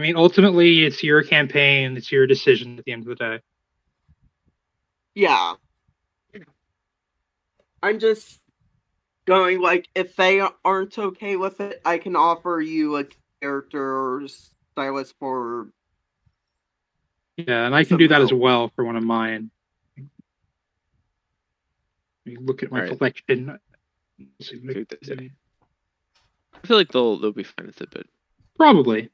mean, ultimately, it's your campaign. It's your decision at the end of the day. Yeah. I'm just going, like, if they aren't okay with it, I can offer you a character stylist for... Yeah, and I can some do that as help. well for one of mine. Let me look at my Alright. collection. See what they say. I feel like they'll be fine with it, but Probably.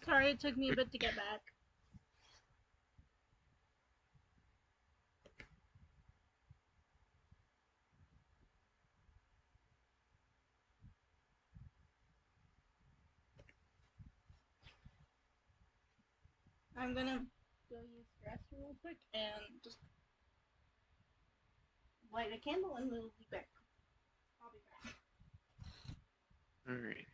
Sorry, it took me a bit to get back. I'm gonna go use the restroom real quick and just light a candle and we'll be back. I'll be back. alright.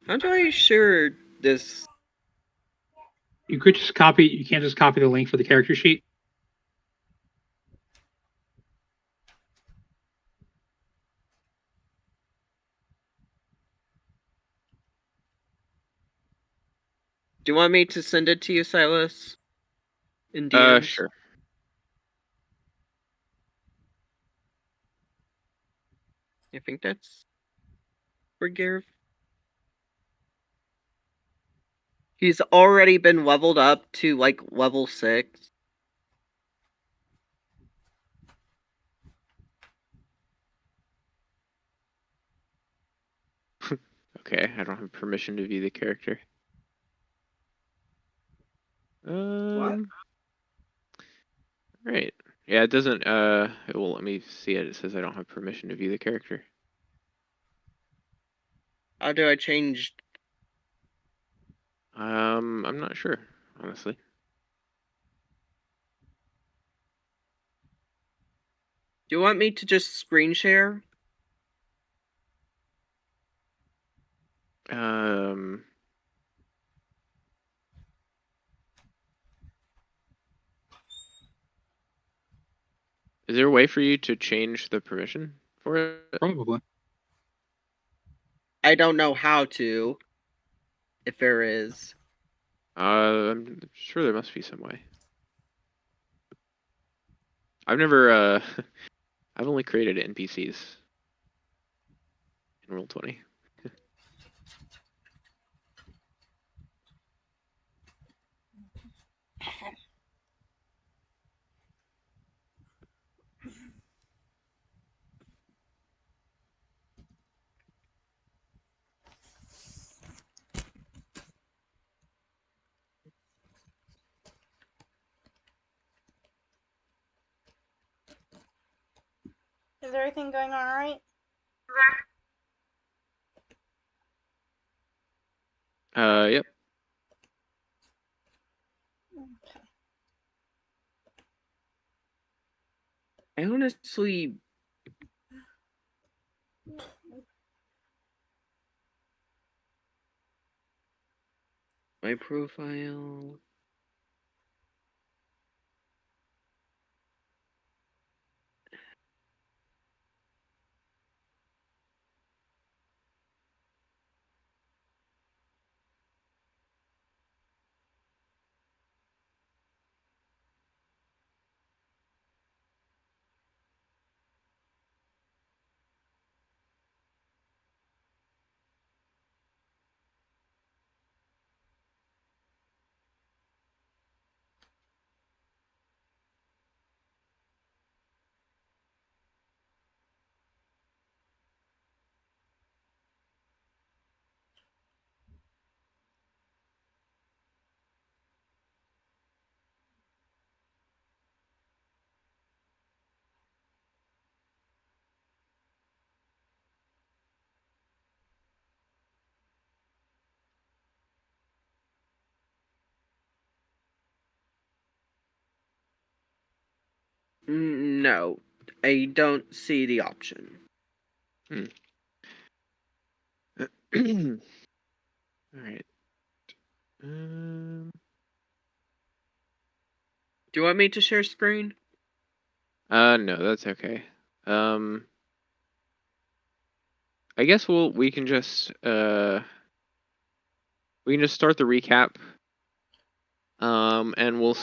How do I share this? You could just copy. You can't just copy the link for the character sheet. Do you want me to send it to you, Silas? In DMs? Sure. I think that's for Gareth. He's already been leveled up to, like, level 6. Okay, I don't have permission to view the character. What? Right. Yeah, it doesn't, it won't let me see it. It says I don't have permission to view the character. How do I change? I'm not sure, honestly. Do you want me to just screen share? Is there a way for you to change the permission for it? Probably. I don't know how to. If there is. I'm sure there must be some way. I've never, I've only created NPCs in Roll20. Is everything going on alright? Yep. Okay. I honestly... My profile... No, I don't see the option. All right. Do you want me to share screen? No, that's okay. I guess we can just start the recap. And we'll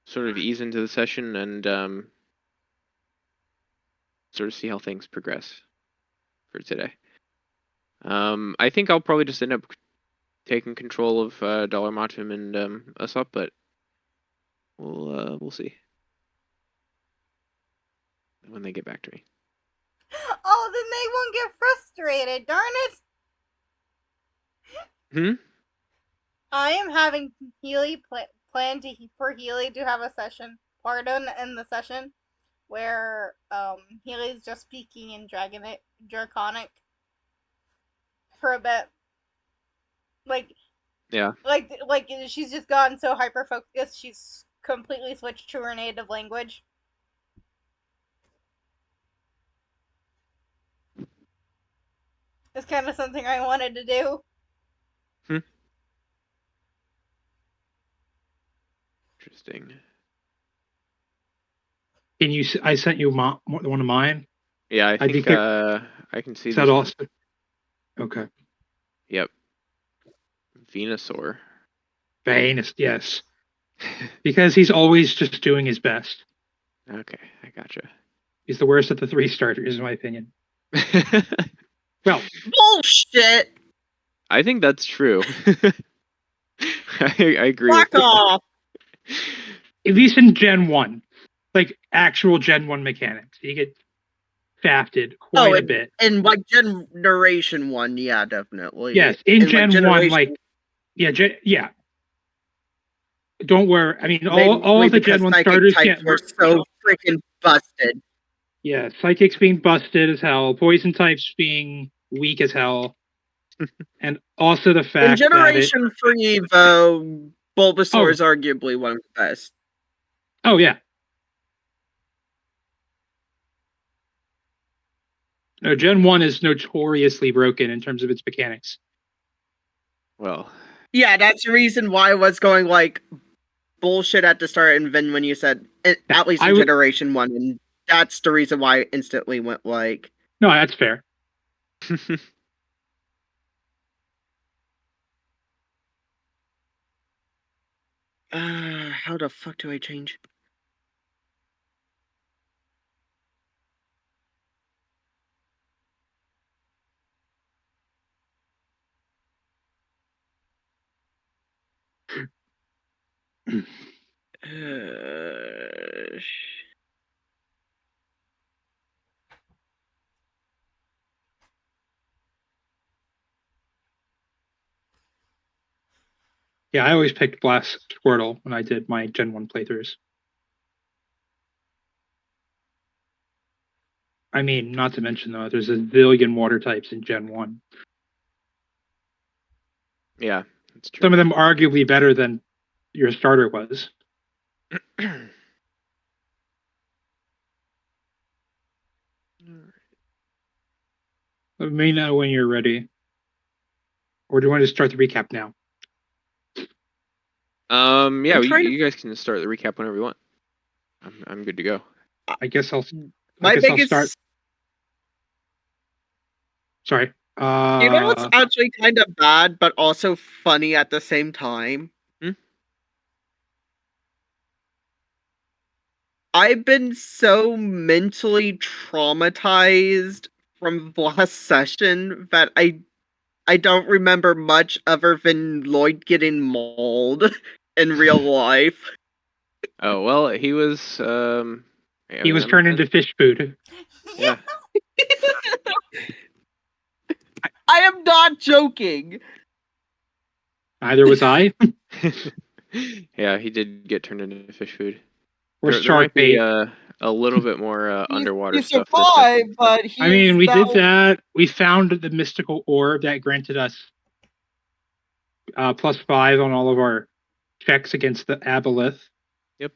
sort of ease into the session and sort of see how things progress for today. I think I'll probably just end up taking control of Dollar Matum and Usopp, but we'll see when they get back to me. Oh, then they won't get frustrated. Darn it! I am having Healy plan for Healy to have a session, pardon, in the session where Healy's just speaking in Draconic for a bit. Like she's just gotten so hyper focused, she's completely switched to her native language. It's kind of something I wanted to do. Interesting. Can you? I sent you one of mine. Yeah, I think I can see. Is that also? Okay. Yep. Venusaur. Venus, yes. Because he's always just doing his best. Okay, I gotcha. He's the worst of the 3 starters, in my opinion. Well, bullshit. I think that's true. I agree. Fuck off. At least in Gen 1, like actual Gen 1 mechanics, you get fafted quite a bit. In like Generation 1, yeah, definitely. Yes, in Gen 1, like, yeah. Don't worry. I mean, all of the Gen 1 starters were so freaking busted. Yeah, Psychics being busted as hell, Poison types being weak as hell, and also the fact in Generation 3, though, Bulbasaur is arguably one of the best. Oh, yeah. No, Gen 1 is notoriously broken in terms of its mechanics. Well. Yeah, that's the reason why I was going, like, bullshit at the start, and then when you said, at least in Generation 1, and that's the reason why I instantly went, like... No, that's fair. How the fuck do I change? Yeah, I always picked Blast Squirtle when I did my Gen 1 playthroughs. I mean, not to mention, though, there's a zillion water types in Gen 1. Yeah, that's true. Some of them arguably better than your starter was. Let me know when you're ready. Or do you want to start the recap now? Yeah, you guys can start the recap whenever you want. I'm good to go. I guess I'll start. Sorry. You know what's actually kind of bad, but also funny at the same time? I've been so mentally traumatized from the last session that I don't remember much other than Lloyd getting mauled in real life. Oh, well, he was he was turned into fish food. Yeah. I am not joking. Neither was I. Yeah, he did get turned into fish food. Or there might be a little bit more underwater stuff. Survived, but I mean, we did that. We found the mystical orb that granted us +5 on all of our checks against the Aboleth. Yep.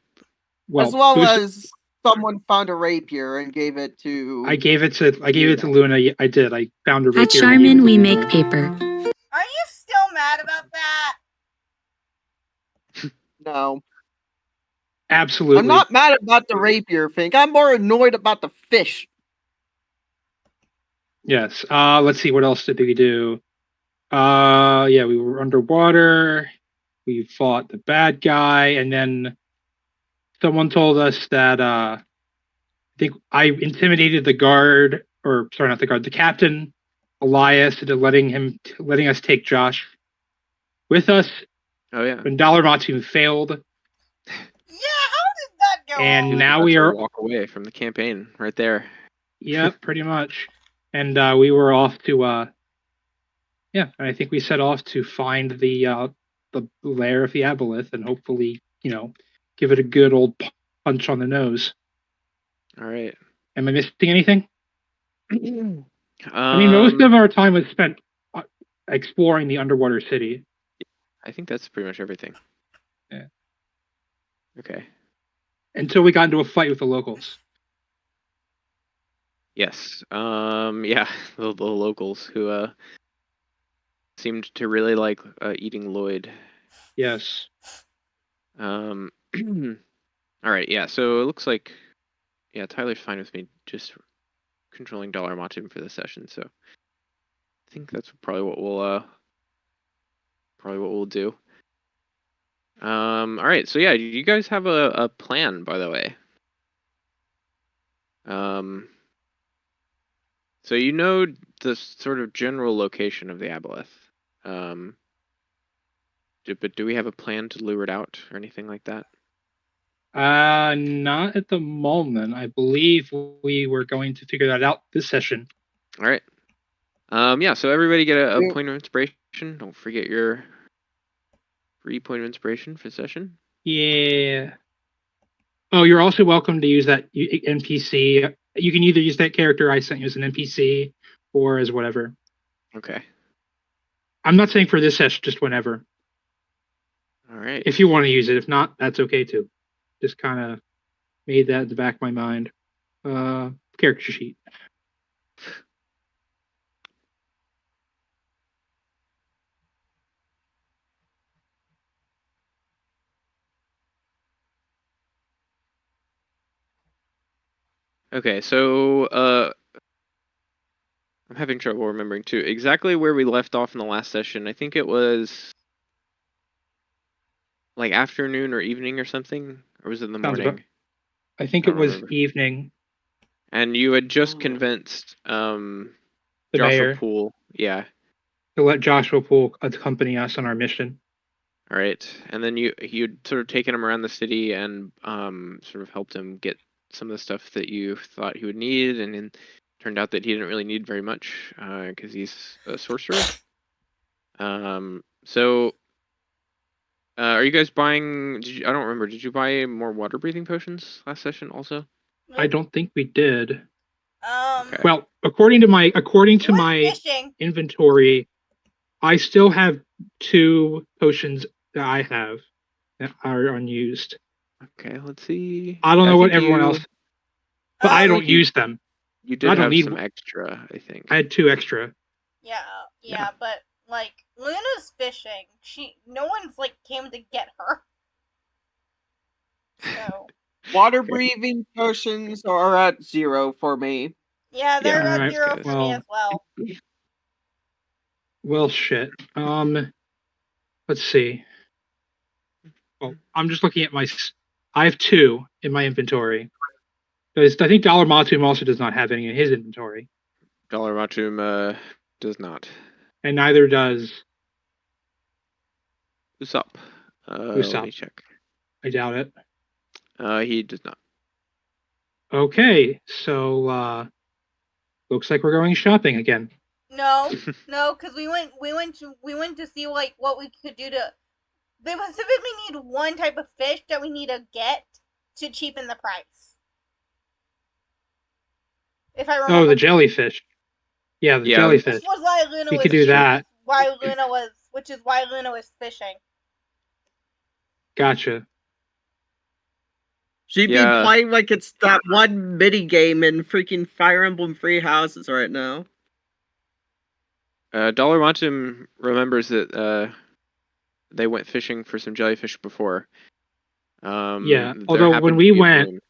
Well, as well as someone found a rapier and gave it to. I gave it to Luna. I did. I found a rapier. At Charmin, we make paper. Are you still mad about that? No. Absolutely. I'm not mad about the rapier thing. I'm more annoyed about the fish. Yes. Let's see. What else did we do? Yeah, we were underwater. We fought the bad guy, and then someone told us that I think I intimidated the guard, or sorry, not the guard, the captain, Elias, into letting us take Josh with us. Oh yeah. When Dollar Matu failed, Yeah, how did that go? and wrong? now About we to are. walk away from the campaign right there. Yeah, pretty much. And we were off to yeah, I think we set off to find the lair of the Aboleth and hopefully, give it a good old punch on the nose. All right. Am I missing anything? I mean, Um, most of our time was spent exploring the underwater city. I think that's pretty much everything. Yeah. Okay. Until we got into a fight with the locals. Yes. Yeah. The locals who seemed to really like eating Lloyd. Yes. All right. Yeah. So it looks like, yeah, Tyler's fine with me just controlling Dollar Matum for this session. So I think that's probably what we'll do. All right. So yeah, do you guys have a plan, by the way? So you know the sort of general location of the Aboleth. But do we have a plan to lure it out or anything like that? Not at the moment. I believe we were going to figure that out this session. All right. Yeah. So everybody get a Yeah. point of inspiration. Don't forget your free point of inspiration for the session. Yeah. Oh, you're also welcome to use that NPC. You can either use that character I sent you as an NPC or as whatever. Okay. I'm not saying for this session, just whenever. All right. If you want to use it. If not, that's okay too. Just kind of made that in the back of my mind. Character sheet. Okay, so I'm having trouble remembering too exactly where we left off in the last session. I think it was like afternoon or evening or something, or was it in the Sounds morning? I think I it don't was remember. evening. And you had just convinced The Joshua mayor Poole, yeah. to let Joshua Poole accompany us on our mission. All right, and then you'd sort of taken him around the city and sort of helped him get some of the stuff that you thought he would need, and then turned out that he didn't really need very much because he's a sorcerer. So are you guys buying? I don't remember. Did you buy more water breathing potions last session also? I don't think we did. Okay. Well, according to my fishing. inventory, I still have 2 potions that I have that are unused. Okay, let's see. I don't know what think everyone else, but I don't like you- use them. You I did don't have need some one. extra, I think. I had 2 extra. Yeah, but like Luna's fishing. No one's like came to get her. So Water breathing potions are at 0 for me. yeah, they're Yeah, at alright, 0 for me well. as well. Well, shit. Let's see. Well, I'm just looking at I have 2 in my inventory. Because I think Dollar Matum also does not have any in his inventory. Dollar Matum does not. And neither does Usopp. Let Usopp. me check. I doubt it. He does not. Okay, so looks like we're going shopping again. No, because we went to see like what we could do to. They specifically need one type of fish that we need to get to cheapen the price. If I remember. Oh, the jellyfish. Yeah, the Yeah. jellyfish. Which was why Luna We was. could do that. Which is why Luna was fishing. Gotcha. She'd be Yeah. playing like it's that one mini game in freaking Fire Emblem Free Houses right now. Dollar Montum remembers that they went fishing for some jellyfish before. Yeah, There although happened when to we be a went,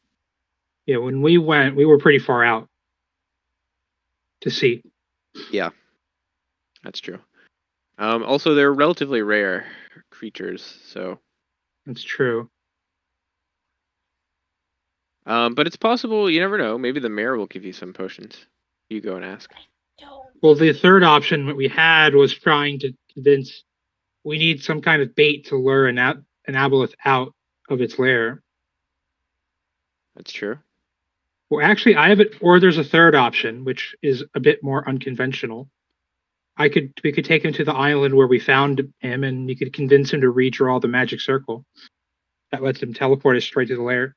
bloom. we were pretty far out to sea. Yeah, that's true. Also, they're relatively rare creatures, so. That's true. But it's possible. You never know. Maybe the mayor will give you some potions. You go and ask. Don't Well, the third option that we had was trying to convince we need some kind of bait to lure an aboleth out of its lair. That's true. Well, actually, I have it. Or there's a third option, which is a bit more unconventional. We could take him to the island where we found him, and you could convince him to redraw the magic circle. That lets him teleport us straight to the lair.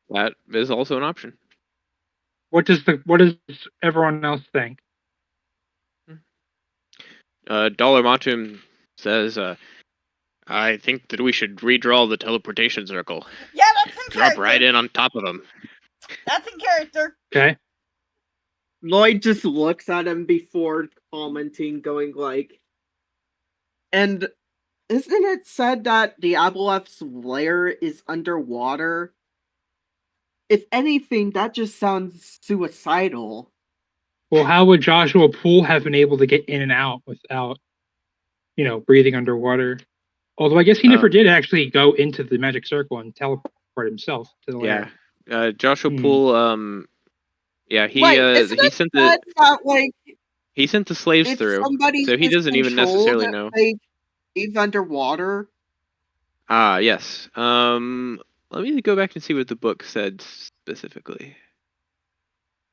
That is also an option. What does everyone else think? Dollar Montum says, I think that we should redraw the teleportation circle. Yeah, that's in Drop character. right in on top of them. That's in character. Okay. Lloyd just looks at him before commenting, going like, and isn't it said that the Aboleth's lair is underwater? If anything, that just sounds suicidal. Well, how would Joshua Poole have been able to get in and out without, breathing underwater? Although I guess he never did actually go into the magic circle and teleport himself to the lair. Yeah. Joshua Poole, yeah, he sent he sent the slaves if through, somebody so he is doesn't even controlled, necessarily know. They leave underwater. Yes. Let me go back and see what the book said specifically.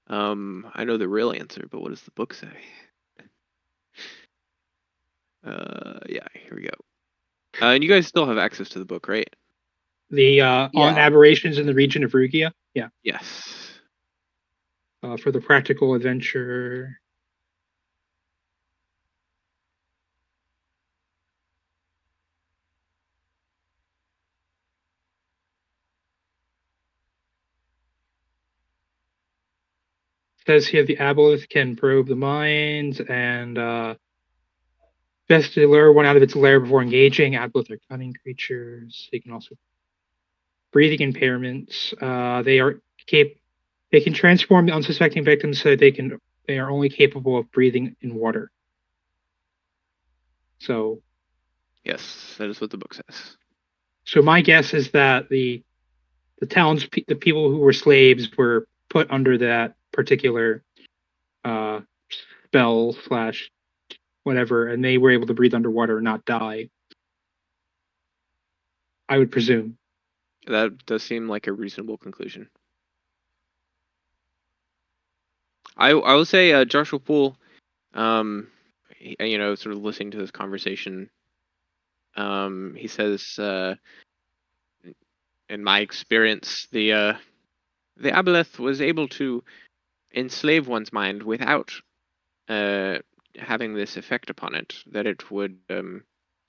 I know the real answer, but what does the book say? Yeah, here we go. And you guys still have access to the book, right? The on aberrations in the region of Rugia? Yeah. Yes. For the practical adventure. Says here the aboleth can probe the minds and best to lure one out of its lair before engaging. Aboleth are cunning creatures. They can also breathing impairments. They can transform the unsuspecting victims so that they are only capable of breathing in water. So yes, that is what the book says. So my guess is that the people who were slaves were put under that particular spell / whatever, and they were able to breathe underwater and not die. I would presume. That does seem like a reasonable conclusion. I will say Joshua Poole, sort of listening to this conversation, he says, in my experience, the aboleth was able to enslave one's mind without having this effect upon it, that it would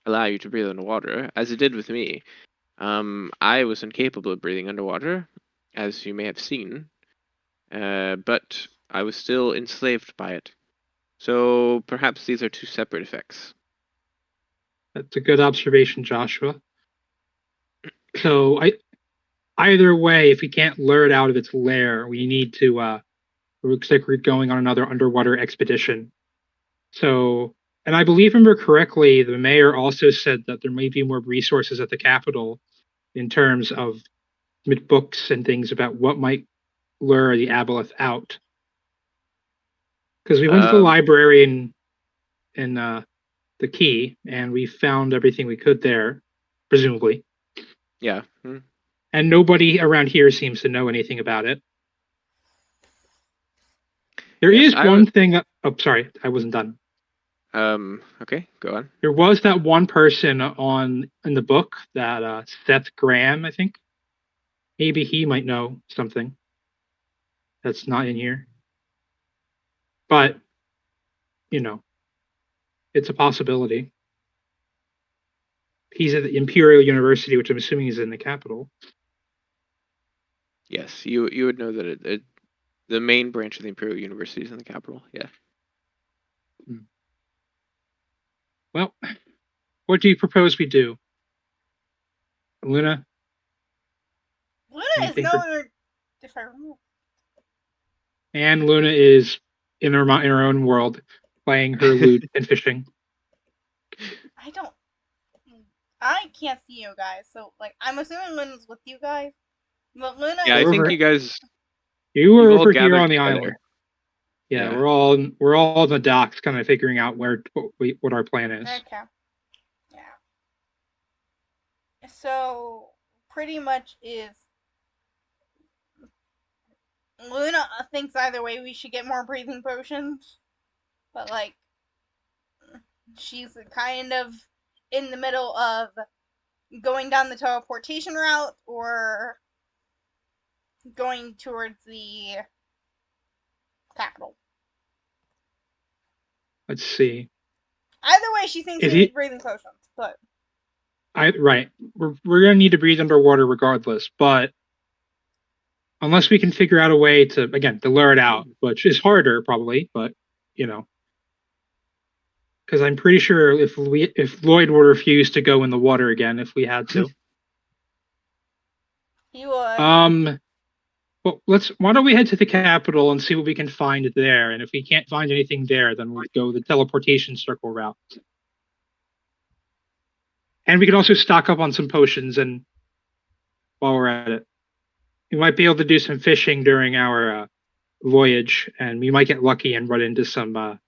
allow you to breathe underwater, as it did with me. I was incapable of breathing underwater, as you may have seen, but I was still enslaved by it. So perhaps these are two separate effects. That's a good observation, Joshua. So either way, if we can't lure it out of its lair, we need to looks like we're going on another underwater expedition. So, and I believe, remember correctly, the mayor also said that there may be more resources at the Capitol in terms of books and things about what might lure the aboleth out. Because we went to the library in the Key, and we found everything we could there, presumably. Yeah. And nobody around here seems to know anything about it. There is one thing. Oh, sorry, I wasn't done. Okay, go on. There was that one person in the book, that Seth Graham, I think. Maybe he might know something that's not in here. But, it's a possibility. He's at the Imperial University, which I'm assuming is in the capital. Yes, you would know that the main branch of the Imperial University is in the capital. Yeah. Well, what do you propose we do? Luna? Luna is Anything for- nowhere if I remember. And Luna is in her own world, playing her lute and fishing. I can't see you guys, so like I'm assuming Luna's with you guys. But Luna Yeah, I is think Over- you guys. You were You've all over here gathered on the together. island. Yeah, Yeah. we're all on the docks, kind of figuring out what our plan is. okay. Yeah. So pretty much is Luna thinks either way we should get more breathing potions, but like she's kind of in the middle of going down the teleportation route or going towards the capital. Let's see. Either way, she thinks Is we he- need breathing potions, but Right. We're gonna need to breathe underwater regardless, but unless we can figure out a way to lure it out, which is harder probably, but because I'm pretty sure if Lloyd would refuse to go in the water again if we had to. he would. Well, why don't we head to the capital and see what we can find there, and if we can't find anything there, then we'll go the teleportation circle route. And we can also stock up on some potions and while we're at it. We might be able to do some fishing during our voyage, and we might get lucky and run into some rare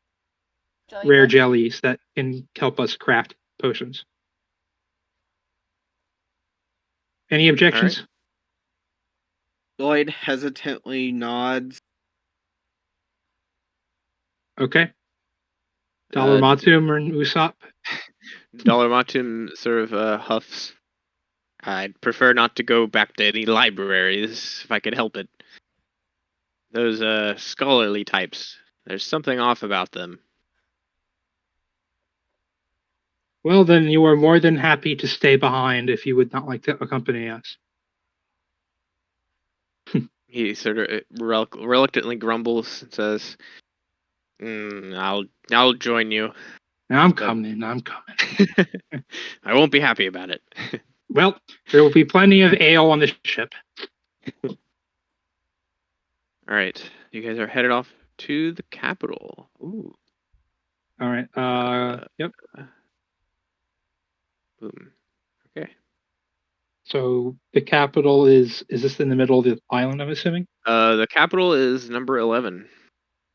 Jellyfish. jellies that can help us craft potions. Any objections? Lloyd hesitantly nods. Okay. Dalamatum or Usopp? Dalamatum sort of huffs. I'd prefer not to go back to any libraries if I could help it. Those scholarly types, there's something off about them. Well, then you are more than happy to stay behind if you would not like to accompany us. He sort of reluctantly grumbles and says, I'll join you. I'm coming. I won't be happy about it. Well, there will be plenty of ale on the ship. All right, you guys are headed off to the capital. Ooh. All right. Yep. Boom. Okay. So the capital is this in the middle of the island, I'm assuming? The capital is number 11.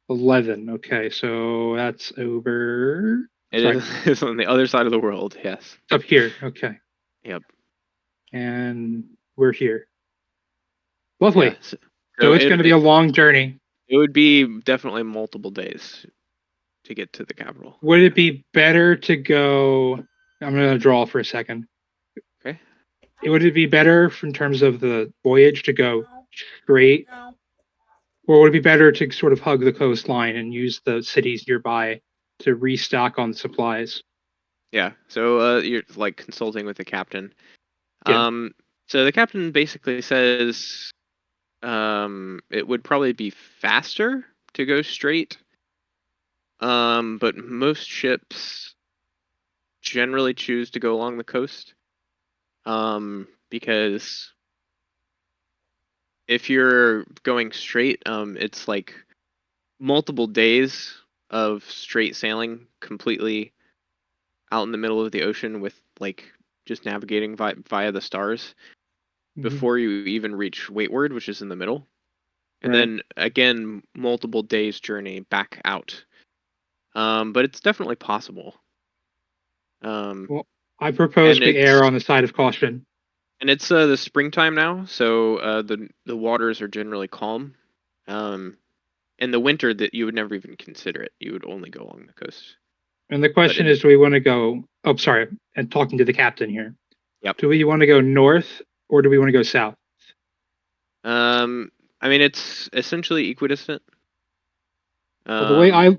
11. Okay, so that's over. It's on the other side of the world. Yes. Up here. Okay. Yep. And we're here. Lovely. Yeah, So it's going to be a long journey. It would be definitely multiple days to get to the capital. Would it be better to go? I'm going to draw for a second. Okay. Would it be better in terms of the voyage to go straight? No. Or would it be better to sort of hug the coastline and use the cities nearby to restock on supplies? Yeah. So you're like consulting with the captain. Yeah. So the captain basically says it would probably be faster to go straight. But most ships generally choose to go along the coast. Because if you're going straight, it's like multiple days of straight sailing completely out in the middle of the ocean with like just navigating via the stars before you even reach Waitward, which is in the middle. And then again, multiple days journey back out. But it's definitely possible. Well, I propose we err on the side of caution. And it's the springtime now, so the waters are generally calm. In the winter, that you would never even consider it. You would only go along the coast. And the question is, do we want to go? Oh, sorry. And talking to the captain here. Yep. Do we want to go north or do we want to go south? I mean, it's essentially equidistant. Well,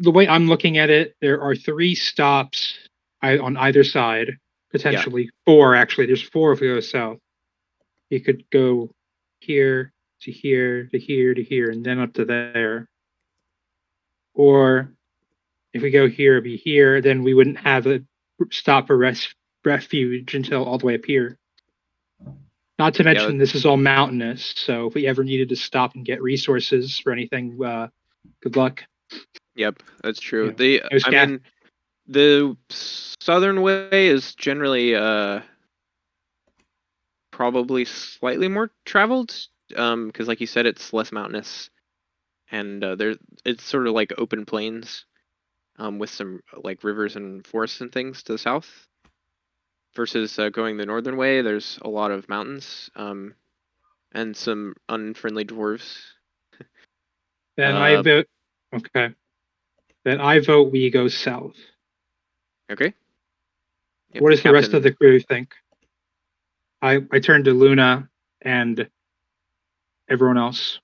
the way I'm looking at it, there are 3 stops on either side. Potentially 4, actually. There's 4 if we go south. You could go here, to here, to here, to here, and then up to there. Or if we go here, it'd be here, then we wouldn't have a stop for refuge until all the way up here. Not to mention, this is all mountainous, so if we ever needed to stop and get resources for anything, good luck. Yep, that's true. Yeah. I mean, the southern way is generally probably slightly more traveled, because like you said, it's less mountainous, and it's sort of like open plains, with some like rivers and forests and things to the south. Versus going the northern way, there's a lot of mountains, and some unfriendly dwarves. Then I vote. Okay. Then I vote we go south. Okay. Yep, What does the rest of the crew think? I turn to Luna and everyone else.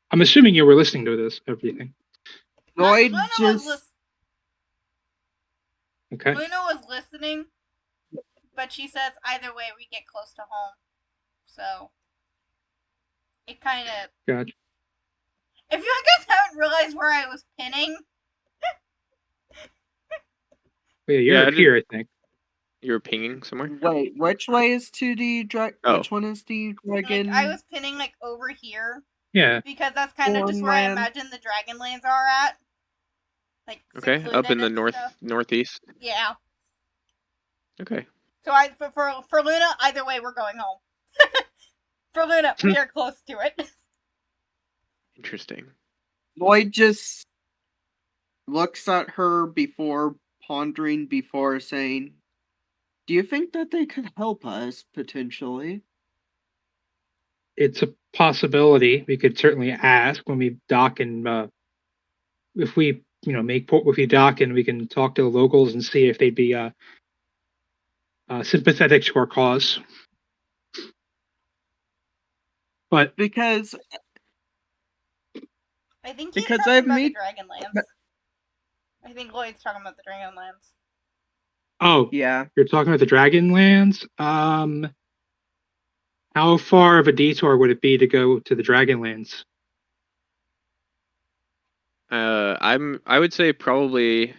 I'm assuming you were listening to this, everything. Lloyd Luna just... Okay. Luna was listening, but she says either way we get close to home. So it kind of... Gotcha. If you guys haven't realized where I was pinning... Yeah, you're up here, I think. You were pinging somewhere? Wait, which way is to the which one is the dragon? Like, I was pinning, like, over here. Yeah. Because that's kind of just where I imagine the Dragonlands are at. Like, okay, up in the northeast. Yeah. Okay. So for Luna, either way, we're going home. For Luna, we are close to it. Interesting. Lloyd just looks at her before pondering, before saying, "Do you think that they could help us potentially?" It's a possibility. We could certainly ask when we dock, and if we, if we dock, and we can talk to the locals and see if they'd be sympathetic to our cause. But because I think he's talking about the Dragonlands. I think Lloyd's talking about the Dragonlands. Oh, yeah. You're talking about the Dragonlands? How far of a detour would it be to go to the Dragonlands? I would say probably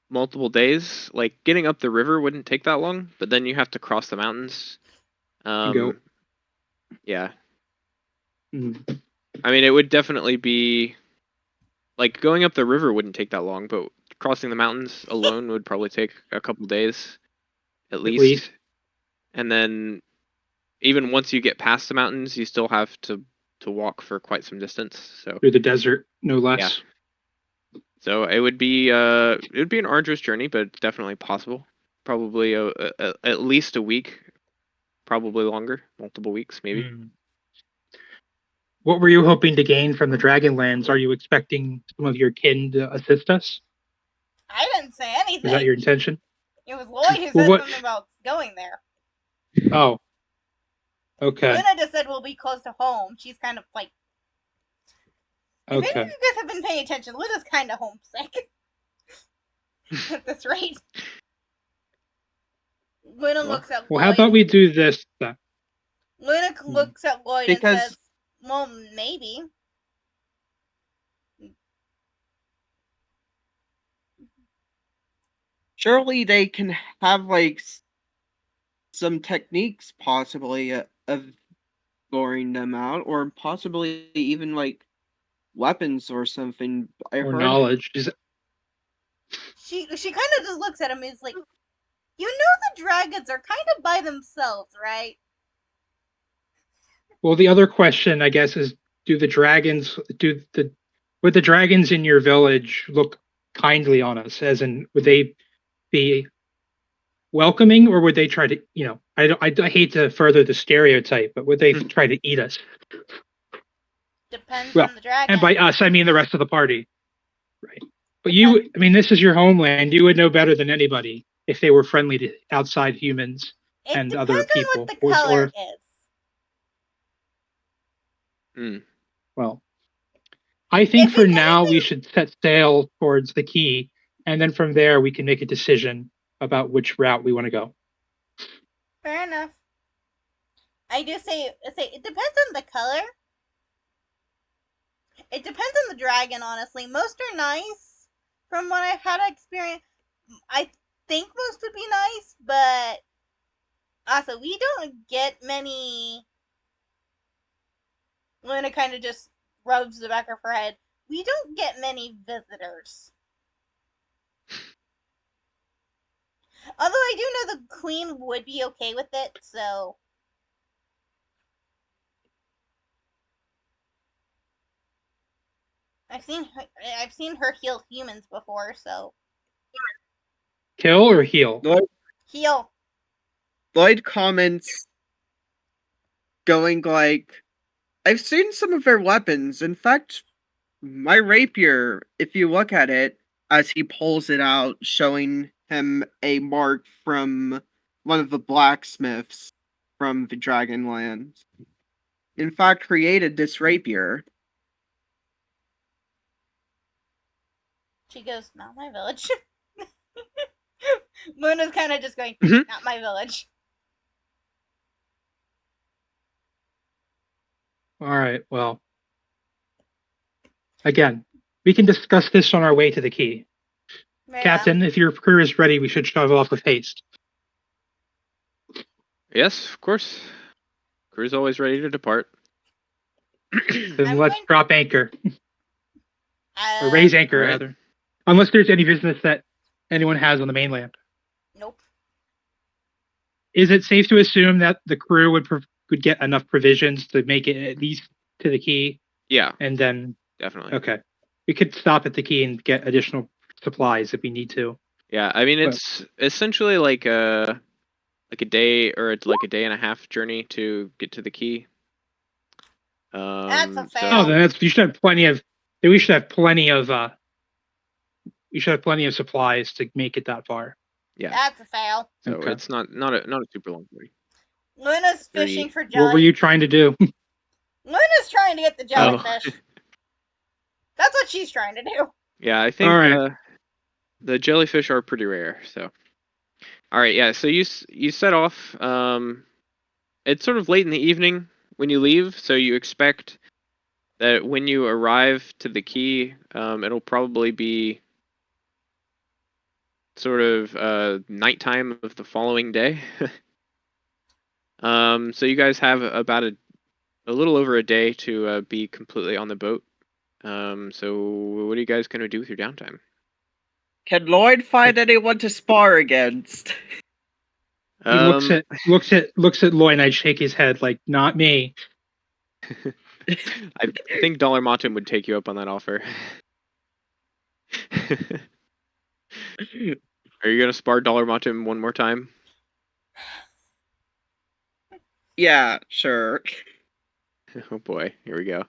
multiple days. Like getting up the river wouldn't take that long, but then you have to cross the mountains. Go. Yeah. Mm. I mean, it would definitely be like going up the river wouldn't take that long, but crossing the mountains alone would probably take a couple days at least. And then even once you get past the mountains, you still have to walk for quite some distance. So through the desert, no less. Yeah. So it would be an arduous journey, but definitely possible. Probably at least a week, probably longer, multiple weeks maybe. Mm. What were you hoping to gain from the Dragonlands? Are you expecting some of your kin to assist us? I didn't say anything. Is that your intention? It was Lloyd who said something about going there. Oh. Okay. Luna just said we'll be close to home. She's kind of like... If any of you guys have been paying attention, Luna's kind of homesick. At this rate. Luna looks at Lloyd. Well, how about we do this then? Luna looks at Lloyd and says, well, maybe. Surely they can have, like, some techniques, possibly, of luring them out, or possibly even, like, weapons or something. Or knowledge. She kind of just looks at him and is like, you know the dragons are kind of by themselves, right? Well, the other question, I guess, is would the dragons in your village look kindly on us? As in, would they be welcoming, or would they try to, I hate to further the stereotype, but would they try to eat us? Depends on the dragon. And by us, I mean the rest of the party. Right. But this is your homeland. You would know better than anybody if they were friendly to outside humans and other people. It depends on what the color is. Well, I think for now we should set sail towards the key, and then from there we can make a decision about which route we want to go. Fair enough. I do say it depends on the color. It depends on the dragon, honestly. Most are nice from what I've had experience. I think most would be nice, but also we don't get many. Luna kind of just rubs the back of her head. We don't get many visitors. Although I do know the queen would be okay with it, so. I've seen her heal humans before, so. Kill or heal? Heal. Lloyd comments, going like, I've seen some of their weapons. In fact, my rapier, if you look at it, as he pulls it out, showing him a mark from one of the blacksmiths from the Dragonlands, in fact, created this rapier. She goes, not my village. Luna's kind of just going, Mhm. not my village. All right. Well, again, we can discuss this on our way to the key. Yeah. Captain, if your crew is ready, we should shove off with haste. Yes, of course. Crew's always ready to depart. Then I'm let's going- drop anchor. Or raise anchor, Alright. rather. Unless there's any business that anyone has on the mainland. Nope. Is it safe to assume that the crew would get enough provisions to make it at least to the key? Yeah, And then, definitely. okay. We could stop at the key and get additional supplies if we need to. Yeah, I mean Well- it's essentially like a day or like a day and a half journey to get to the key. That's a So fail. Oh, then that's, you should have plenty of, we should have plenty of, supplies to make it that far. yeah, That's a fail. so Okay. it's not a super long journey. Luna's Three. fishing for jelly. What were you trying to do? Luna's trying to get the Oh. jellyfish. That's what she's trying to do. Yeah, I think Alright. the jellyfish are pretty rare. So, all right, yeah. So you set off. It's sort of late in the evening when you leave, so you expect that when you arrive to the key, it'll probably be sort of nighttime of the following day. So you guys have about a little over a day to be completely on the boat. So what are you guys gonna do with your downtime? Can Lloyd find anyone to spar against? He looks at Lloyd and I shake his head like, not me. I think Dollar Matum would take you up on that offer. Are you gonna spar Dollar Matum one more time? Yeah, sure. Oh boy, here we go.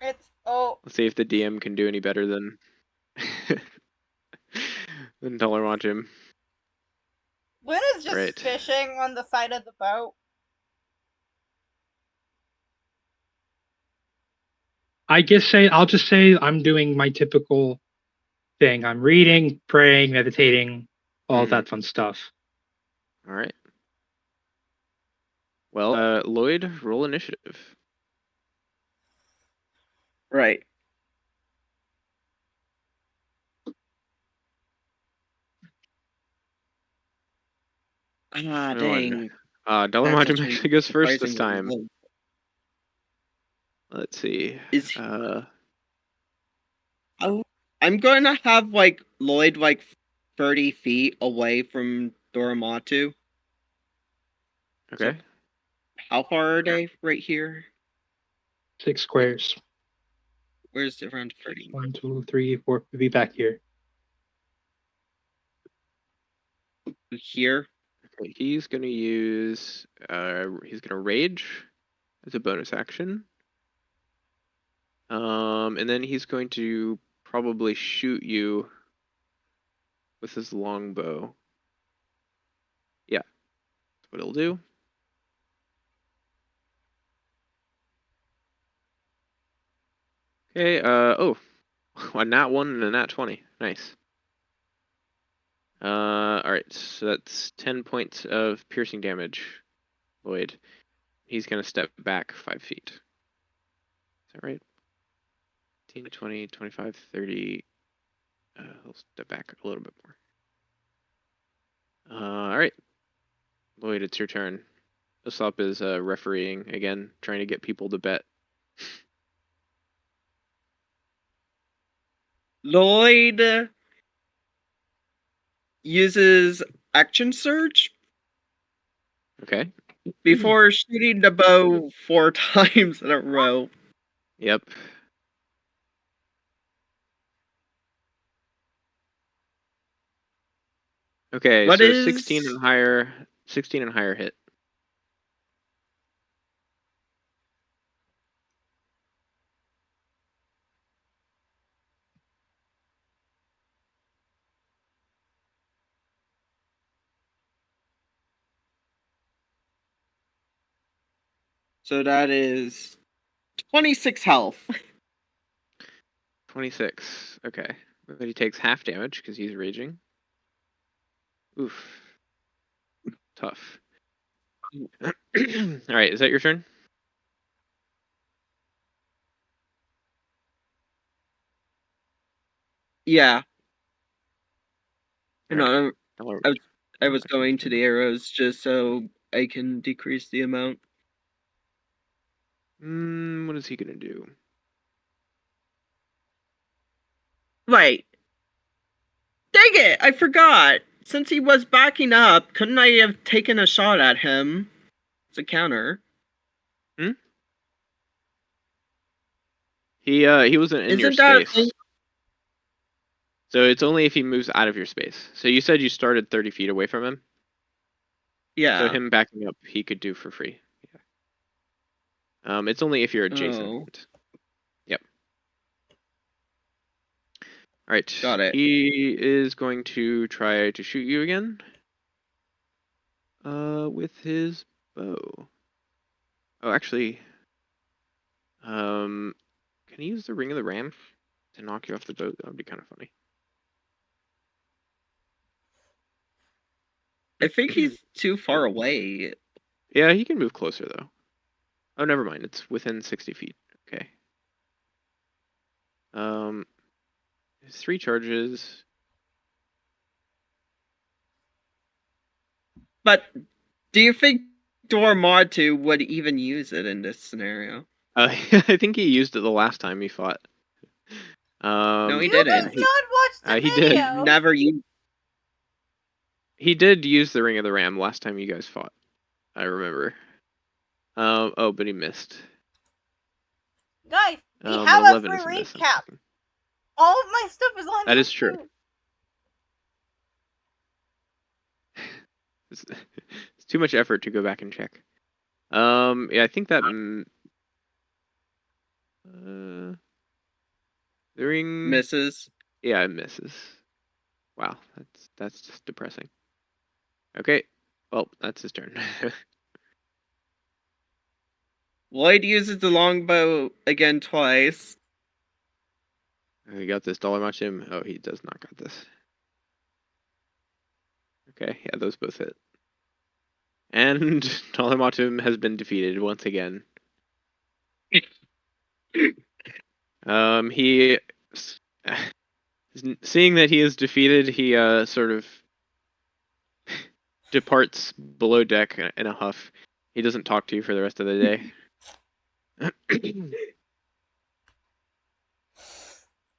Let's Let's see if the DM can do any better than than Dollar Matum. Luna's just Right. fishing on the side of the boat. I'll just say I'm doing my typical thing. I'm reading, praying, meditating, all Mhm. that fun stuff. All right. Well, Lloyd, roll initiative. Right. Ah, Oh, dang. Dollar That's Matum actually actually goes first this surprisingly time. low. Let's see. Is he- Uh, I'm going to have like Lloyd like 30 feet away from Doramatu. okay. How far are they right here? 6 squares. Where's the around 30? 1, 2, 3, 4. We'll be back here. Here? Okay, he's gonna use he's gonna rage as a bonus action. And then he's going to probably shoot you with his longbow. Yeah, that's what he'll do. Okay, oh, a nat 1 and a nat 20. Nice. Alright, so that's 10 points of piercing damage, Lloyd. he's gonna step back 5 feet. Is that right? 15, 20, 25, 30. He'll step back a little bit more. All right, Lloyd, it's your turn. Usopp is refereeing again, trying to get people to bet. Lloyd uses action surge Okay. before shooting the bow 4 times in a row. Yep. Okay, What so is 16 and higher. 16 and higher hit. So that is 26 health. 26. Okay. But he takes half damage because he's raging. Oof. Tough. Alright, is that your turn? Yeah. Alright. No, I was going to the arrows just so I can decrease the amount. What is he gonna do? Wait. Dang it! I forgot. Since he was backing up, couldn't I have taken a shot at him as a counter? He wasn't in your Isn't that a space. thing? So it's only if he moves out of your space. So you said you started 30 feet away from him? Yeah. So him backing up, he could do for free. Yeah. It's only if you're adjacent. Yep. All right. Got it. He is going to try to shoot you again. With his bow. Oh, actually. Can he use the Ring of the Ram to knock you off the boat? That would be kind of funny. I think he's too far away. Yeah, he can move closer though. Oh, never mind. It's within 60 feet. Okay. There's 3 charges. But do you think Dormatu would even use it in this scenario? I think he used it the last time he fought. No, he You didn't. did not watch the he did. video. Never used. He did use the Ring of the Ram last time you guys fought. I remember. Oh, but he missed. Guys, we have a 11 free is a miss, I'm recap. thinking. All of my stuff is on That YouTube. is true. It's too much effort to go back and check. Yeah, I think that. The ring Misses. Yeah, it misses. Wow, that's just depressing. Okay, well, that's his turn. Lloyd uses the longbow again twice. He got this dollar match him. Oh, he does not got this. Okay, yeah, those both hit. And dollar match him has been defeated once again. He, seeing that he is defeated, he sort of departs below deck in a huff. He doesn't talk to you for the rest of the day.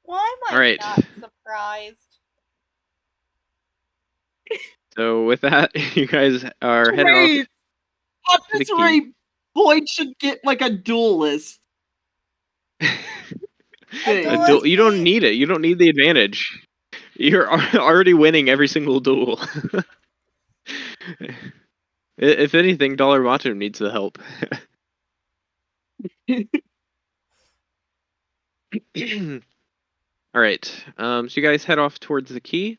Why am I All right. not surprised? So with that, you guys are headed off. Wait! At to the this key. rate, Lloyd should get like a duelist. duelist You don't key. need it. You don't need the advantage. You're already winning every single duel. If anything, Dollar Macho needs the help. All right. So you guys head off towards the key.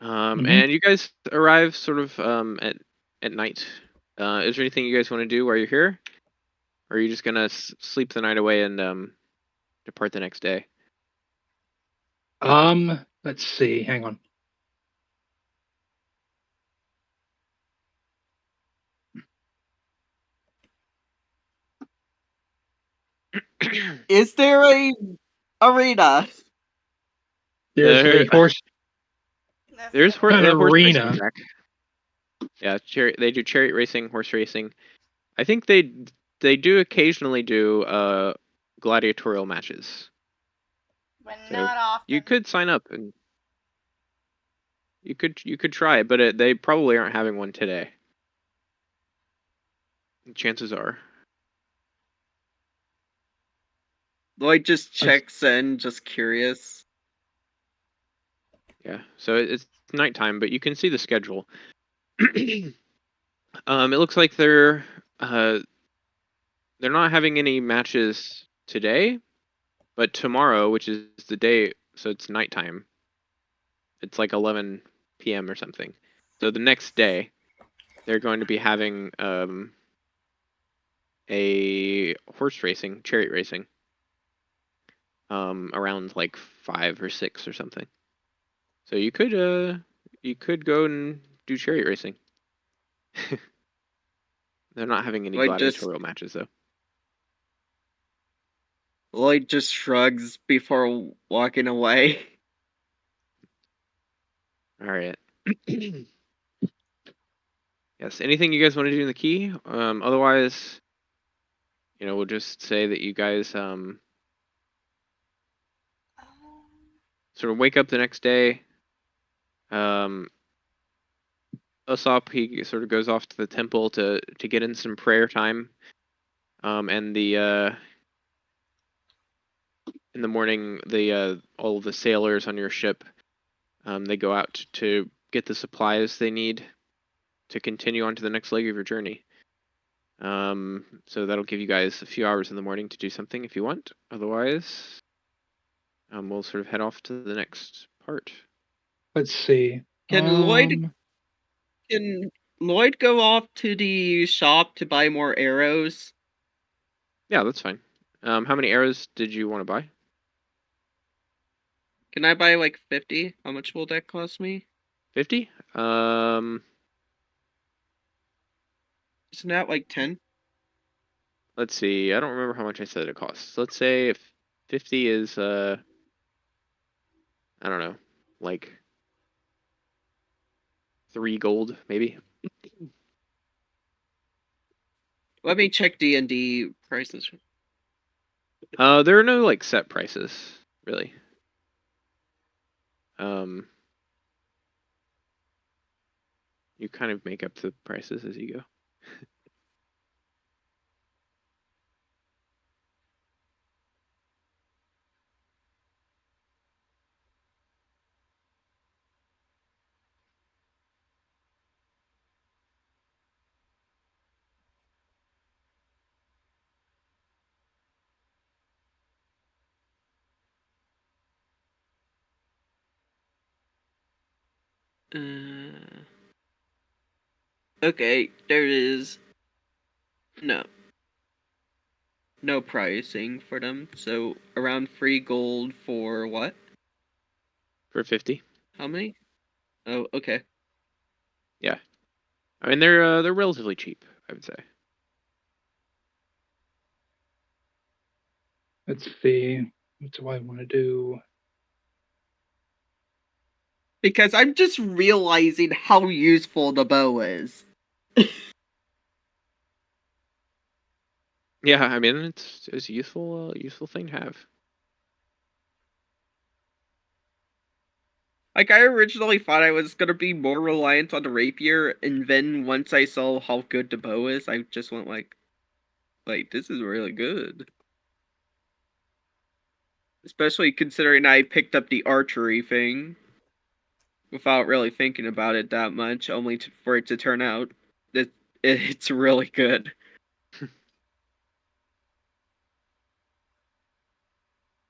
And you guys arrive sort of at night. Is there anything you guys want to do while you're here? Or are you just gonna sleep the night away and depart the next day? Let's see. Hang on. Is there a arena? There's There- the horse. There's An the horse racing arena. track. Yeah, they do chariot racing, horse racing. I think they do occasionally do gladiatorial matches. But So, not often. You could sign up and you could try it, but they probably aren't having one today. Chances are. Lloyd just checks in, just curious. Yeah, so it's nighttime, but you can see the schedule. It looks like they're not having any matches today, but tomorrow, which is the day, so it's nighttime. It's like 11 p.m. or something. So the next day, they're going to be having a horse racing, chariot racing, around like 5 or 6 or something. So you could go and do chariot racing. They're not having any Lloyd just- gladiatorial matches though. Lloyd just shrugs before walking away. All right. Yes. Anything you guys want to do in the key? Otherwise, we'll just say that you guys sort of wake up the next day. Usopp, he sort of goes off to the temple to get in some prayer time. And in the morning, all of the sailors on your ship, they go out to get the supplies they need to continue on to the next leg of your journey. So that'll give you guys a few hours in the morning to do something if you want. Otherwise, we'll sort of head off to the next part. Let's see. Can Lloyd go off to the shop to buy more arrows? Yeah, that's fine. How many arrows did you want to buy? Can I buy like 50? How much will that cost me? 50? Isn't that like 10? Let's see. I don't remember how much I said it costs. Let's say if 50 is I don't know, like 3 gold maybe. Let me check D&D prices. There are no like set prices, really. You kind of make up the prices as you go. Okay, there is no pricing for them. So around 3 gold for what? For 50. How many? Oh, okay. I mean they're relatively cheap, I would say. Let's see. What do I want to do? Because I'm just realizing how useful the bow is. Yeah, I mean it's a useful thing to have. Like, I originally thought I was gonna be more reliant on the rapier, and then once I saw how good the bow is, I just went like, this is really good. Especially considering I picked up the archery thing without really thinking about it that much, only for it to turn out that it's really good.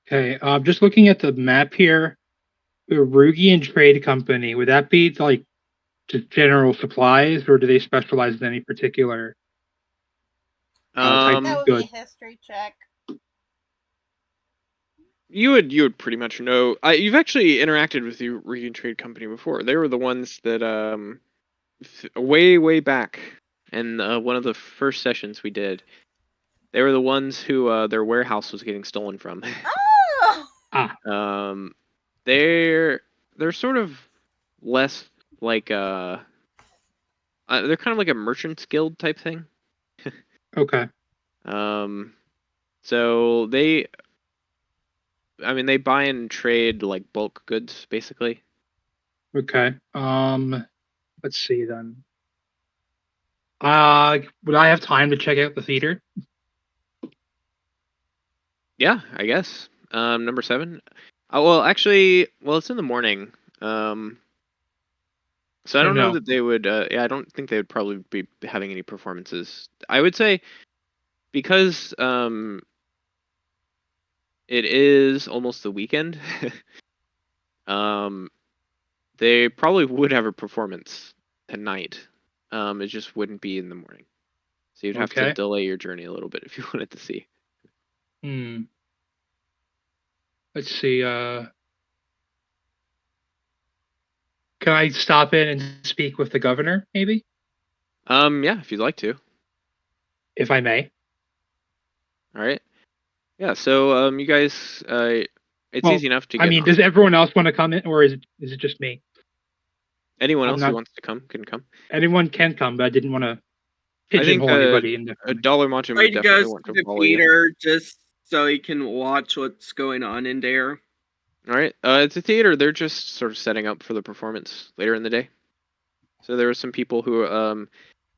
Okay, just looking at the map here, Rugian Trade Company, would that be like just general supplies, or do they specialize in any particular type That of would be a good? history check. You would pretty much know. You've actually interacted with the Region Trade Company before. They were the ones that way back in one of the first sessions we did. They were the ones who their warehouse was getting stolen from. Oh! They're sort of less like they're kind of like a merchant's guild type thing. Okay. So they buy and trade like bulk goods basically. Okay. Let's see then. Would I have time to check out the theater? Yeah, I guess. Number 7. Well, actually, it's in the morning. So I So don't know no. that they would. Yeah, I don't think they would probably be having any performances. I would say because it is almost the weekend. They probably would have a performance tonight. It just wouldn't be in the morning. So you'd have to Okay. delay your journey a little bit if you wanted to see. Let's see. Can I stop in and speak with the governor, maybe, Yeah, if you'd like to. if I may? All right. Yeah. So you guys, it's Well, easy enough to I get. mean, does everyone else want to come in, or is it just me? Anyone I'm else not- who wants to come can come. Anyone can come, but I didn't want to I think pigeonhole anybody a indefinitely. dollar Montum would Lloyd definitely goes want to to the follow you. theater just so he can watch what's going on in there. All right. It's a theater. They're just sort of setting up for the performance later in the day. So there were some people who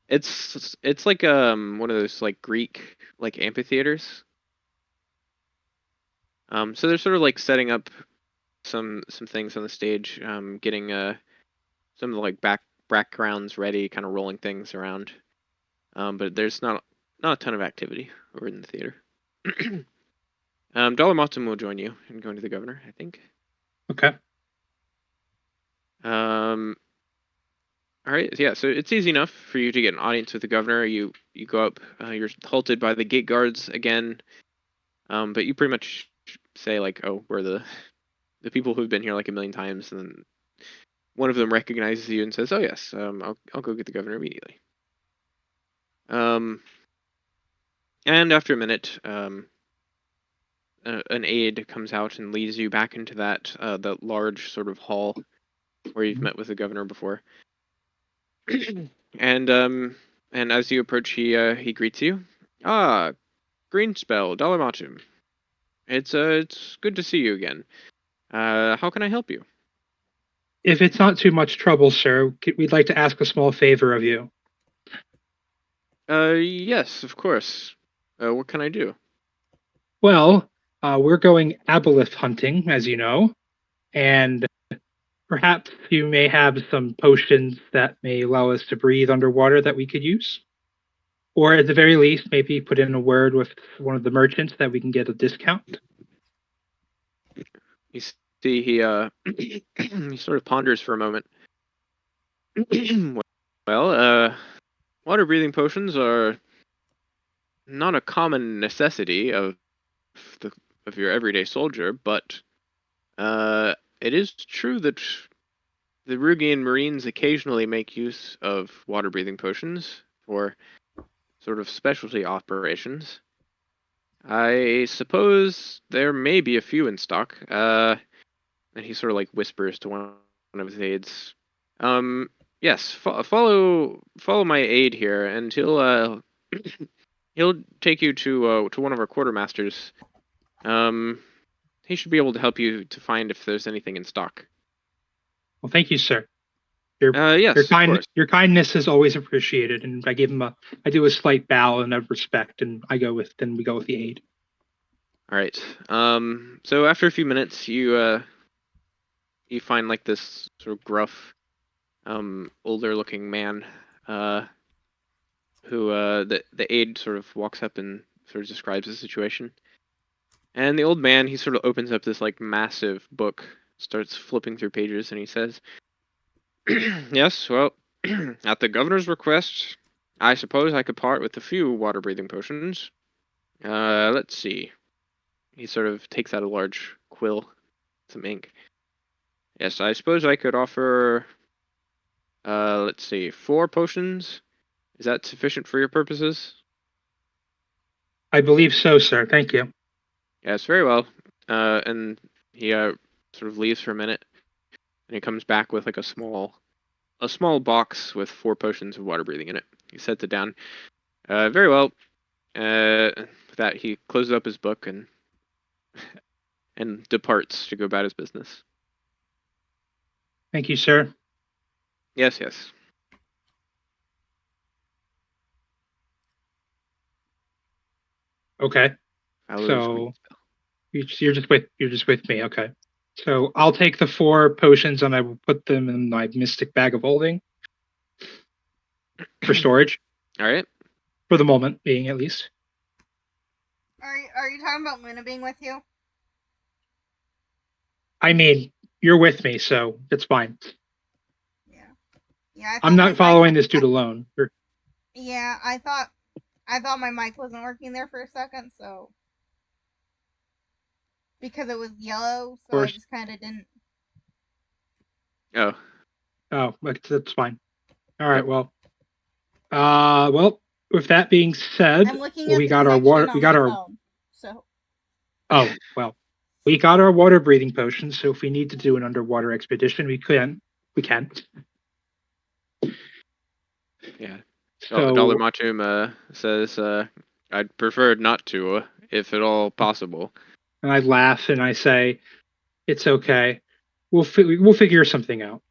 it's like one of those like Greek like amphitheaters. So they're sort of like setting up some things on the stage, getting some of the like backgrounds ready, kind of rolling things around. But there's not a ton of activity over in the theater. Dollar Motum will join you in going to the governor, I think. Okay. All right, yeah. So it's easy enough for you to get an audience with the governor. You go up. You're halted by the gate guards again. But you pretty much say like, "Oh, we're the people who've been here like a million times," and then one of them recognizes you and says, "Oh yes, I'll go get the governor immediately." And after a minute, an aide comes out and leads you back into that large sort of hall where you've met with the governor before. And as you approach, he greets you. Ah, Greenspell, Dalamatum. It's good to see you again. How can I help you? If it's not too much trouble, sir, we'd like to ask a small favor of you. Yes, of course. What can I do? Well, we're going aboleth hunting, as you know, and perhaps you may have some potions that may allow us to breathe underwater that we could use. Or at the very least, maybe put in a word with one of the merchants that we can get a discount. You see, he he sort of ponders for a moment. Well, water breathing potions are not a common necessity of your everyday soldier, but it is true that the Rugian Marines occasionally make use of water breathing potions for sort of specialty operations. I suppose there may be a few in stock. And he sort of like whispers to one of his aides. Yes, follow my aide here, and he'll he'll take you to one of our quartermasters. He should be able to help you to find if there's anything in stock. Well, thank you, sir. Yes, of course. Your kindness is always appreciated, and I do a slight bow and of respect, and we go with the aide. All right. So after a few minutes, you find like this sort of gruff, older-looking man, who the aide sort of walks up and sort of describes the situation. And the old man, he sort of opens up this like massive book, starts flipping through pages, and he says, "Yes, well, at the governor's request, I suppose I could part with a few water-breathing potions. Let's see." He sort of takes out a large quill, some ink. Yes, I suppose I could offer, let's see, 4 potions. Is that sufficient for your purposes? I believe so, sir. Thank you. Yes, very well. And he sort of leaves for a minute, and he comes back with like a small box with 4 potions of water breathing in it. He sets it down. Very well. With that, he closes up his book and departs to go about his business. Thank you, sir. Yes, yes. Okay. Fowler's So Green Spell. you're just with me. Okay. So I'll take the 4 potions and I will put them in my mystic bag of holding for storage All right. for the moment being, at least. Are you talking about Luna being with you? I mean, you're with me, so it's fine. Yeah. Yeah. I'm not following this dude alone. Yeah, I thought my mic wasn't working there for a second, so because it was yellow, so I just kind of didn't. Oh. Oh, that's fine. All right. Well. Well. With that being said, I'm looking at we the got our water. We got our. phone, so. Oh well. We got our water breathing potions, so if we need to do an underwater expedition, we can. We can. Yeah. So Dollar Matum says, I'd prefer not to, if at all possible. and I laugh and I say, "It's okay. We'll figure something out.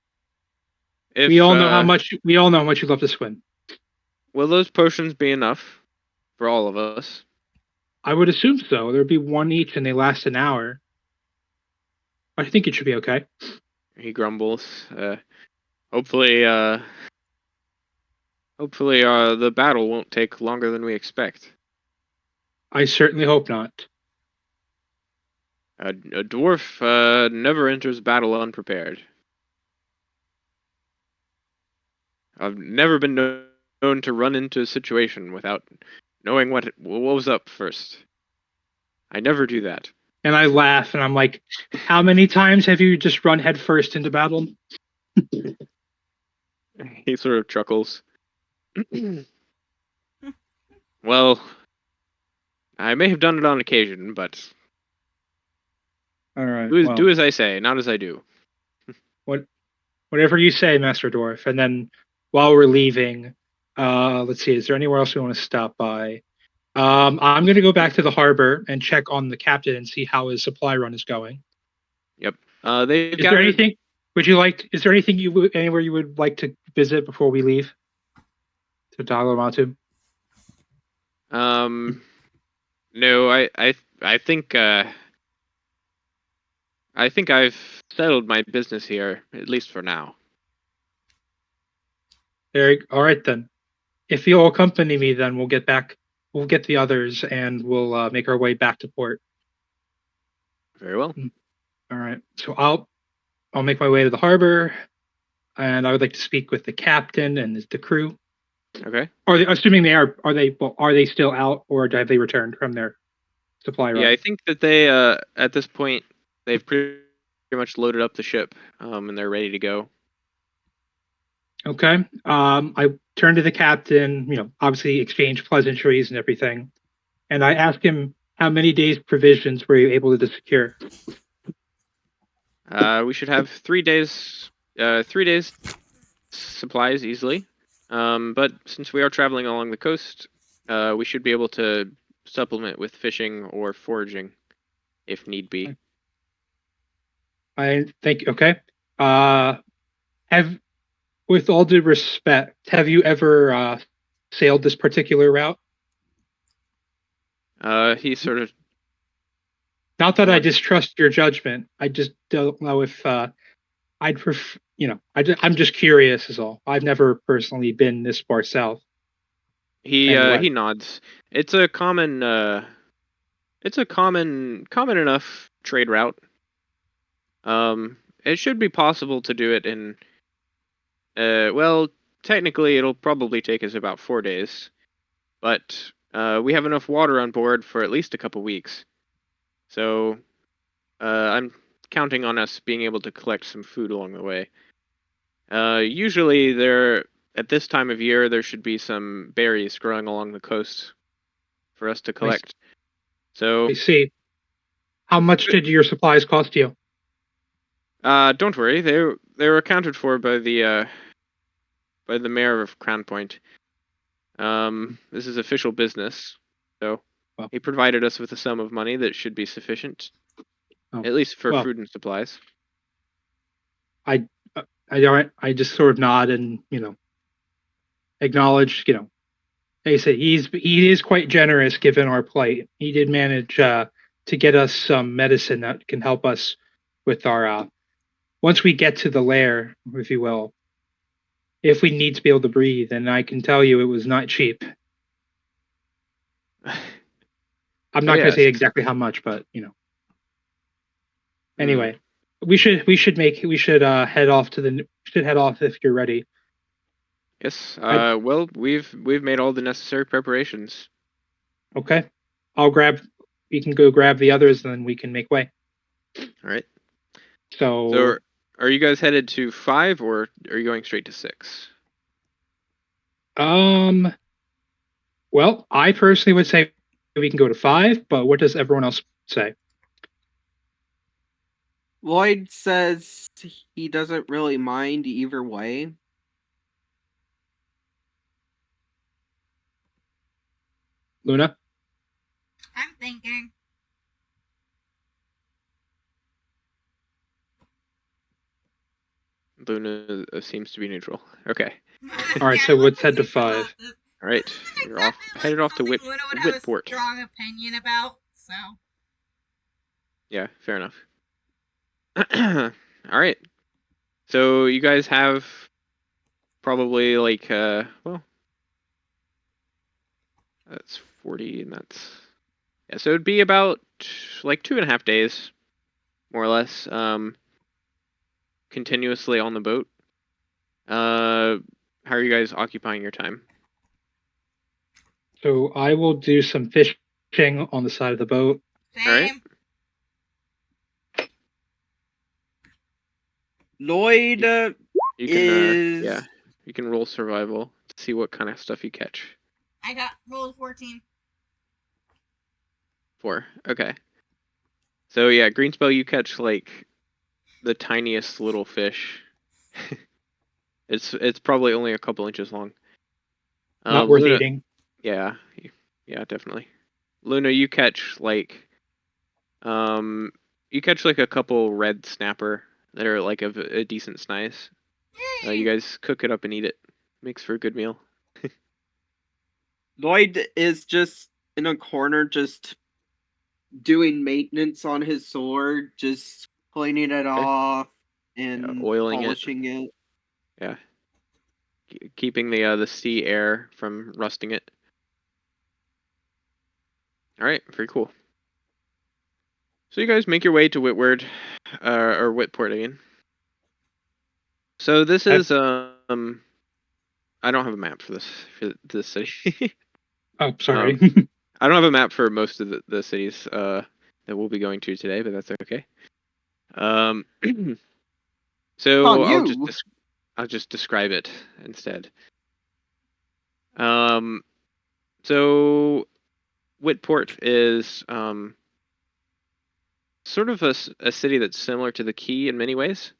If, we all know how much you love to swim. Will those potions be enough for all of us? I would assume so. There'd be 1 each, and they last an hour. I think it should be okay." He grumbles. Hopefully, the battle won't take longer than we expect. I certainly hope not. A dwarf never enters battle unprepared. I've never been known to run into a situation without knowing what was up first. I never do that. And I laugh, and I'm like, "How many times have you just run headfirst into battle?" He sort of chuckles. Well, I may have done it on occasion, but All right. do as I say, not as I do. Whatever you say, Master Dwarf. And then while we're leaving, let's see, is there anywhere else we want to stop by? I'm going to go back to the harbor and check on the captain and see how his supply run is going. Yep. Is there anything? Is there anything anywhere you would like to visit before we leave? To Dalamatu? No, I think I've settled my business here, at least for now. All right then. If you'll accompany me, then we'll get back. We'll get the others, and we'll make our way back to port. Very well. All right. So I'll make my way to the harbor, and I would like to speak with the captain and the crew. Okay. Are they, assuming they are they still out, or have they returned from their supply run? Yeah, I think that they at this point they've pretty much loaded up the ship, and they're ready to go. Okay. I turn to the captain, obviously exchange pleasantries and everything, and I ask him how many days provisions were you able to secure? We should have 3 days. 3 days supplies easily. But since we are traveling along the coast, we should be able to supplement with fishing or foraging, if need be. I think okay. With all due respect, have you ever sailed this particular route? He sort of. Not that I distrust your judgment. I just don't know if I'd prefer. I'm just curious, is all. I've never personally been this far south. He nods. It's a common enough trade route. It should be possible to do it in. Well, technically, it'll probably take us about 4 days, but we have enough water on board for at least a couple weeks. So, I'm counting on us being able to collect some food along the way. Usually, at this time of year, there should be some berries growing along the coast. for us to collect. So I see. How much did your supplies cost you? don't worry, they were accounted for by the mayor of Crown Point. This is official business, so Well. he provided us with a sum of money that should be sufficient, Oh. at least for Well. food and supplies. I just sort of nod and acknowledge. Like I said, he is quite generous given our plight. He did manage to get us some medicine that can help us with our once we get to the lair, if you will. If we need to be able to breathe, and I can tell you it was not cheap. I'm not going to say exactly how much, but Anyway, we should head off if you're ready. Yes. Well, we've made all the necessary preparations. Okay. We can go grab the others, and then we can make way. All right. So are you guys headed to 5, or are you going straight to 6? Well, I personally would say we can go to 5, but what does everyone else say? Lloyd says he doesn't really mind either way. Luna? I'm thinking. Luna seems to be neutral. Okay. All right, so let's head to 5. All right, you're headed off to Whitport. Strong opinion about, so. Yeah, fair enough. All right. So you guys have probably like well, that's 40, and that's so it'd be about like 2.5 days, more or less, continuously on the boat. How are you guys occupying your time? So I will do some fishing on the side of the boat. Same. All right. Lloyd You can you can roll survival to see what kind of stuff you catch. I got rolled 14. 4. Okay. So yeah, Greenspell, you catch like the tiniest little fish. It's probably only a couple inches long. Not worth Luna, eating. Yeah, definitely. Luna, you catch like a couple red snapper that are like of a decent size. You guys cook it up and eat it. Makes for a good meal. Lloyd is just in a corner, just doing maintenance on his sword, just cleaning it off and oiling polishing it. Yeah. Keeping the sea air from rusting it. All right, very cool. So you guys make your way to Whitward, or Whitport again. So this is I don't have a map for this city. Oh, sorry. I don't have a map for most of the cities that we'll be going to today, but that's okay. So I'll just describe it instead. So Whitport is sort of a city that's similar to the Key in many ways,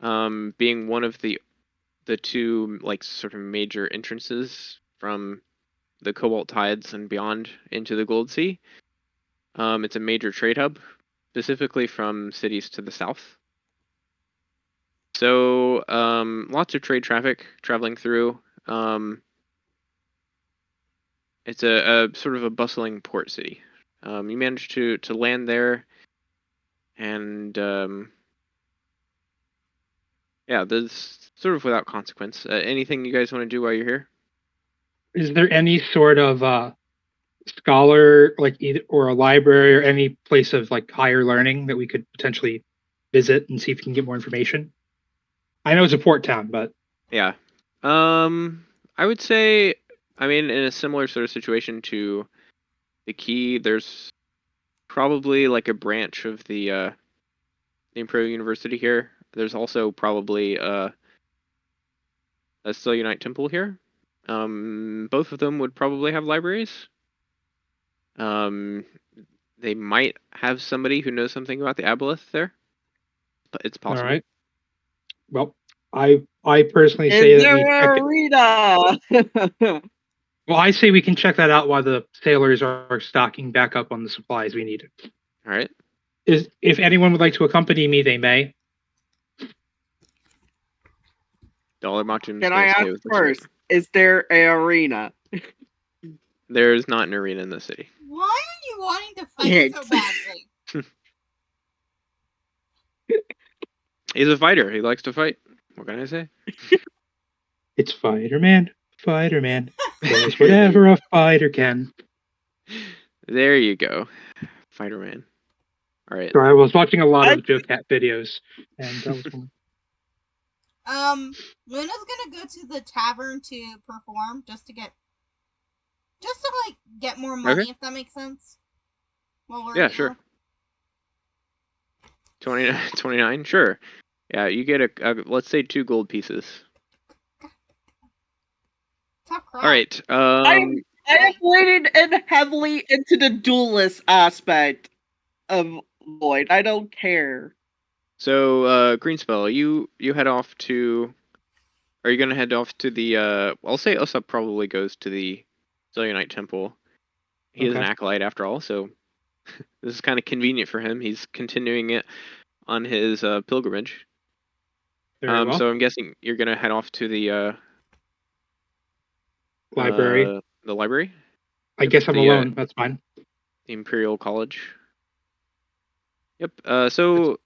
being one of the two like sort of major entrances from the Cobalt Tides and beyond into the Gold Sea. It's a major trade hub, specifically from cities to the south. So lots of trade traffic traveling through. It's a sort of a bustling port city. You managed to land there, and yeah, there's sort of without consequence. Anything you guys want to do while you're here? Is there any sort of scholar, like or a library or any place of like higher learning that we could potentially visit and see if we can get more information? I know it's a port town, but yeah, I would say, I mean, in a similar sort of situation to the Key, there's probably like a branch of the Imperial University here. There's also probably a Selenite Temple here. Both of them would probably have libraries. They might have somebody who knows something about the aboleth there, but it's All possible. right. Well, I personally say Is that we there check an it. arena? Well, I say we can check that out while the sailors are stocking back up on the supplies we need. All right. If anyone would like to accompany me, they may. Dollar Matum's Can I gonna stay ask with the ship. first? Is there an arena? There's not an arena in the city. Why are you wanting to fight It. so badly? He's a fighter. He likes to fight. What can I say? It's Fighter-Man. Fighter-Man does whatever a fighter can. There you go, Fighter Man. All right. Sorry, I was watching a lot I- of Joe Cat videos, and that was one. Luna's gonna go to the tavern to perform just to like get more money, Okay. if that makes sense. While we're Yeah, here. sure. 29. Sure. Yeah, you get a let's say 2 gold pieces. Tough crap. All right. I am leaning in heavily into the duelist aspect of Lloyd. I don't care. So Greenspell, you head off to. Are you gonna head off to the? I'll say Usopp probably goes to the Zelyonite Temple. He is an Okay. acolyte after all, so this is kind of convenient for him. He's continuing it on his pilgrimage. Very well. So I'm guessing you're gonna head off to the Library. The library, I guess I'm the, alone. That's fine. the Imperial College. Yep. So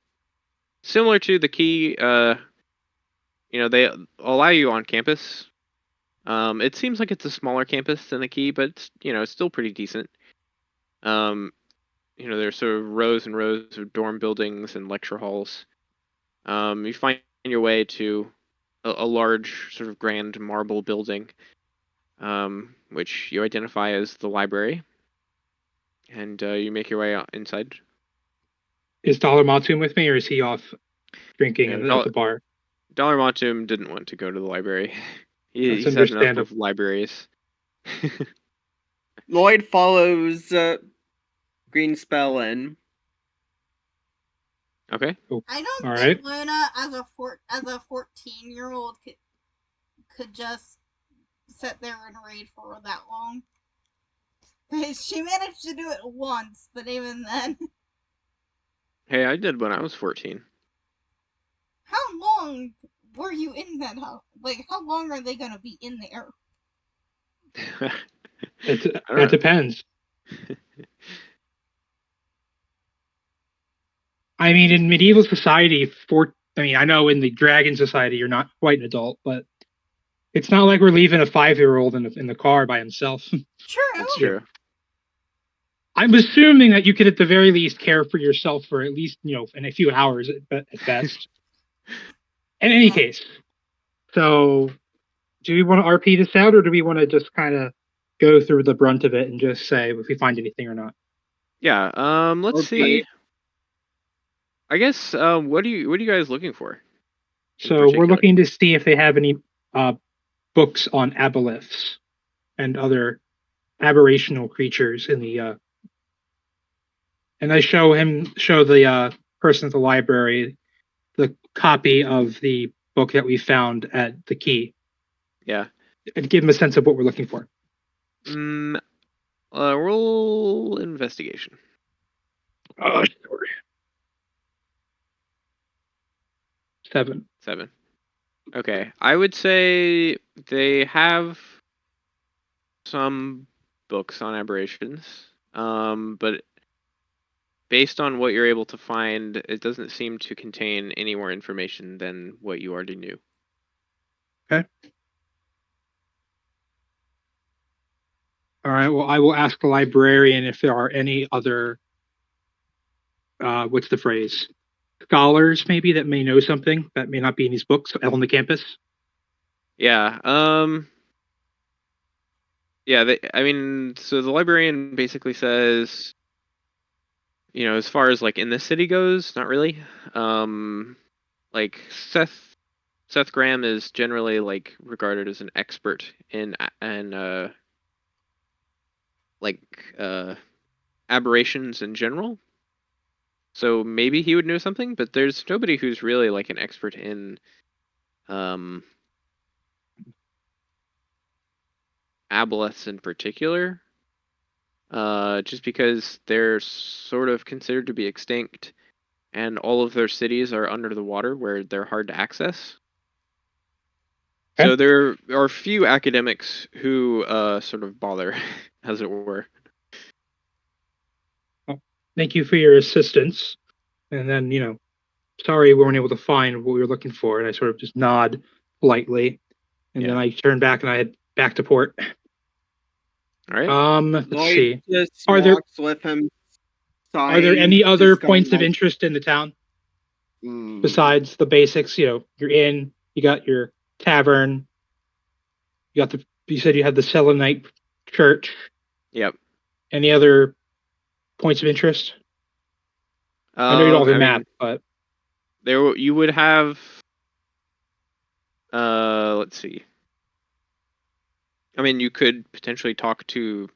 similar to the key, they allow you on campus. It seems like it's a smaller campus than the key, but it's still pretty decent. There's sort of rows and rows of dorm buildings and lecture halls. You find your way to a large sort of grand marble building, which you identify as the library, and you make your way out inside. Is Dollar Matum with me, or is he off drinking Yeah, at the bar? Dollar Matum didn't want to go to the library. He's That's had enough of understandable. libraries. Lloyd follows Greenspell in. Okay. I don't All think right. Luna, as a 14-year-old, could just sit there and read for that long. She managed to do it once, but even then, Hey, I did when I was 14. how long were you in that house? Like, how long are they gonna be in there? That depends. I mean, in medieval society, I know in the Dragon Society you're not quite an adult, but it's not like we're leaving a 5-year-old in the car by himself. True. That's true. I'm assuming that you could, at the very least, care for yourself for at least in a few hours at best. In any case, so do we want to RP this out, or do we want to just kind of go through the brunt of it and just say if we find anything or not? Yeah. Let's Okay. see. I guess. What are you guys looking for? So we're particular? looking to see if they have any books on aboleths and other aberrational creatures in the. And I show the person at the library the copy of the book that we found at the key. Yeah. And give him a sense of what we're looking for. Roll investigation. Oh, sure. 7. 7. Okay. I would say they have some books on aberrations. But based on what you're able to find, it doesn't seem to contain any more information than what you already knew. Okay. All right. Well, I will ask the librarian if there are any other. What's the phrase? Scholars, maybe, that may know something that may not be in these books on the campus. Yeah. Yeah. So the librarian basically says, as far as like in the city goes, not really. Like Seth Graham is generally like regarded as an expert in aberrations in general. So maybe he would know something, but there's nobody who's really like an expert in aboleths in particular. Just because they're sort of considered to be extinct, and all of their cities are under the water where they're hard to access. Okay. So there are few academics who sort of bother, as it were. Thank you for your assistance. And then, sorry we weren't able to find what we were looking for. And I sort of just nod politely. And then Yeah. I turn back and I head back to port. All right. Let's Lloyd see. just Are there- walks with him. Are there sighing, any other just going points of like, interest in the town "Hmm." besides the basics? You're in, you got your tavern, you said you had the Selenite church. Yep. Any other points of interest? I know you don't have a map, but there you would have. Let's see. I mean, you could potentially talk to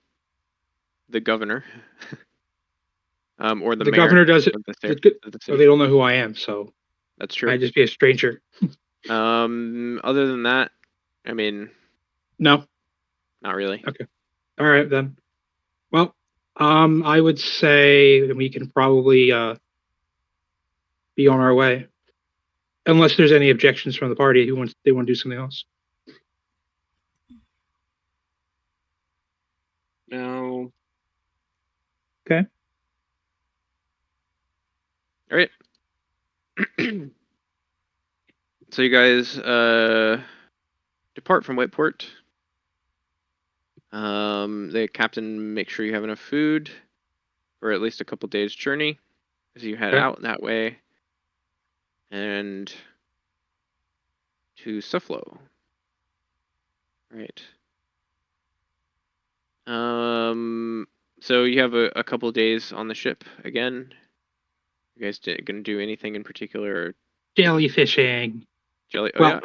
the governor, or the the mayor governor does it. of the Well, city. they don't know who I am, so That's true. I'd just be a stranger. Other than that, I mean, No. not really. Okay. All right then. Well, I would say we can probably be on our way, unless there's any objections from the party who they want to do something else. No. Okay. All right. So you guys depart from Whiteport. The captain makes sure you have enough food for at least a couple days' journey as you head Okay. out that way. And to Sufflo. Right. So you have a couple days on the ship again. You guys gonna do anything in particular? Or Jellyfishing. Oh Well,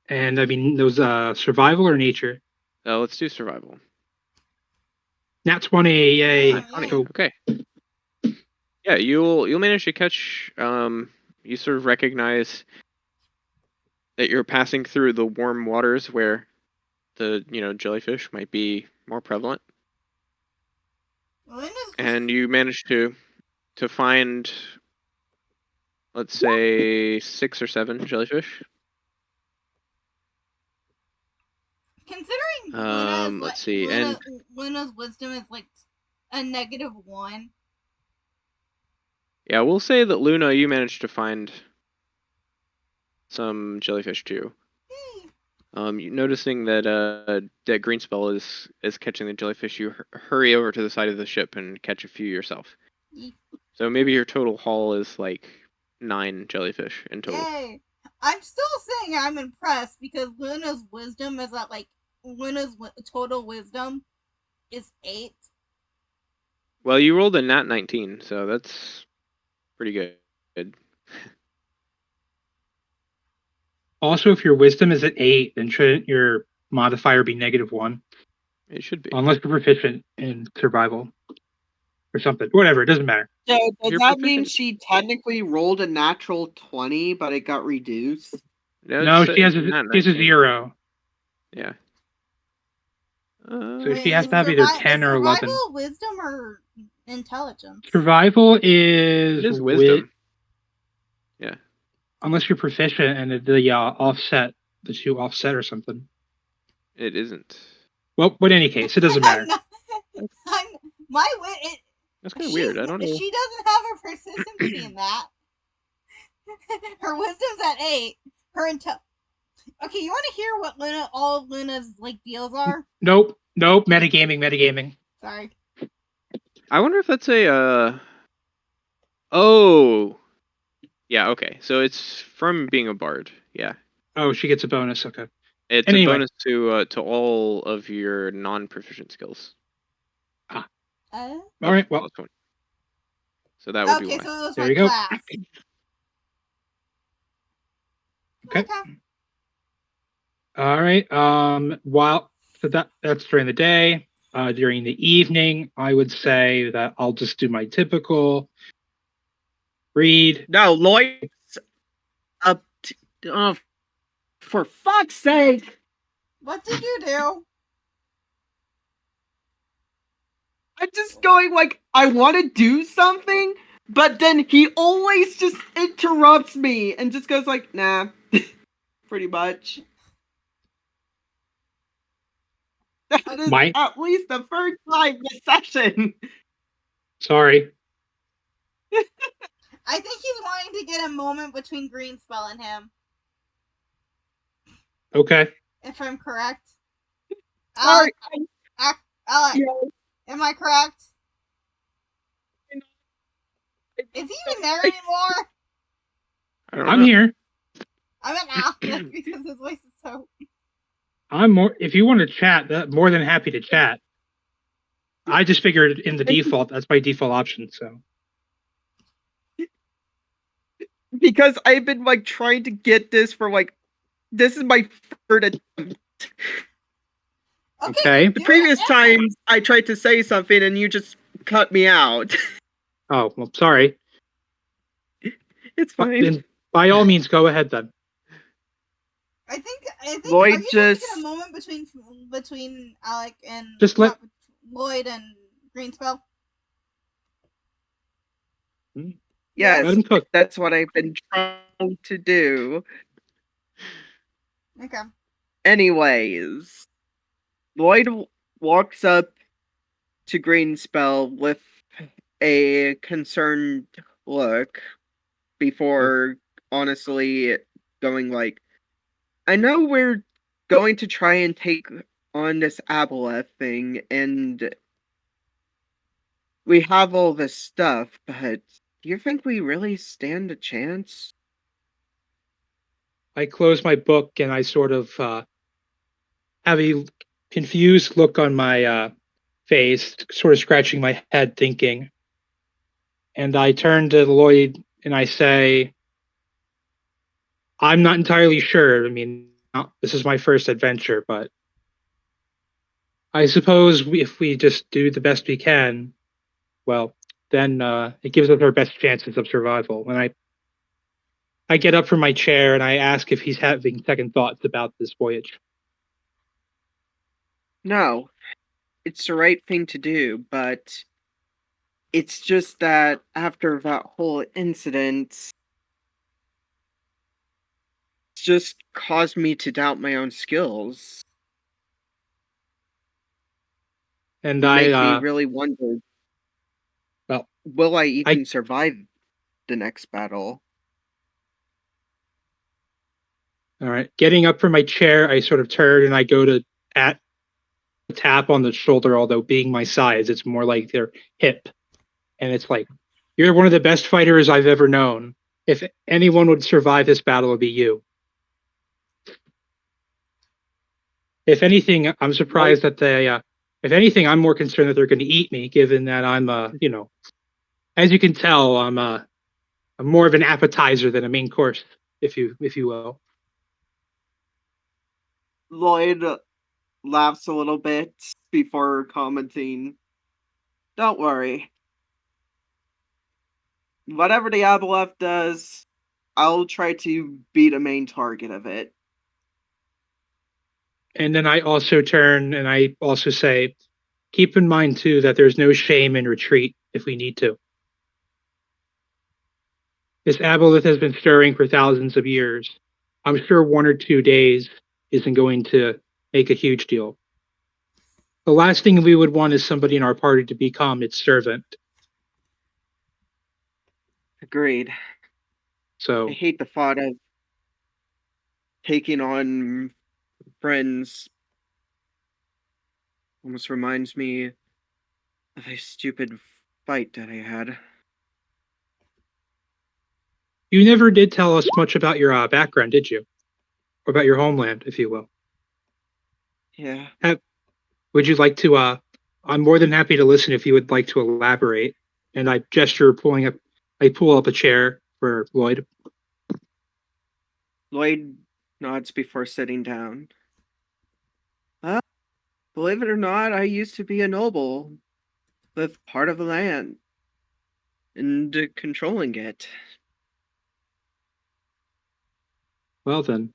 and I mean, those survival or nature? yeah. Let's do survival. Nat 20, yay. Yeah. So, Okay. Yeah, you'll manage to catch. You sort of recognize that you're passing through the warm waters where the jellyfish might be more prevalent, and you manage to find, let's say, 6 or 7 jellyfish. Considering Let's see, and Luna's wisdom is like a -1. yeah, we'll say that Luna, you managed to find some jellyfish too. You noticing that that Greenspell is catching the jellyfish, you hurry over to the side of the ship and catch a few yourself. So maybe your total haul is like 9 jellyfish in total. Yay! I'm still saying I'm impressed because Luna's wisdom is at like total wisdom is 8. Well, you rolled a nat 19, so that's pretty good. also, if your wisdom is at 8, then shouldn't your modifier be -1? It should be. Unless you're proficient in survival or something. Whatever, it doesn't matter. So does You're that mean proficient. she technically rolled a natural 20, but it got reduced? No, she has a 0. Yeah. So she has to have either 10 or 11. Survival, wisdom, or intelligence. Survival is It is wisdom. Yeah. Unless you're proficient and the offset, the 2 offset or something. It isn't. Well, but in any case, it doesn't matter. That's kind of weird. I don't know. She doesn't have a persistency in that. Her wisdom's at 8. Her intel. Okay, you want to hear what all of Luna's like deals are? Nope. Metagaming. Sorry. I wonder if that's a. Oh. Yeah. Okay. So it's from being a bard. Yeah. Oh, she gets a bonus. Okay. It's Anyway. a bonus to all of your non-proficient skills. All right. Well. +1. So that would be Okay, why. so it was There my you go. class. Okay. All right. That's during the day. during the evening, I would say that I'll just do my typical read. No, Lloyd's up to, oh, for fuck's sake. What did you do? I'm just going like, I want to do something, but then he always just interrupts me and just goes like, nah, pretty much. That is My- at least the third time this session. Sorry. I think he's wanting to get a moment between Greenspell and him, Okay. if I'm correct. Sorry. Alec, Yeah. am I correct? Is he even there anymore? I don't I'm know. here. I meant Alec because his voice is so. I'm more. If you want to chat, more than happy to chat. I just figured in the default, that's my default option. So Because I've been like trying to get this for like, this is my third attempt. Okay. The previous times I tried to say something and you just cut me out. Oh well, sorry. It's fine. Then by all means, go ahead then. I think. Lloyd are you trying to just- get a moment between Alec and Just let- Lloyd and Greenspell? Yes, Let him cook. that's what I've been trying to do. Okay. Anyways, Lloyd walks up to Greenspell with a concerned look before honestly going like, I know we're going to try and take on this Aboleth thing, and we have all this stuff, but do you think we really stand a chance? I close my book and I sort of have a confused look on my face, sort of scratching my head, thinking. And I turn to Lloyd and I say, I'm not entirely sure. I mean, this is my first adventure, but I suppose if we just do the best we can, well, then it gives us our best chances of survival. And I get up from my chair and I ask if he's having second thoughts about this voyage. No, it's the right thing to do, but it's just that after that whole incident, it's just caused me to doubt my own skills. And Make me I, really wonder, well, will I even survive the next battle? all right, getting up from my chair, I sort of turn and I go to tap on the shoulder, although being my size, it's more like their hip. And it's like, you're one of the best fighters I've ever known. If anyone would survive this battle, it would be you. If anything, I'm surprised that they, if anything, I'm more concerned that they're going to eat me, given that I'm, as you can tell, I'm more of an appetizer than a main course, if you will. Lloyd laughs a little bit before commenting, don't worry. Whatever the Aboleth does, I'll try to be the main target of it. And then I also turn and I also say, keep in mind too that there's no shame in retreat if we need to. This aboleth has been stirring for thousands of years. I'm sure 1 or 2 days isn't going to make a huge deal. The last thing we would want is somebody in our party to become its servant. Agreed. So I hate the thought of taking on friends. Almost reminds me of a stupid fight that I had. you never did tell us much about your background, did you? Or about your homeland, if you will. Yeah. Would you like to I'm more than happy to listen if you would like to elaborate. And I pull up a chair for Lloyd. Lloyd nods before sitting down. Believe it or not, I used to be a noble with part of the land and controlling it. Well then.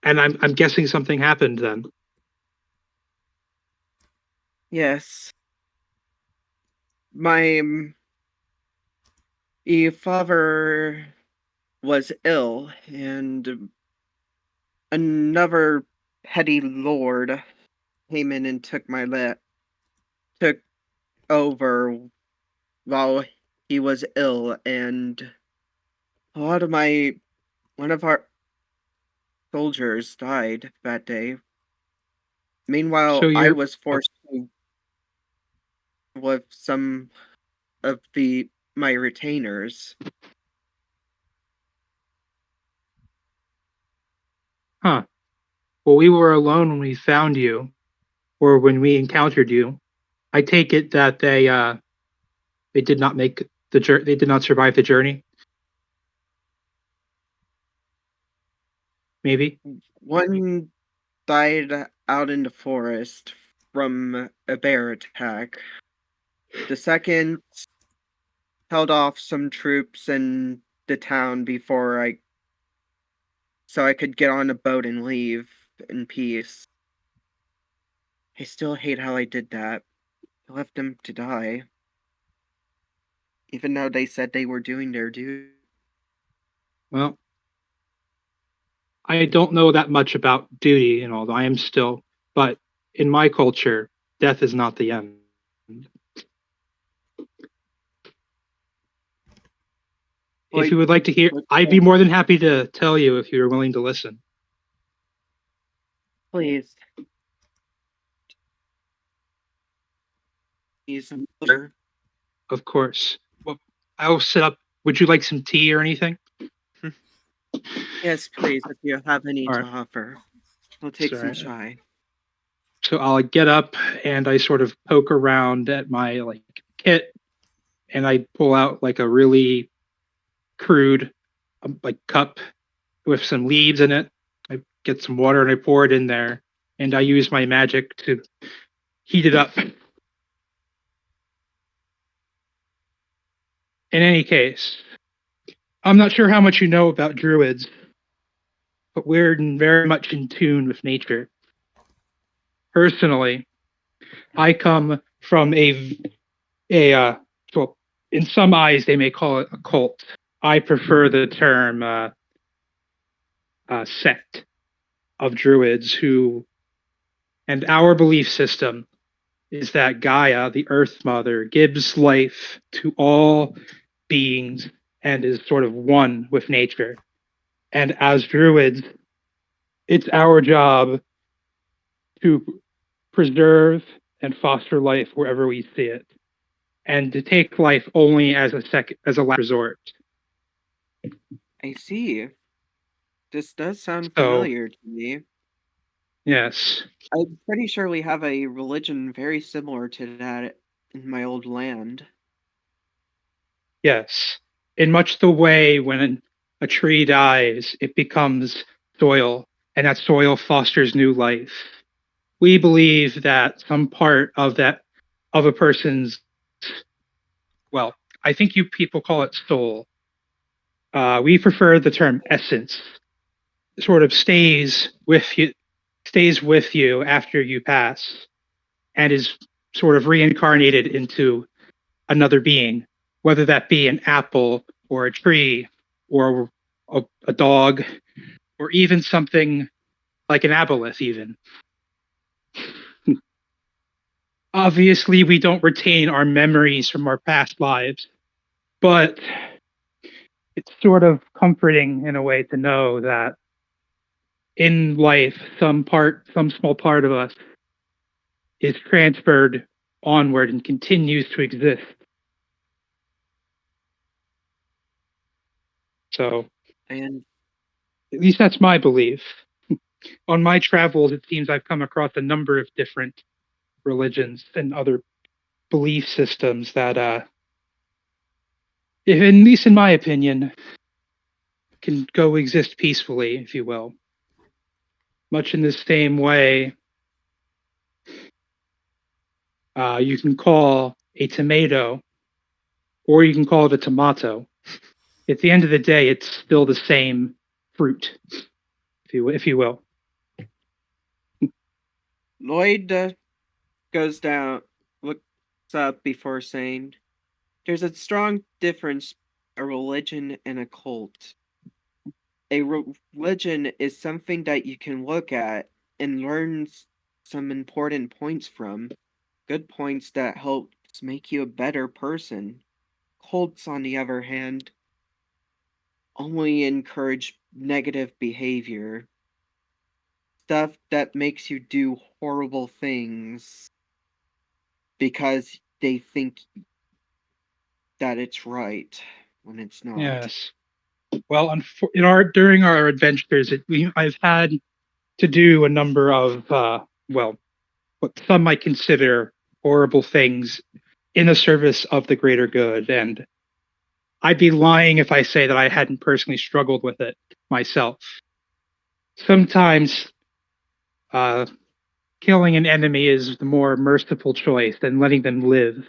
And I'm guessing something happened then. Yes. My father was ill, and another petty lord came in and took over while he was ill, and a lot of one of our soldiers died that day. Meanwhile, So I you're was forced to with some of the my retainers. huh. Well, we were alone when we found you, or when we encountered you. I take it that they did not make they did not survive the journey. Maybe. One died out in the forest from a bear attack. The second held off some troops in the town so I could get on a boat and leave in peace. I still hate how I did that. I left them to die. Even though they said they were doing their duty. Well, I don't know that much about duty and all. I am still, but in my culture, death is not the end. If you would like to hear, I'd be more than happy to tell you if you're willing to listen. Please. Of course. Well, I'll sit up. Would you like some tea or anything? Yes, please, if you have any All to right. offer. I'll take some Sorry. chai. So I'll get up and I sort of poke around at my kit, and I pull out like a really crude cup with some leaves in it. I get some water and I pour it in there, and I use my magic to heat it up. In any case, I'm not sure how much you know about druids, but we're very much in tune with nature. Personally, I come from well, in some eyes they may call it a cult. I prefer the term sect of druids and our belief system is that Gaia, the Earth Mother, gives life to all beings and is sort of one with nature. And as druids, it's our job to preserve and foster life wherever we see it, and to take life only as a last resort. I see. This does sound So, familiar to me. yes, I'm pretty sure we have a religion very similar to that in my old land. yes. In much the way when a tree dies, it becomes soil, and that soil fosters new life. We believe that some part of a person's, well, I think you people call it soul. We prefer the term essence. Sort of stays with you after you pass, and is sort of reincarnated into another being, whether that be an apple or a tree or a dog or even something like an aboleth even. Obviously, we don't retain our memories from our past lives, but it's sort of comforting in a way to know that in life, some small part of us is transferred onward and continues to exist. So, And at least that's my belief. On my travels, it seems I've come across a number of different religions and other belief systems that, at least in my opinion, can go exist peacefully, if you will. Much in the same way You can call a tomato, or you can call it a tomato. At the end of the day, it's still the same fruit, if you will. Lloyd goes down, looks up before saying, "There's a strong difference, a religion and a cult. A religion is something that you can look at and learn some important points from, good points that helps make you a better person. Cults, on the other hand, only encourage negative behavior, stuff that makes you do horrible things because they think that it's right when it's not." Yes. Well, during our adventures, I've had to do a number of what some might consider horrible things in the service of the greater good, and I'd be lying if I say that I hadn't personally struggled with it myself. Sometimes, killing an enemy is the more merciful choice than letting them live,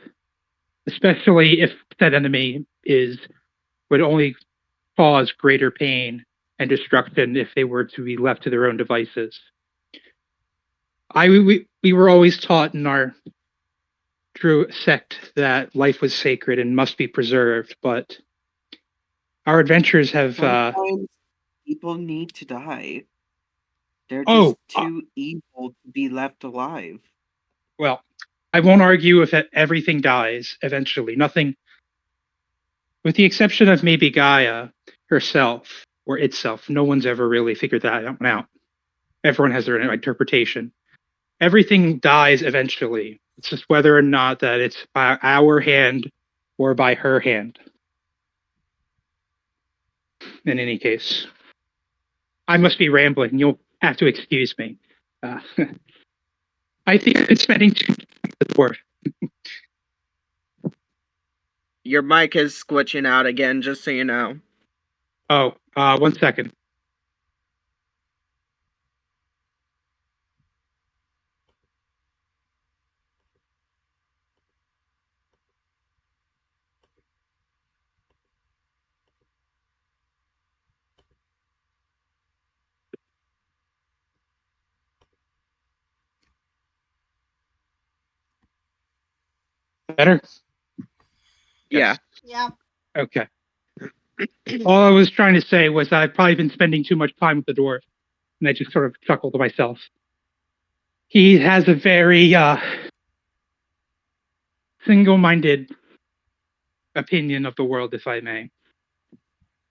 especially if that enemy would only cause greater pain and destruction if they were to be left to their own devices. We were always taught in our Druid sect that life was sacred and must be preserved, but our adventures have. Sometimes people need to die. They're Oh, just too evil to be left alive. well, I won't argue if everything dies eventually. Nothing, with the exception of maybe Gaia herself or itself, no one's ever really figured that one out. Everyone has their interpretation. Everything dies eventually. It's just whether or not that it's by our hand or by her hand. In any case, I must be rambling. You'll have to excuse me. I think it's spending too much time with the dwarf. Your mic is squitching out again, just so you know. Oh, 1 second. Better? Yeah. Yeah. Okay. All I was trying to say was that I've probably been spending too much time with the dwarf, and I just sort of chuckled to myself. He has a very single-minded opinion of the world, if I may.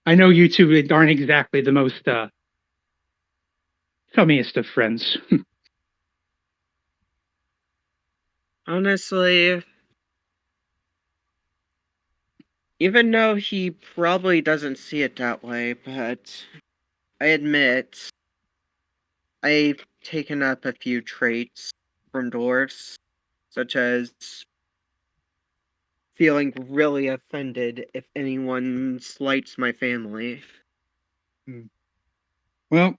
I know you two aren't exactly the most chummiest of friends. Honestly, even though he probably doesn't see it that way, but I admit I've taken up a few traits from dwarves, such as feeling really offended if anyone slights my family. Well,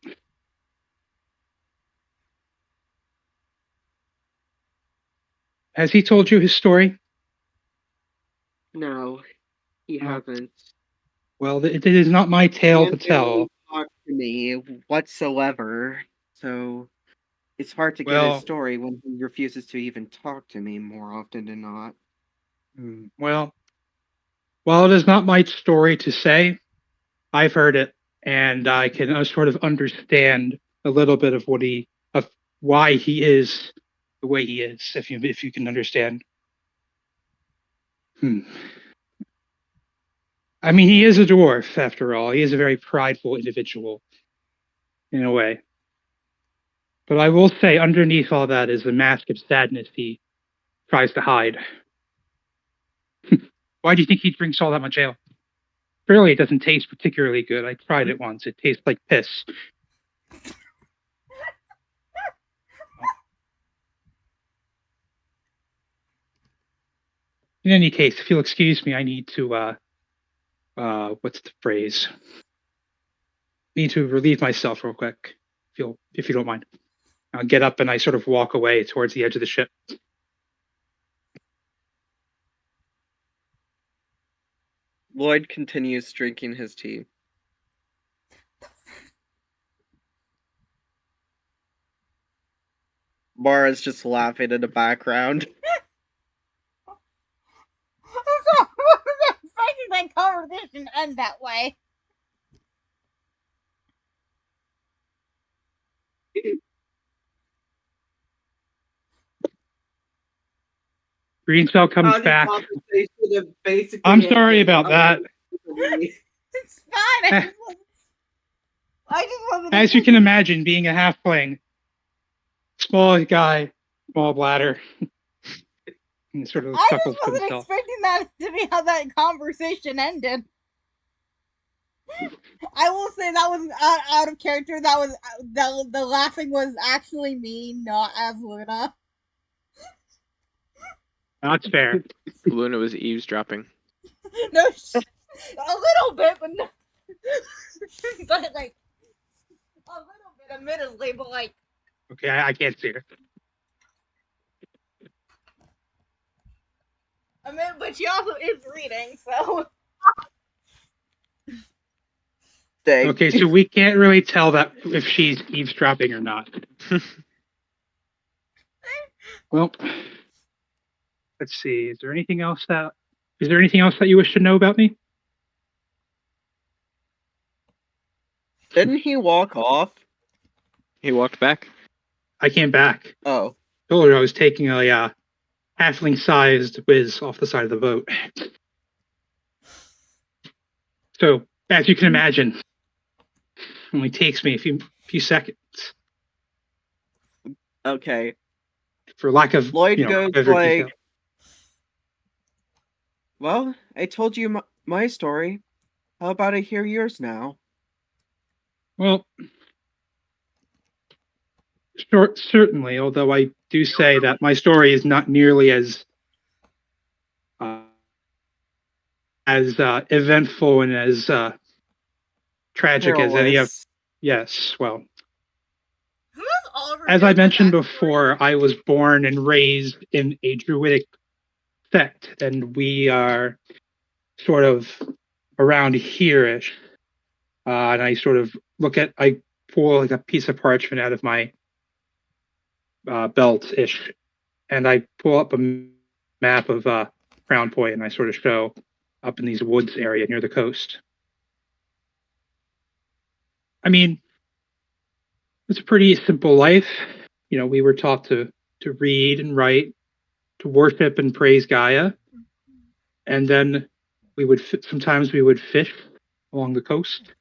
has he told you his story? No, he hasn't. Well, it is not my tale to He tell. barely talked to me whatsoever, so it's hard to get his Well, story when he refuses to even talk to me more often than not. well, while it is not my story to say, I've heard it, and I can sort of understand a little bit of why he is the way he is, if you can understand. I mean, he is a dwarf, after all. He is a very prideful individual, in a way. But I will say, underneath all that is a mask of sadness he tries to hide. Why do you think he drinks all that much ale? Surely it doesn't taste particularly good. I tried it once. It tastes like piss. In any case, if you'll excuse me, I need to, what's the phrase? Need to relieve myself real quick, if you don't mind. I'll get up and I sort of walk away towards the edge of the ship. Lloyd continues drinking his tea. Mara's just laughing in the background. I wasn't expecting that conversation to end that way. Green Cell comes back. I'm sorry about that. It's fine. I just wasn't. As you can imagine, being a halfling, small guy, small bladder. He sort of I chuckles just to wasn't himself. expecting that to be how that conversation ended. I will say that was out of character. That was the laughing was actually me, not as Luna. That's fair. Luna was eavesdropping. No, a little bit, but no, but like a little bit, admittedly, but like. Okay, I can't see her. I mean, but she also is reading, so. Dang. Okay, so we can't really tell that if she's eavesdropping or not. Well, let's see. Is there anything else that you wish to know about me? Didn't he walk off? He walked back. I came back. Oh. Told her I was taking a halfling-sized whiz off the side of the boat. So, as you can imagine, it only takes me a few seconds. Okay. For lack of Lloyd goes further like, detail. well, I told you my story. How about I hear yours now? Well, certainly, although I do say that my story is not nearly as eventful and as tragic as any of. Perilous. Yes, well, Who is Oliver? as I Good's mentioned backstory? before, I was born and raised in a druidic sect, and we are sort of around here-ish. And I sort of I pull like a piece of parchment out of my belt-ish, and I pull up a map of Crown Point, and I sort of show up in these woods area near the coast. I mean, it's a pretty simple life. We were taught to read and write, to worship and praise Gaia, and then sometimes we would fish along the coast,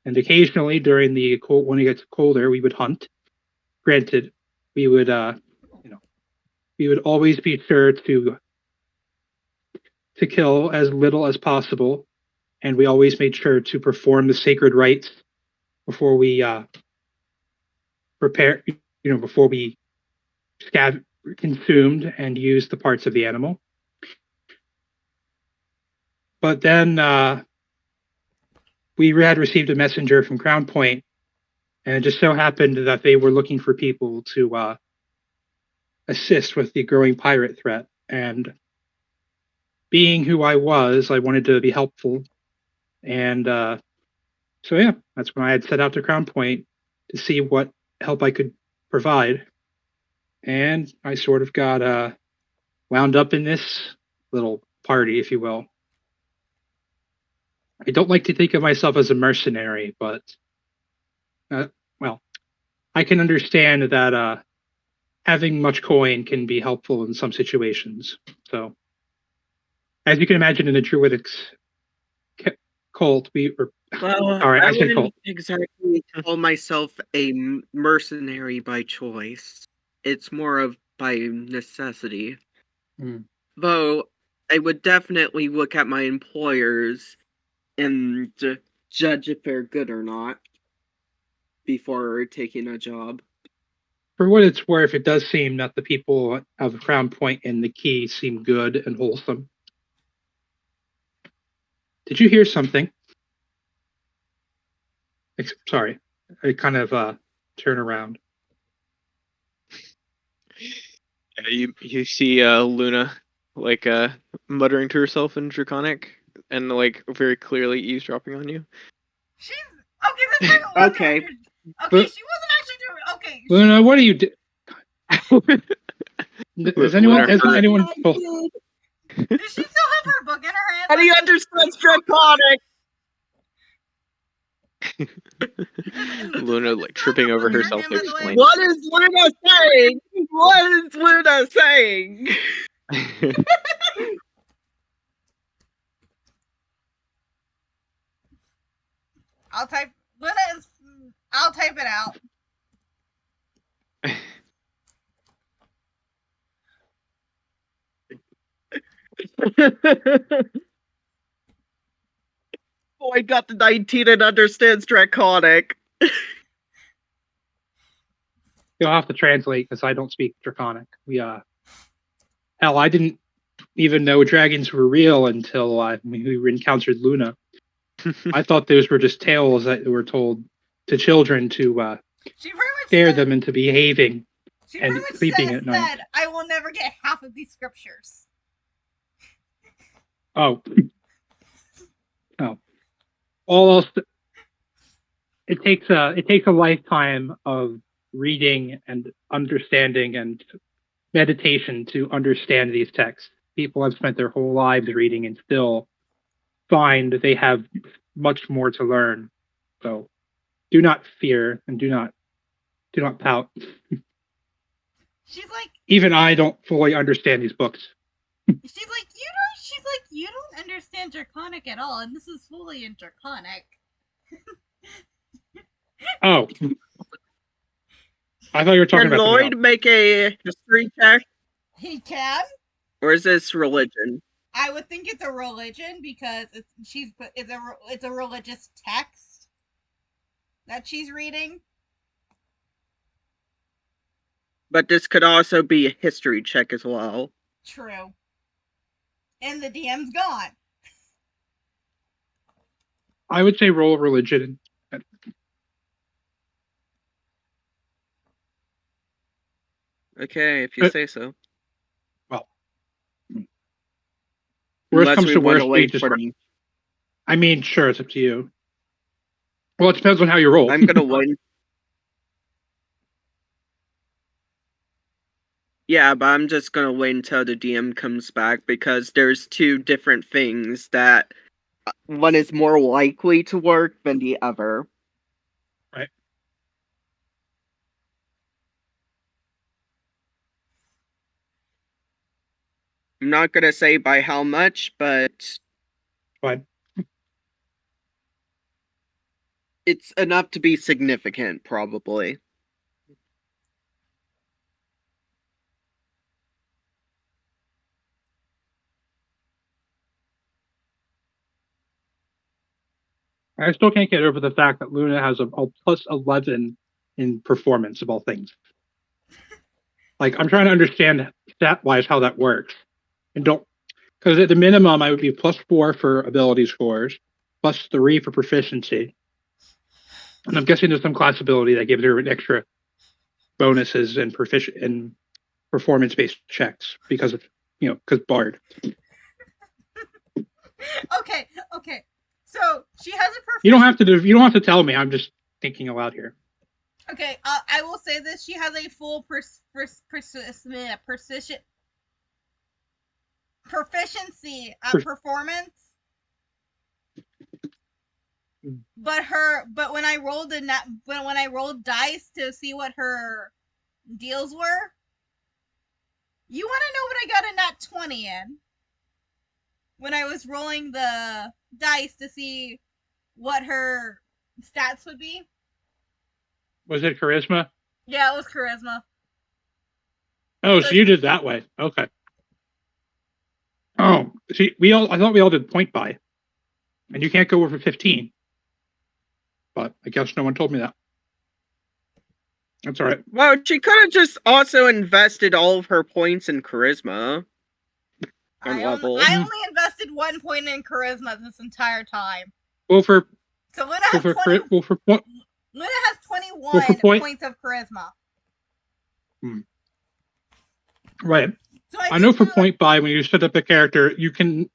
and occasionally during the cold, when it gets colder, we would hunt. Granted, we would always be sure to kill as little as possible, and we always made sure to perform the sacred rites before we prepare. Before we consumed and used the parts of the animal. But then we had received a messenger from Crown Point, and it just so happened that they were looking for people to assist with the growing pirate threat. And being who I was, I wanted to be helpful. And so, yeah, that's when I had set out to Crown Point to see what help I could provide. And I sort of got wound up in this little party, if you will. I don't like to think of myself as a mercenary, but well, I can understand that having much coin can be helpful in some situations. So, as you can imagine, in the Druidics cult, Well, sorry, I I said wouldn't cult. exactly call myself a mercenary by choice. It's more of by necessity. Mm. Though, I would definitely look at my employers and judge if they're good or not before taking a job. For what it's worth, it does seem that the people of Crown Point and the Key seem good and wholesome. Did you hear something? Sorry, I kind of turn around. You see Luna like muttering to herself in Draconic, and like very clearly eavesdropping on you. She's okay. This girl wasn't Okay. okay, But- she wasn't actually doing. Okay. Luna, what are you doing? Is anyone? Luna, Is her- anyone? Oh, Does she still have her book in her hand? How do you understand Draconic? Luna like tripping over herself to explain. What is Luna saying? What is Luna saying? I'll type. Luna is. I'll type it out. Boy got the 19 and understands Draconic. you'll have to translate because I don't speak Draconic. Hell, I didn't even know dragons were real until we encountered Luna. I thought those were just tales that were told to children to She pretty much scare said, them into behaving. She and pretty much sleeping said, at night. said, "I will never get half of these scriptures." Oh. All else. It takes a lifetime of reading and understanding and meditation to understand these texts. People have spent their whole lives reading and still find they have much more to learn. So do not fear and do not pout. She's like, Even I don't fully understand these books. you don't understand Draconic at all, and this is fully in Draconic. Oh. I thought you were talking Can about something Lloyd else. make a history check? He can. Or is this religion? I would think it's a religion because it's a religious text that she's reading. But this could also be a history check as well. True. And the DM's gone. I would say roll religion. Okay, if you say so. Worst Unless comes we to want worst, to we wait just. for them. I mean, sure, it's up to you. Well, it depends on how you roll. I'm gonna wait. Yeah, but I'm just gonna wait until the DM comes back because there's two different things that one is more likely to work than the other. Right. I'm not gonna say by how much, but Fine. it's enough to be significant, probably. I still can't get over the fact that Luna has a plus 11 in performance of all things. Like, I'm trying to understand stat-wise how that works. And don't, because at the minimum, I would be plus 4 for ability scores, plus 3 for proficiency. And I'm guessing there's some class ability that gives her an extra bonuses and performance-based checks because of, because Bard. Okay. So she has a You don't have to tell me. I'm just thinking aloud here. Okay, I will say this: she has a full proficiency at performance. But when I rolled when I rolled dice to see what her deals were, you want to know what I got a nat 20 in? When I was rolling the dice to see what her stats would be. Was it charisma? Yeah, it was charisma. Oh, so you did that way. Okay. Oh, see, I thought we all did point buy. And you can't go over 15. But I guess no one told me that. That's all right. Well, she could have just also invested all of her points in charisma. I only invested 1 point in charisma this entire time. Well, for So Luna has 21 points of charisma. Right. So I know for point buy, when you set up a character, you can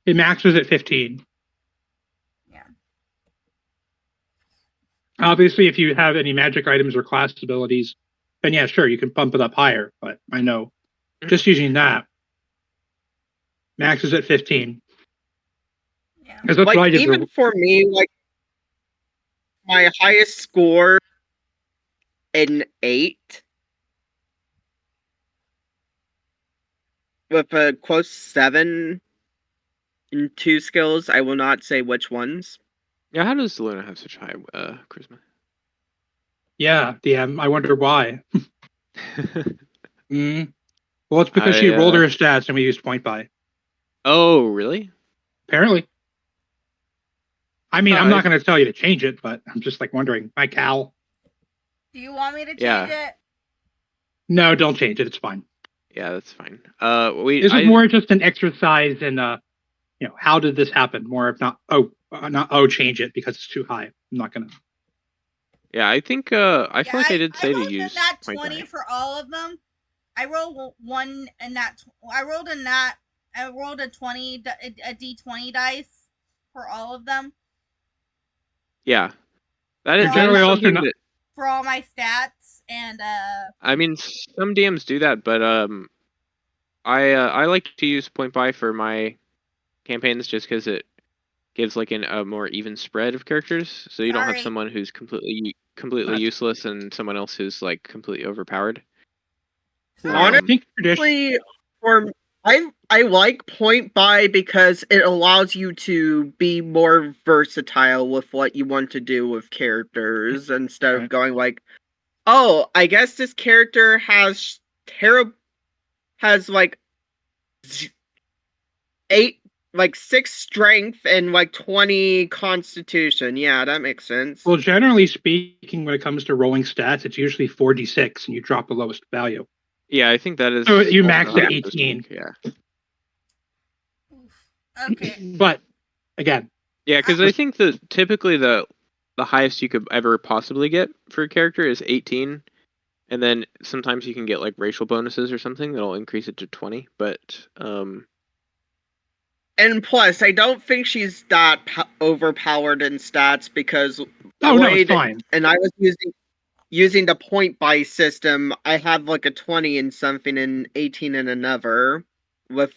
It maxes at 15. Yeah. Obviously, if you have any magic items or class abilities, then yeah, sure, you can bump it up higher. But I know just using that maxes at 15. Yeah. Because that's Like, what I did. even for me, like, my highest score an 8 with a close 7 in 2 skills. I will not say which ones. Yeah, how does Luna have such high charisma? Yeah, DM. I wonder why. Well, it's because she I, rolled her stats and we used point buy. Oh, really? Apparently. I mean, I'm I- not going to tell you to change it, but I'm just like wondering. My Cal. Do you want me to change Yeah. it? No, don't change it. It's fine. Yeah, that's fine. This is more just an exercise in, how did this happen? More if not, change it because it's too high. I'm not going to. Yeah, I think I feel like I did say to rolled use a nat point 20 buy. for all of them. I rolled one and that I rolled a 20 a d20 dice for all of them Yeah, that is Well, generally also something not. that, for all my stats and I mean, some DMs do that, but I like to use point buy for my campaigns just because it gives like a more even spread of characters, so you don't have Sorry. someone who's completely Gotcha. useless and someone else who's like completely overpowered. I think tradition. Honestly, I like point buy because it allows you to be more versatile with what you want to do with characters instead of Right. going like, oh, I guess this character has like 6 strength and like 20 constitution. Yeah, that makes sense. Well, generally speaking, when it comes to rolling stats, it's usually 4d6 and you drop the lowest value. Yeah, I think that is. So you max also at how it does 18. work, Yeah. okay. But again, Yeah, because I think that typically the highest you could ever possibly get for a character is 18, and then sometimes you can get like racial bonuses or something that'll increase it to 20. But And plus, I don't think she's that overpowered in stats because no, it's fine. and I was using the point buy system. I have like a 20 in something and 18 in another with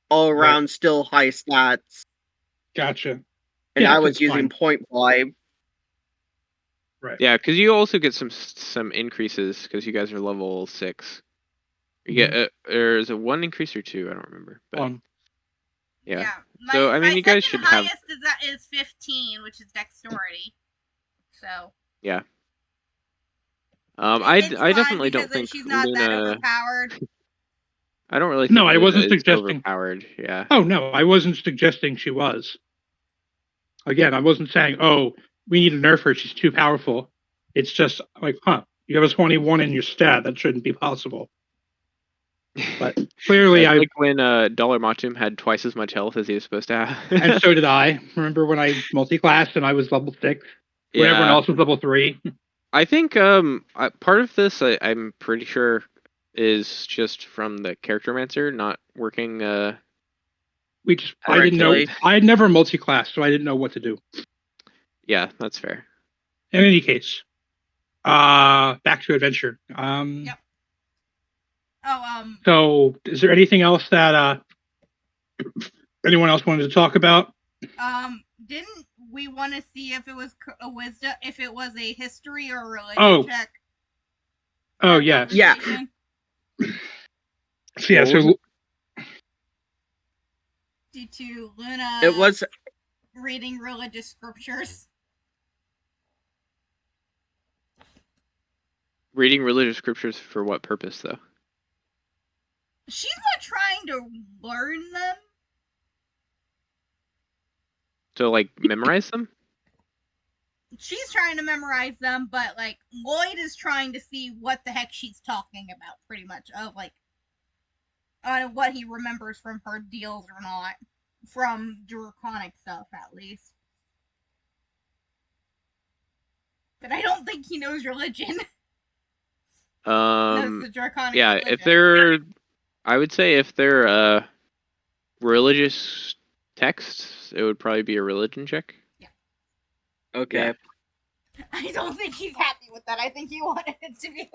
all around still high stats. Gotcha. And Yeah, I was that's using fine. point buy. Right. yeah, because you also get some increases because you guys are level 6. You get or is it 1 increase or 2? I don't remember. But yeah. So, I mean, you guys should have. highest is 15, which is dexterity. So Yeah. I definitely don't think she's not that Luna. overpowered. I don't really think No, I Luna wasn't is suggesting. overpowered. Yeah. Oh no, I wasn't suggesting she was. Again, I wasn't saying, oh, we need to nerf her. She's too powerful. It's just like, you have a 21 in your stat. That shouldn't be possible. But clearly, It's like when Dollar Matum had twice as much health as he was supposed to have. and so did I. Remember when I multi-classed and I was level 6? When everyone else was level 3? I think part of this I'm pretty sure is just from the Charactermancer not working. I didn't know. I had never multi-classed, so I didn't know what to do. Yeah, that's fair. In any case, back to adventure. Yep. So, is there anything else that anyone else wanted to talk about? Didn't we want to see if it was a wisdom, if it was a history or a religion check? Oh yes. Yeah. So yeah. So due to Luna, it was reading religious scriptures. Reading religious scriptures for what purpose, though? She's not trying to learn them. So, like, memorize them? She's trying to memorize them, but, like, Lloyd is trying to see what the heck she's talking about, pretty much, of, like, what he remembers from her deals or not. From draconic stuff, at least. But I don't think he knows religion. Knows the draconic yeah, religion. if they're, I would say if they're religious texts, it would probably be a religion check. Okay. I don't think he's happy with that. I think he wanted it to be.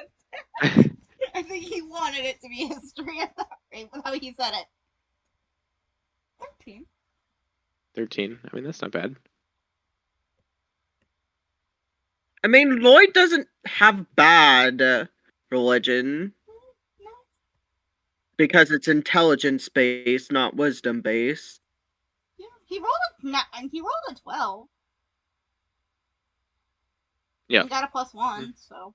I think he wanted it to be history at that rate with how he said it. 13. 13. I mean, that's not bad. I mean, Lloyd doesn't have bad religion No. because it's intelligence based, not wisdom based. Yeah, he rolled a 12. Yeah. He got a +1, so.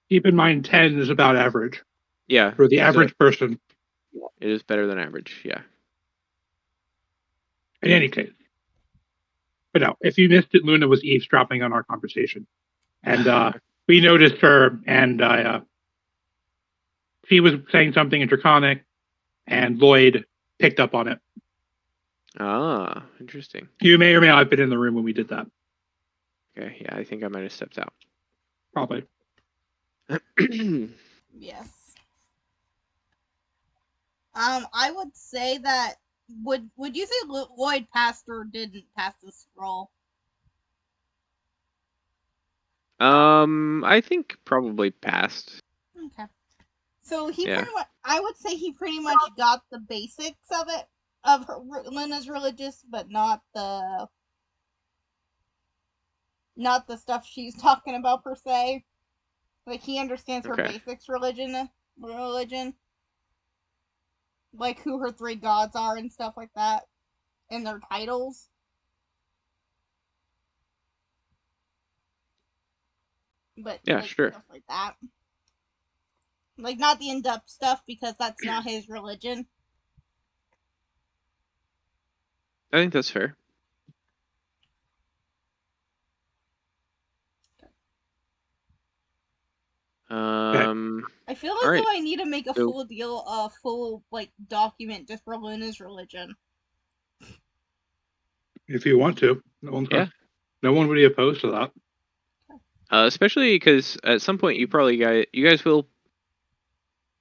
Keep in mind, 10 is about average Yeah. for the so average person. it is better than average. Yeah. In any case. But no, if you missed it, Luna was eavesdropping on our conversation. And we noticed her, and she was saying something in Draconic, and Lloyd picked up on it. Ah, interesting. You may or may not have been in the room when we did that. Okay. Yeah, I think I might have stepped out. Probably. Yes. I would say that would you say Lloyd passed or didn't pass this roll? I think probably passed. Okay. So he Yeah. pretty much, I would say he pretty much got the basics of it, of Luna's religious, but not the stuff she's talking about per se. Like he understands her Okay. basics religion, like who her 3 gods are and stuff like that, and their titles. But Yeah, like, sure. stuff like that. Like not the in-depth stuff because that's not his religion. I think that's fair. I feel as alright. though I need to make a So- full like document just for Luna's religion. If you want to. Yeah. No one would be opposed to that. Especially because at some point you guys will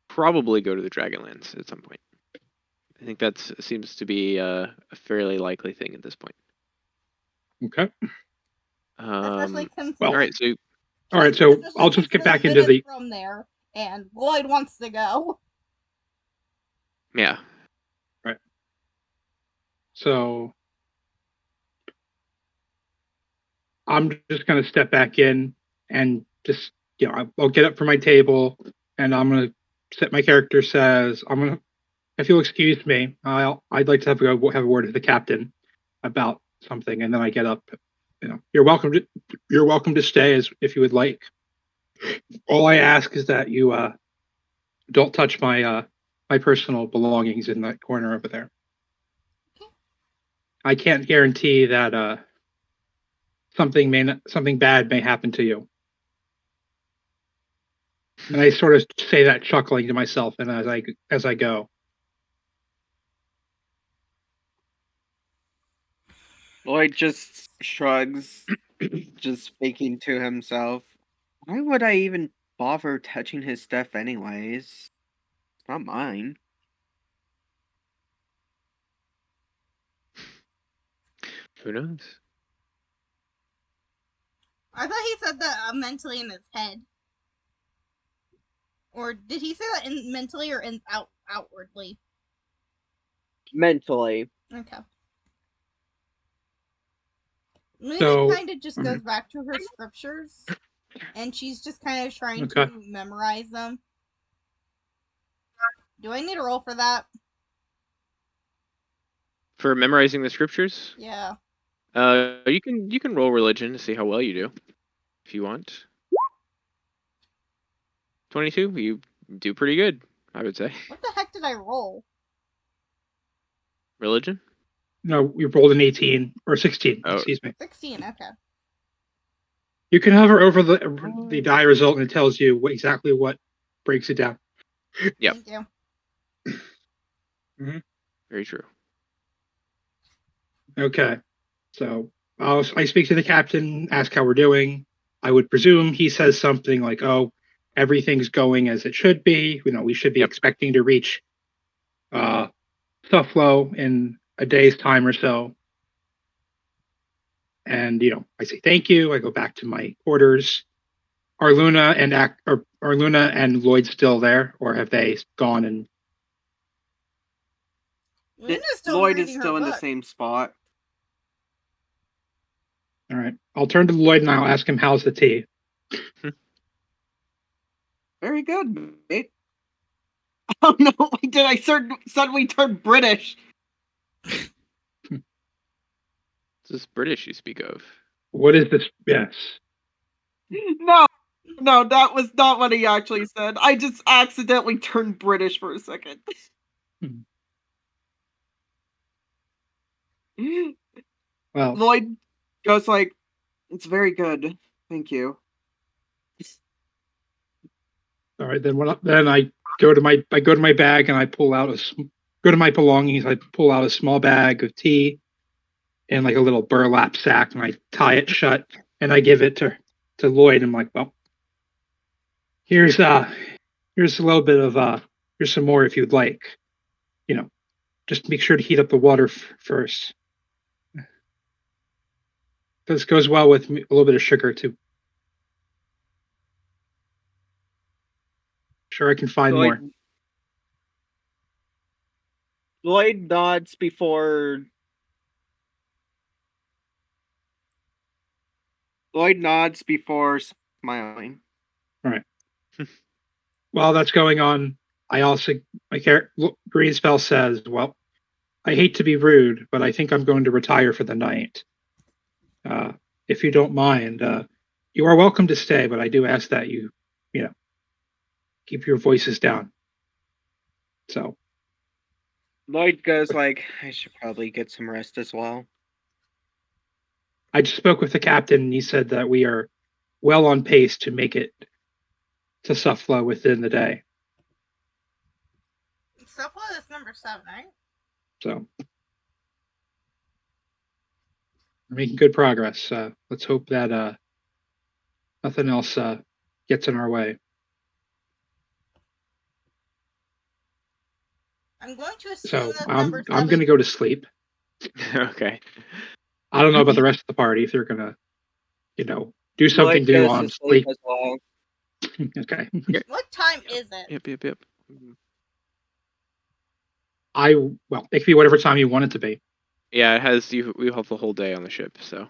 probably go to the Dragonlands at some point. I think that seems to be a fairly likely thing at this point. Okay. Especially since well, all right, so I'll just get back into the from there, and Lloyd wants to go. yeah. Right. So I'm just gonna step back in and just I'll get up from my table and I'm gonna set my character says if you'll excuse me, I'd like to have a word with the captain about something, and then I get up. You're welcome to stay as if you would like. All I ask is that you don't touch my personal belongings in that corner over there. I can't guarantee that something bad may happen to you. And I sort of say that chuckling to myself, and as I go. Lloyd just shrugs, just speaking to himself. Why would I even bother touching his stuff anyways? It's not mine. Who knows? I thought he said that mentally in his head. Or did he say that mentally or outwardly? Mentally. Okay. Luna So- kind of just goes back to her scriptures, and she's just kind of trying to memorize them. Do I need a roll for that? For memorizing the scriptures? Yeah. You can roll religion to see how well you do, if you want. 22, you do pretty good, I would say. What the heck did I roll? Religion? No, we rolled an 18 or 16. Oh. Excuse me. 16. Okay. You can hover over the die result, and it tells you exactly what breaks it down. Yep. Thank you. Very true. Okay, so I speak to the captain, ask how we're doing. I would presume he says something like, "Oh, everything's going as it should be. We should be expecting to reach Sufflo in a day's time or so. And I say thank you. I go back to my quarters. Are Luna and Lloyd still there, or have they gone? And Th- Luna's still Lloyd is reading still her in the book. same spot. all right, I'll turn to Lloyd and I'll ask him how's the tea. Very good, mate. Oh no, did I suddenly turn British? This is British you speak of. What is this? Yes. No, that was not what he actually said. I just accidentally turned British for a second. Well, Lloyd goes like, "It's very good, thank you." all right. Then I go to my bag and I pull out go to my belongings. I pull out a small bag of tea in like a little burlap sack and I tie it shut and I give it to Lloyd. I'm like, well, here's a little bit of here's some more if you'd like. Just make sure to heat up the water first. This goes well with a little bit of sugar too. Sure, I can find more. Lloyd nods before smiling. All right. While that's going on, I also Greenspell says, "Well, I hate to be rude, but I think I'm going to retire for the night. If you don't mind, you are welcome to stay, but I do ask that you keep your voices down." So Lloyd goes like, "I should probably get some rest as well." I just spoke with the captain, and he said that we are well on pace to make it to Suffla within the day. Sufflo is number 7, right? So we're making good progress. Let's hope that nothing else gets in our way. I'm going to assume So that number 7. I'm going to go to sleep. Okay. I don't know about the rest of the party if they're going to, do something Lloyd new goes on to sleep sleep. as well. Okay. What time is it? Yep. It could be whatever time you want it to be. Yeah, it has you. We have the whole day on the ship, so.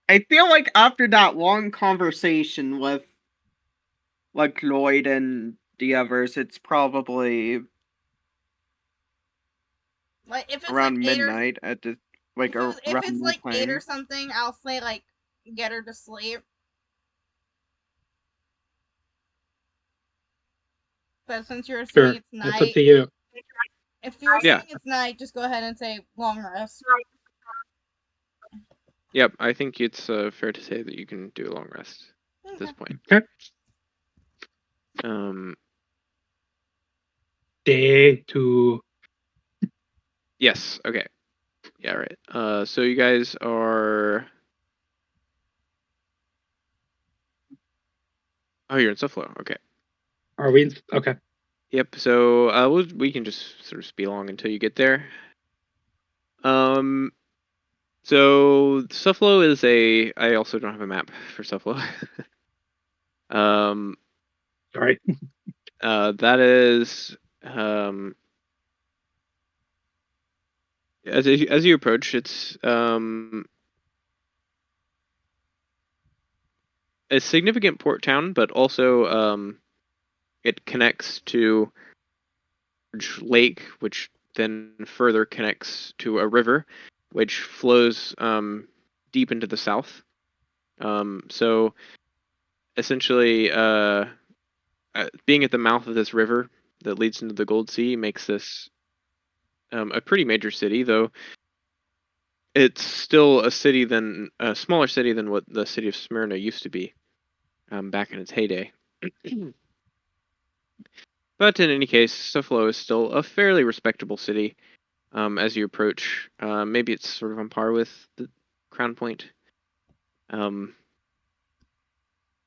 I feel like after that long conversation with like Lloyd and the others, it's probably Like if it's around like 8 midnight at the if it's around like 8 or time. something, I'll say like get her to sleep. But since you're assuming Sure. it's night, That's up to you. if you're Yeah. assuming it's night, just go ahead and say long rest. Yep, I think it's fair to say that you can do a long rest at this point. Okay. Day 2. Yes. Okay. Yeah. Right. So you guys are. Oh, you're in Sufflo. Okay. Are we? Okay. Yep. So we can just sort of speed along until you get there. So Sufflo is I also don't have a map for Sufflo. Sorry. That is as you approach, it's a significant port town, but also it connects to a lake, which then further connects to a river, which flows deep into the south. So essentially, being at the mouth of this river that leads into the Gold Sea makes this a pretty major city, though it's still a smaller city than what the city of Smyrna used to be back in its heyday. But in any case, Sufflo is still a fairly respectable city as you approach. Maybe it's sort of on par with the Crown Point.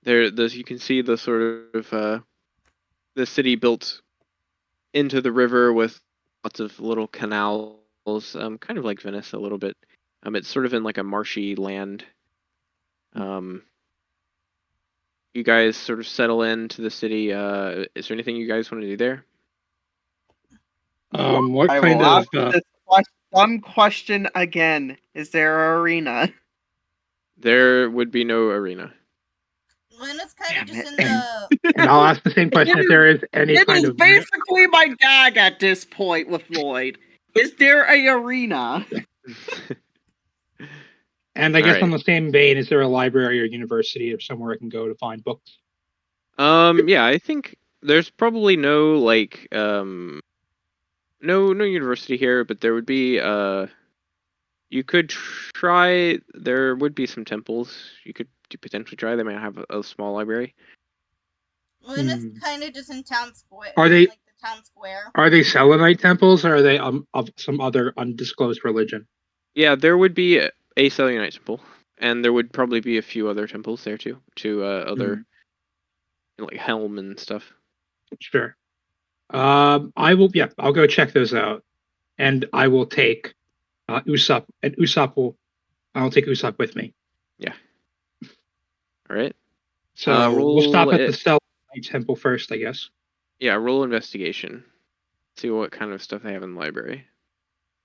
you can see the sort of the city built into the river with lots of little canals, kind of like Venice a little bit. It's sort of in like a marshy land. You guys sort of settle into the city. Is there anything you guys want to do there? What I kind will of ask this dumb question again. Is there an arena? There would be no arena. Luna's kind of Damn just it. in the. and I'll ask the same question if there is any It kind is of basically my gag at this point with Lloyd. Is there a arena? and I guess on Alright. the same vein, is there a library or university or somewhere I can go to find books? Yeah, I think there's probably no like no university here, but there would be you could try. There would be some temples you could potentially try. They might have a small library. Luna's kind of just in town square. Are they- like the town square? Are they Selenite temples or are they of some other undisclosed religion? Yeah, there would be a Selenite temple, and there would probably be a few other temples there too, to other like Helm and stuff. Sure. I'll go check those out, and I will take Usopp, and I'll take Usopp with me. All right. So we'll roll stop at the it. Selenite temple first, I guess. Yeah, roll investigation. See what kind of stuff they have in the library.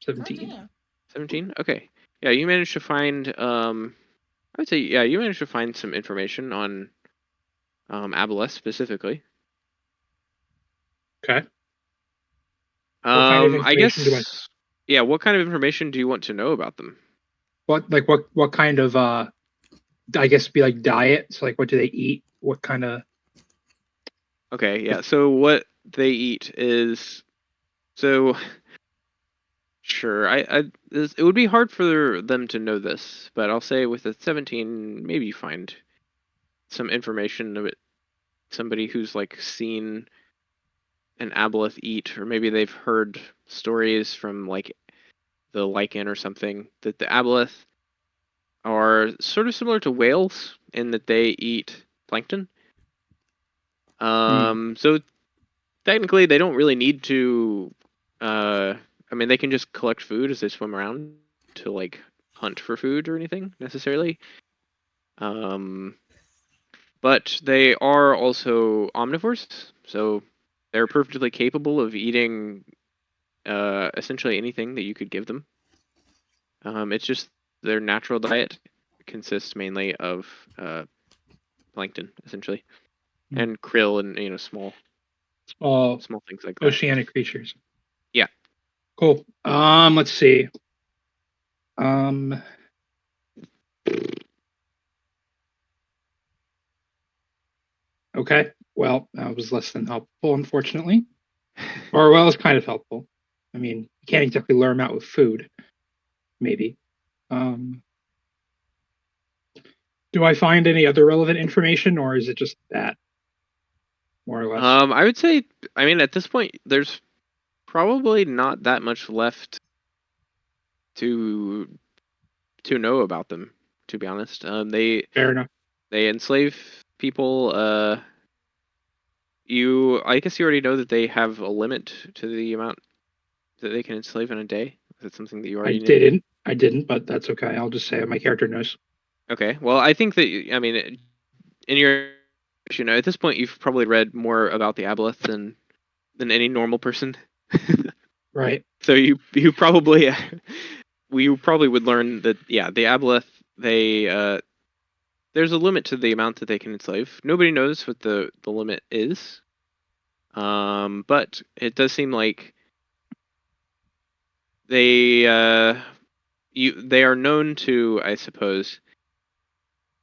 17. 17? Okay. Yeah, you managed to find I would say you managed to find some information on Aboleth specifically. Okay. kind of I guess information do yeah, what kind of information do you want to know about them? What kind of I guess be like diet? So like what do they eat? What kind of Okay, yeah. So what they eat is so sure. It would be hard for them to know this, but I'll say with a 17, maybe you find some information of it. Somebody who's like seen an aboleth eat, or maybe they've heard stories from like the Lycan or something that the aboleth are sort of similar to whales in that they eat plankton. So technically they don't really need to I mean they can just collect food as they swim around to like hunt for food or anything necessarily. But they are also omnivores, so they're perfectly capable of eating essentially anything that you could give them. It's just their natural diet consists mainly of plankton, essentially, and krill and small things like that. oceanic creatures? Yeah. Cool. Let's see. Okay. Well, that was less than helpful, unfortunately. Or well, it's kind of helpful. I mean, you can't exactly lure them out with food. Maybe. Do I find any other relevant information, or is it just that, more or less? I would say, I mean, at this point, there's probably not that much left to know about them. To be honest, Fair enough. They enslave people. I guess you already know that they have a limit to the amount that they can enslave in a day. Is that something that you already knew? I didn't, but that's okay. I'll just say my character knows. Okay. Well, I think that I mean, in your at this point, you've probably read more about the aboleth than any normal person. Right. So you probably would learn that the aboleth there's a limit to the amount that they can enslave. Nobody knows what the limit is. But it does seem like they are known to, I suppose,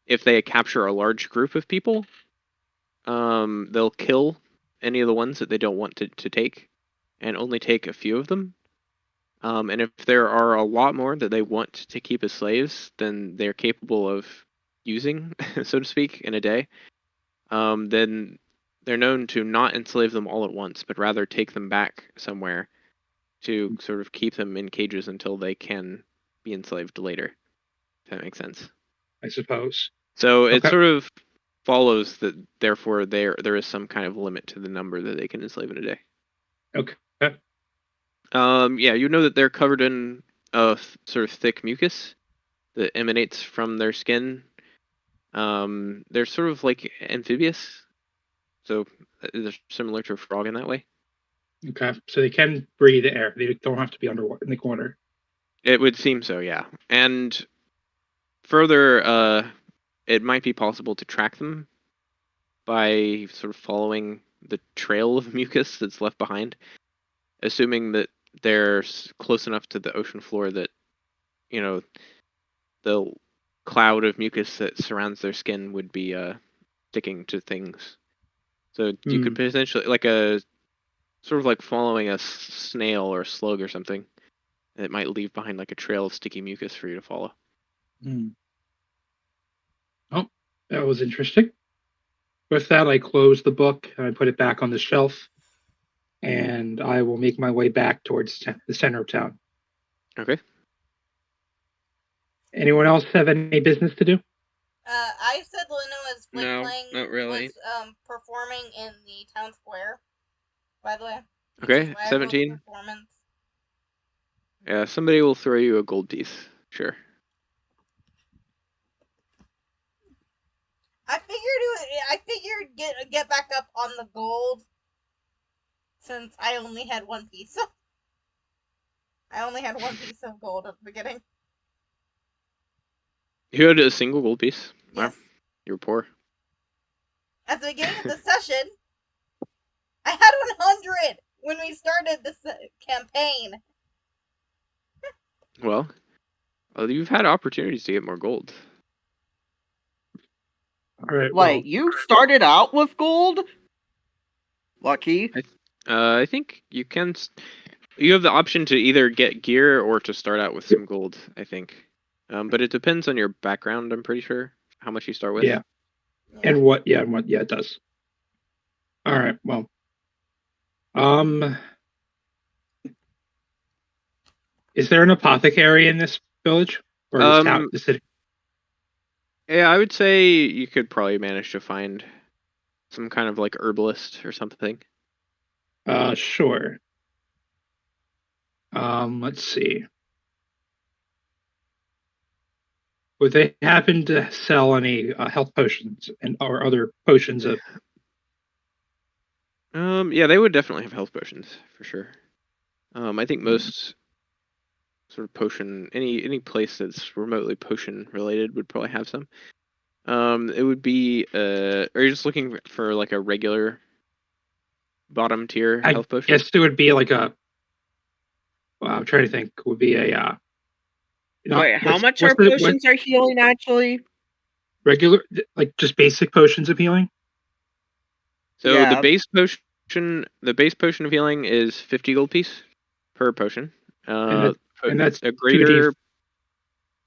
if they capture a large group of people, they'll kill any of the ones that they don't want to take, and only take a few of them. And if there are a lot more that they want to keep as slaves, then they're capable of using, so to speak, in a day. Then they're known to not enslave them all at once, but rather take them back somewhere to sort of keep them in cages until they can be enslaved later. If that makes sense. I suppose. So it's Okay. sort of follows that therefore there is some kind of limit to the number that they can enslave in a day. Okay. Yeah, you know that they're covered in sort of thick mucus that emanates from their skin. They're sort of like amphibious, so they're similar to a frog in that way. Okay. So they can breathe air. They don't have to be underwater in the corner. It would seem so, yeah. And further, it might be possible to track them by sort of following the trail of mucus that's left behind, assuming that they're close enough to the ocean floor that, you know, the cloud of mucus that surrounds their skin would be sticking to things. So you could potentially, like a sort of like following a snail or a slug or something, it might leave behind like a trail of sticky mucus for you to follow. Oh, that was interesting. With that, I close the book and I put it back on the shelf, and I will make my way back towards the center of town. Okay. Anyone else have any business to do? I said Luna was No, playing, not really. was performing in the town square. By the way. Okay, 17. Performance. Yeah, somebody will throw you a gold piece. Sure. I figured get back up on the gold, since I only had one piece. I only had one piece of gold at the beginning. You had a single gold piece? Yes. Wow. You were poor. At the beginning of the session, I had 100 when we started this campaign. Well, you've had opportunities to get more gold. All right. Wait, you started out with gold? Lucky. I think you can. You have the option to either get gear or to start out with some gold, I think. But it depends on your background, I'm pretty sure, how much you start with. Yeah. And what? Yeah, it does. All right. Well. Is there an apothecary in this village or this town, the city? Yeah, I would say you could probably manage to find some kind of like herbalist or something. Sure. Let's see. Would they happen to sell any health potions or other potions of? Yeah, they would definitely have health potions for sure. I think most sort of potion, any place that's remotely potion related would probably have some. It would be. Are you just looking for like a regular bottom tier health potion? Yes, it would be like a. Well, I'm trying to think. Would be a. Wait, how much are potions are healing actually? Regular, like just basic potions of healing. So the base potion of healing is 50 gold piece per potion. And that's a greater. 2D.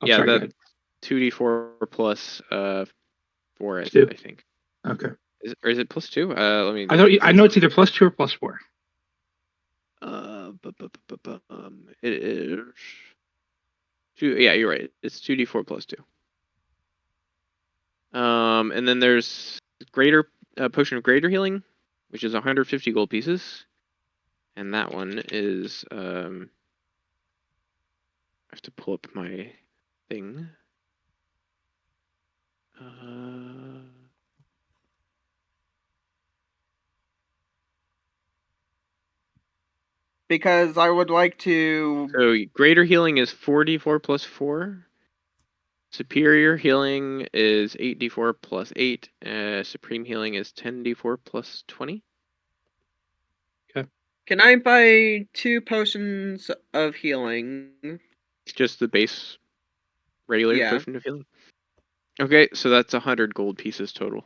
Yeah, that's 2d4 plus 4, I think. Okay. Is it plus 2? Let me. I know it's either plus 2 or plus 4. It is 2. Yeah, you're right. It's 2d4 plus 2. And then there's greater potion of greater healing, which is 150 gold pieces, and that one is I have to pull up my thing. Because I would like to. So greater healing is 4d4 plus 4. Superior healing is 8d4 plus 8. Supreme healing is 10d4 plus 20. Okay. Can I buy 2 potions of healing? Just the base regular potion of healing? Okay, so that's 100 gold pieces total.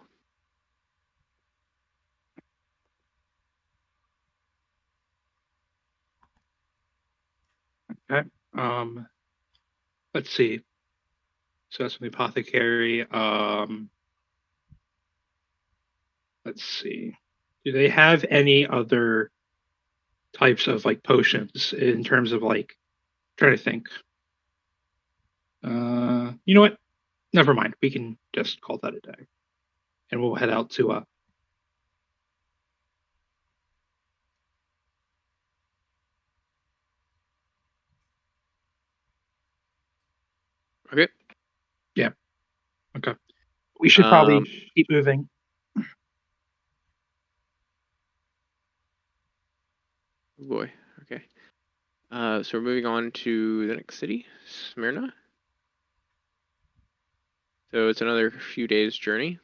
Okay. Let's see. So that's from the apothecary. Let's see. Do they have any other types of like potions in terms of like? Trying to think. You know what? Never mind. We can just call that a day. and we'll head out to Okay. Okay. We should probably Um, keep moving. Oh boy. Okay. So we're moving on to the next city, Smyrna. So it's another few days journey.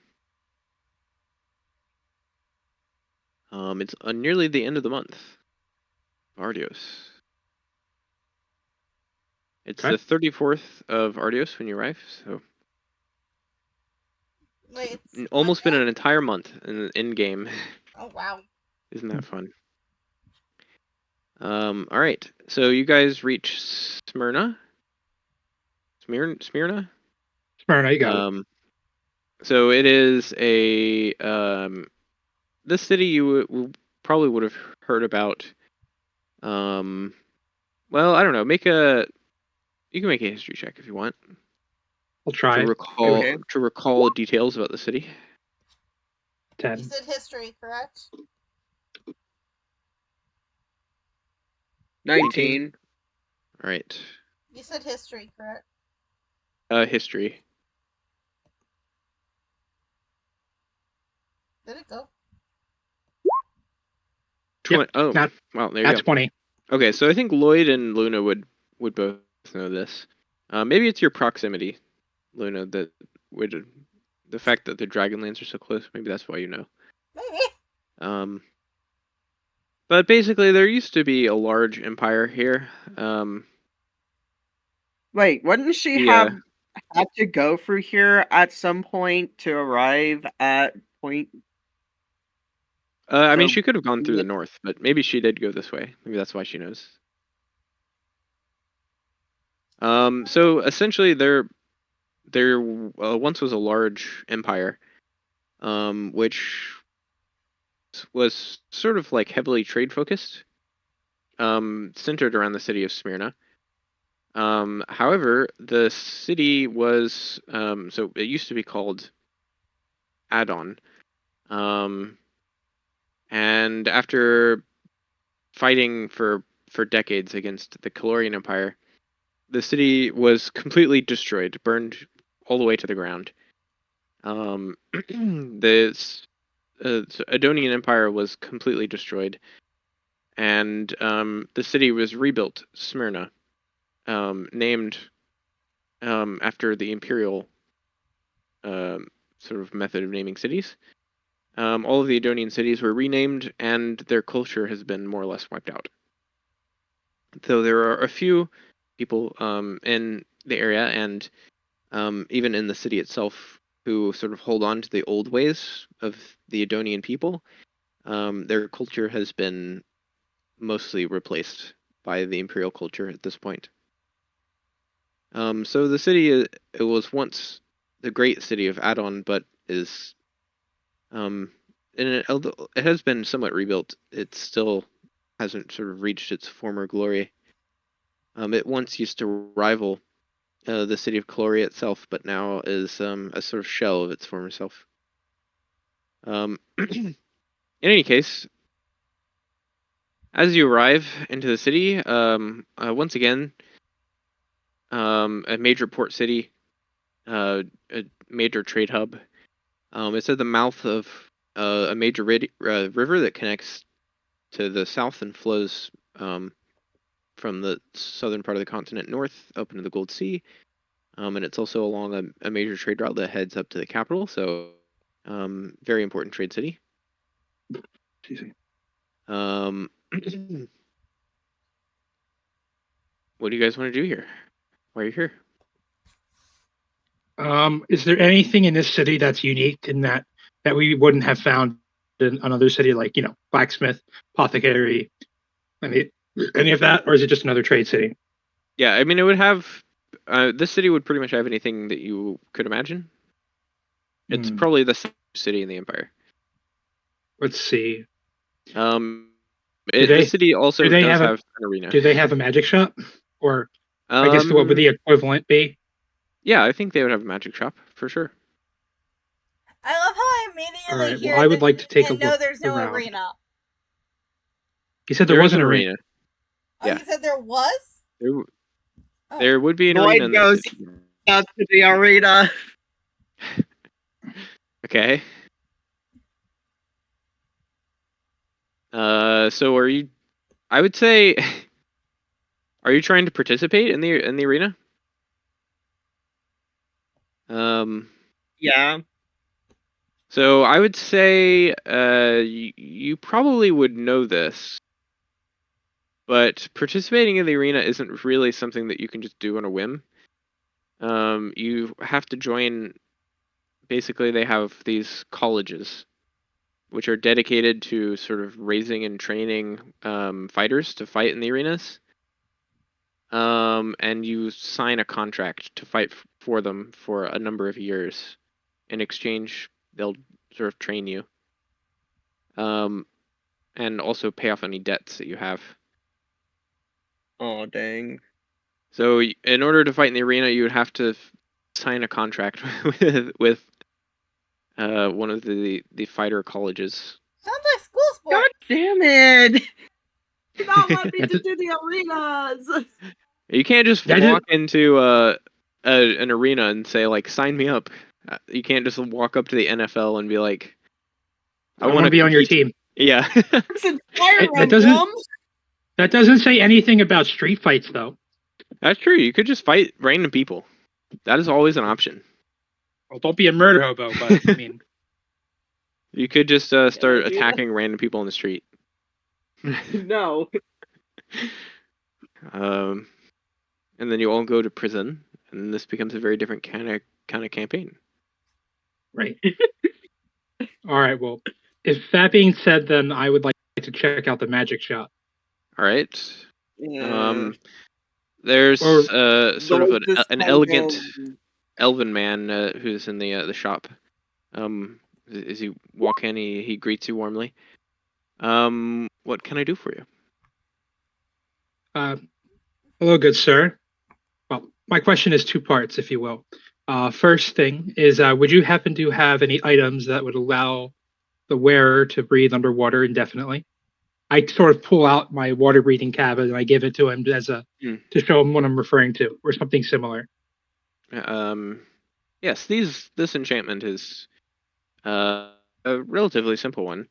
It's nearly the end of the month. Ardios. It's Okay. the 34th of Ardios when you arrive, so Wait, it's almost been Monday? an entire month in game. Oh wow. Isn't that fun? All right. So you guys reach Smyrna. Smyrna. Smyrna, you got it. So it is a this city you probably would have heard about. Well, I don't know. You can make a history check if you want I'll try. Okay. to recall details about the city. 10. You said history, correct? 19. All right. You said history, correct? History. Did it go? Oh, Not well, there you go. 20. Okay, so I think Lloyd and Luna would both know this. Maybe it's your proximity, Luna, that would the fact that the Dragonlands are so close. Maybe that's why you know. Maybe. But basically, there used to be a large empire here. Wait, wouldn't she have had to go through here at some point to arrive at point? I mean, So- she could have gone through the north, but maybe she did go this way. Maybe that's why she knows. So essentially, there once was a large empire, which was sort of like heavily trade focused, centered around the city of Smyrna. However, the city was so it used to be called Adon, and after fighting for decades against the Calorian Empire, the city was completely destroyed, burned all the way to the ground. The Adonian Empire was completely destroyed, and the city was rebuilt, Smyrna, named after the imperial sort of method of naming cities. All of the Adonian cities were renamed, and their culture has been more or less wiped out. So there are a few people in the area and even in the city itself who sort of hold on to the old ways of the Adonian people. Their culture has been mostly replaced by the imperial culture at this point. So the city, it was once the great city of Adon, but is, although it has been somewhat rebuilt, it still hasn't sort of reached its former glory. It once used to rival the city of Caloria itself, but now is a sort of shell of its former self. In any case, as you arrive into the city, once again, a major port city, a major trade hub. It's at the mouth of a major river that connects to the south and flows from the southern part of the continent north up into the Gold Sea. And it's also along a major trade route that heads up to the capital, so very important trade city. What do you guys want to do here? Why are you here? Is there anything in this city that's unique in that we wouldn't have found in another city, like, you know, blacksmith, apothecary, any of that, or is it just another trade city? Yeah, I mean, it would have. This city would pretty much have anything that you could imagine. It's probably the same city in the empire. Let's see. The city also does have an arena. Do they have a magic shop? Or I guess what would the equivalent be? Yeah, I think they would have a magic shop for sure. I love how I immediately All right. hear Well, I would this like to take a and no, look there's no around. arena. You said there There was is an an arena. arena. Oh, Yeah. you said there was? Oh. There would be an Lloyd arena in the goes city. up to the arena. Okay. So are you? I would say, are you trying to participate in the arena? Yeah. So I would say, you probably would know this, but participating in the arena isn't really something that you can just do on a whim. You have to join. Basically, they have these colleges, which are dedicated to sort of raising and training fighters to fight in the arenas. And you sign a contract to fight for them for a number of years. In exchange, they'll sort of train you, and also pay off any debts that you have. Oh dang. So, in order to fight in the arena, you would have to sign a contract with one of the fighter colleges. Sounds like school sport. God damn it! Do not let me to do the arenas. You can't just That is- walk into an arena and say like, "Sign me up." You can't just walk up to the NFL and be like, I want to be on your compete." team. Yeah. It's in Fire That doesn't- Emblem. That doesn't say anything about street fights, though. That's true. You could just fight random people. That is always an option. Well, don't be a murder hobo, but I mean, You could just start idea. attacking random people on the street. No. And then you all go to prison, and this becomes a very different kind of campaign. right. All right. Well, if that being said, then I would like to check out the magic shop. All right. Yeah. There's Or- sort of Lloyd just an kind elegant of- elven man who's in the shop. As you walk in, he greets you warmly. What can I do for you? Hello, good sir. Well, my question is two parts, if you will. First thing is, would you happen to have any items that would allow the wearer to breathe underwater indefinitely? I sort of pull out my water breathing cabin and I give it to him as a to show him what I'm referring to, or something similar. Yes, this enchantment is a relatively simple one.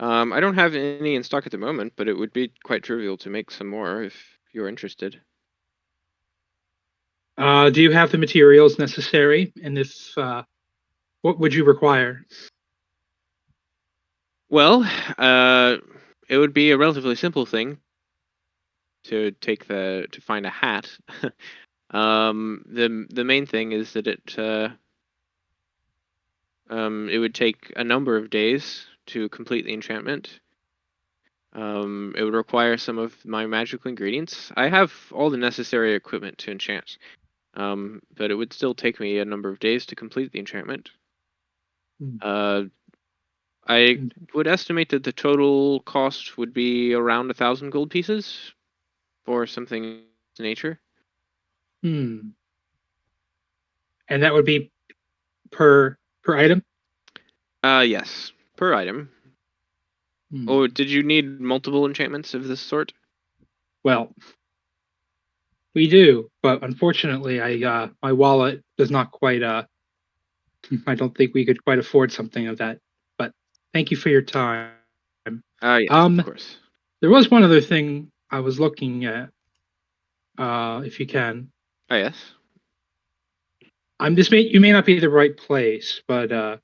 I don't have any in stock at the moment, but it would be quite trivial to make some more if you're interested. Do you have the materials necessary? And if what would you require? Well, it would be a relatively simple thing to find a hat. The main thing is that it would take a number of days to complete the enchantment. It would require some of my magical ingredients. I have all the necessary equipment to enchant, but it would still take me a number of days to complete the enchantment. I would estimate that the total cost would be around 1,000 gold pieces for something of this nature. And that would be per item? Yes, per item. Oh, did you need multiple enchantments of this sort? Well, we do, but unfortunately, my wallet does not quite. I don't think we could quite afford something of that. But thank you for your time. Yes, of course. There was one other thing I was looking at. If you can. Oh yes. You may not be the right place, but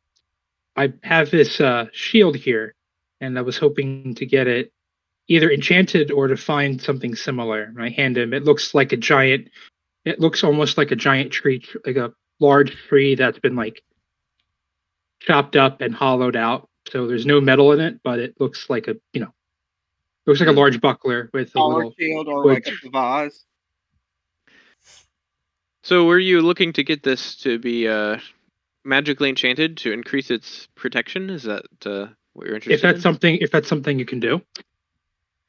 I have this shield here, and I was hoping to get it either enchanted or to find something similar. And I hand him. It looks like a giant. It looks almost like a giant tree, like a large tree that's been like chopped up and hollowed out. So there's no metal in it, but it looks like looks like a large buckler with a Collar little. shield or wood. like a vase. So were you looking to get this to be magically enchanted to increase its protection? Is that what you're interested in? If that's something you can do.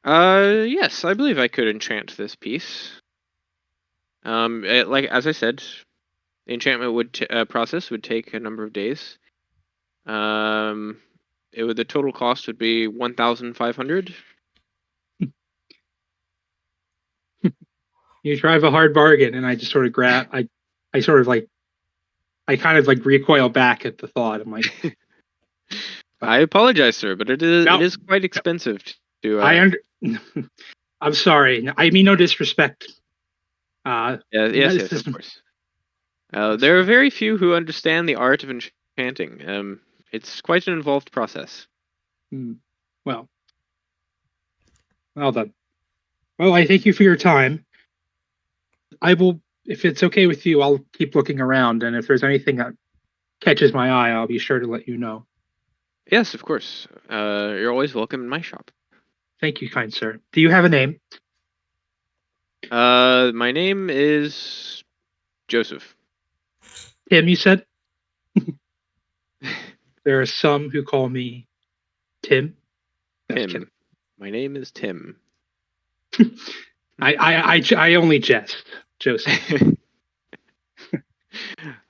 Yes, I believe I could enchant this piece. Like as I said, the enchantment process would take a number of days. The total cost would be 1,500. You drive a hard bargain, and I just sort of I sort of like, I kind of like recoil back at the thought. I'm like, I apologize, sir, but it No. is quite expensive to. I'm sorry. I mean no disrespect. Yes, this is- of course. There are very few who understand the art of enchanting. It's quite an involved process. Well done. Well, I thank you for your time. I will, if it's okay with you, I'll keep looking around, and if there's anything that catches my eye, I'll be sure to let you know. Yes, of course. You're always welcome in my shop. Thank you, kind sir. Do you have a name? My name is Joseph. Tim, you said? There are some who call me Tim. That's Tim. Tim. My name is Tim. I only jest, Joseph.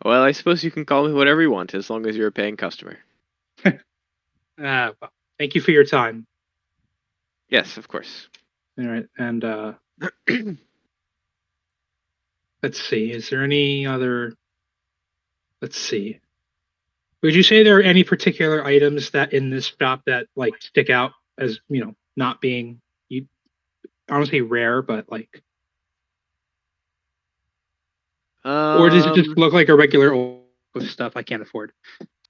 Well, I suppose you can call me whatever you want as long as you're a paying customer. Well, thank you for your time. Yes, of course. All right, and let's see. Is there any other? Let's see. Would you say there are any particular items that in this shop that like stick out as not being I don't say rare, but like, or does it just look like a regular old stuff I can't afford?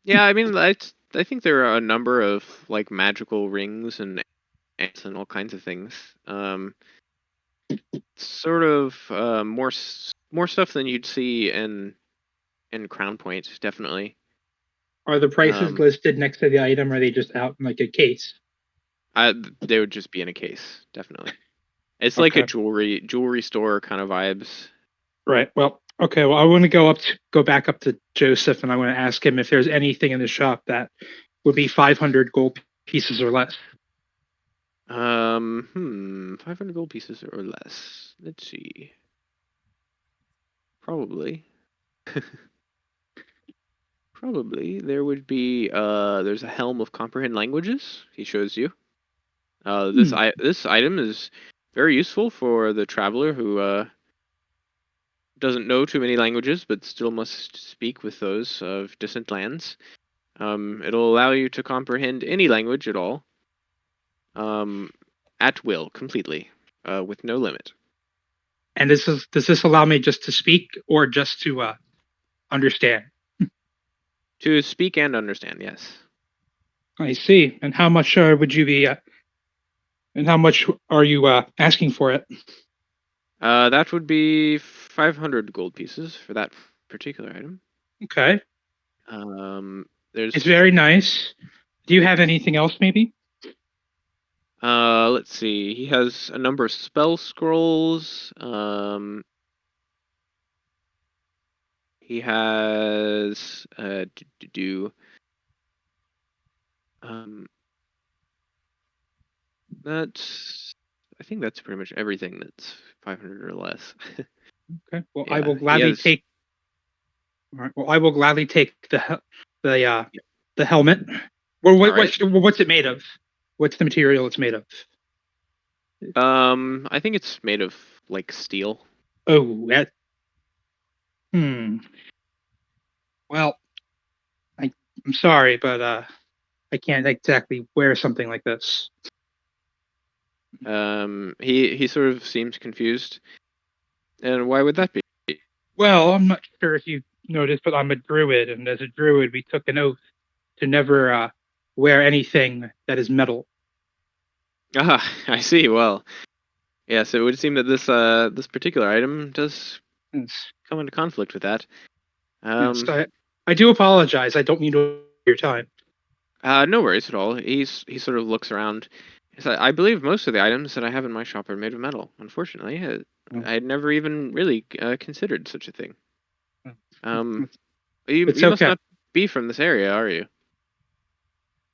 Yeah, I mean, I think there are a number of like magical rings and all kinds of things. Sort of more stuff than you'd see in Crown Point, definitely. Are the prices listed next to the item? Or are they just out in like a case? They would just be in a case, definitely. It's like a jewelry store kind of vibes. Right. Well, okay. Well, I want to go back up to Joseph, and I want to ask him if there's anything in the shop that would be 500 gold pieces or less. 500 gold pieces or less. Let's see. Probably. Probably there would be. There's a helm of comprehend languages. He shows you. This item is very useful for the traveler who doesn't know too many languages but still must speak with those of distant lands. It'll allow you to comprehend any language at all, at will, completely, with no limit. And does this allow me just to speak or just to understand? To speak and understand, yes. I see. And how much would you be? And how much are you asking for it? That would be 500 gold pieces for that particular item. Okay. It's very nice. Do you have anything else, maybe? Let's see. He has a number of spell scrolls. He has I think that's pretty much everything that's 500 or less. Okay. Well, Yeah, I will gladly take. All right. Well, I will gladly take the helmet. Well, what's it made of? What's the material it's made of? I think it's made of like steel. Oh, that. Well, I'm sorry, but I can't exactly wear something like this. He sort of seems confused. And why would that be? Well, I'm not sure if you noticed, but I'm a druid, and as a druid, we took an oath to never wear anything that is metal. Ah, I see. Well, yes, it would seem that this particular item does come into conflict with that. I do apologize. I don't mean to waste your time. No worries at all. He sort of looks around. I believe most of the items that I have in my shop are made of metal. Unfortunately, I had never even really considered such a thing. You must not be from this area, are you?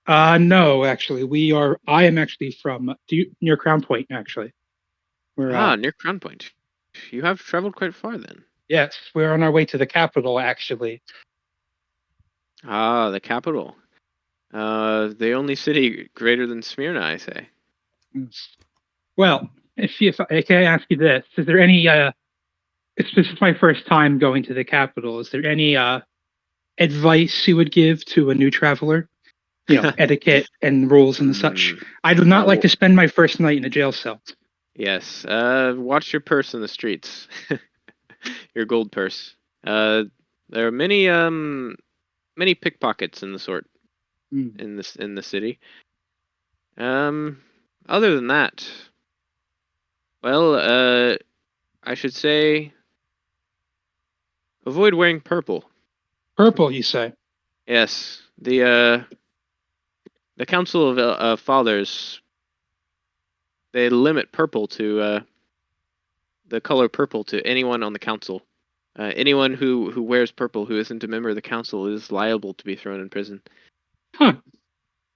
No, actually, I am actually from near Crown Point, actually. Near Crown Point. You have traveled quite far, then. Yes, we're on our way to the capital, actually. Ah, the capital. The only city greater than Smyrna, I say. Well, if I can ask you this, is there any this is my first time going to the capital. Is there any advice you would give to a new traveler? Etiquette and rules and such. I do not like to spend my first night in a jail cell. Yes. Watch your purse in the streets. Your gold purse. There are many pickpockets in the sort in the city. Other than that, well, I should say avoid wearing purple. Purple, you say? Yes, the Council of Fathers, they limit purple to the color purple to anyone on the council. Anyone who wears purple who isn't a member of the council is liable to be thrown in prison. Huh.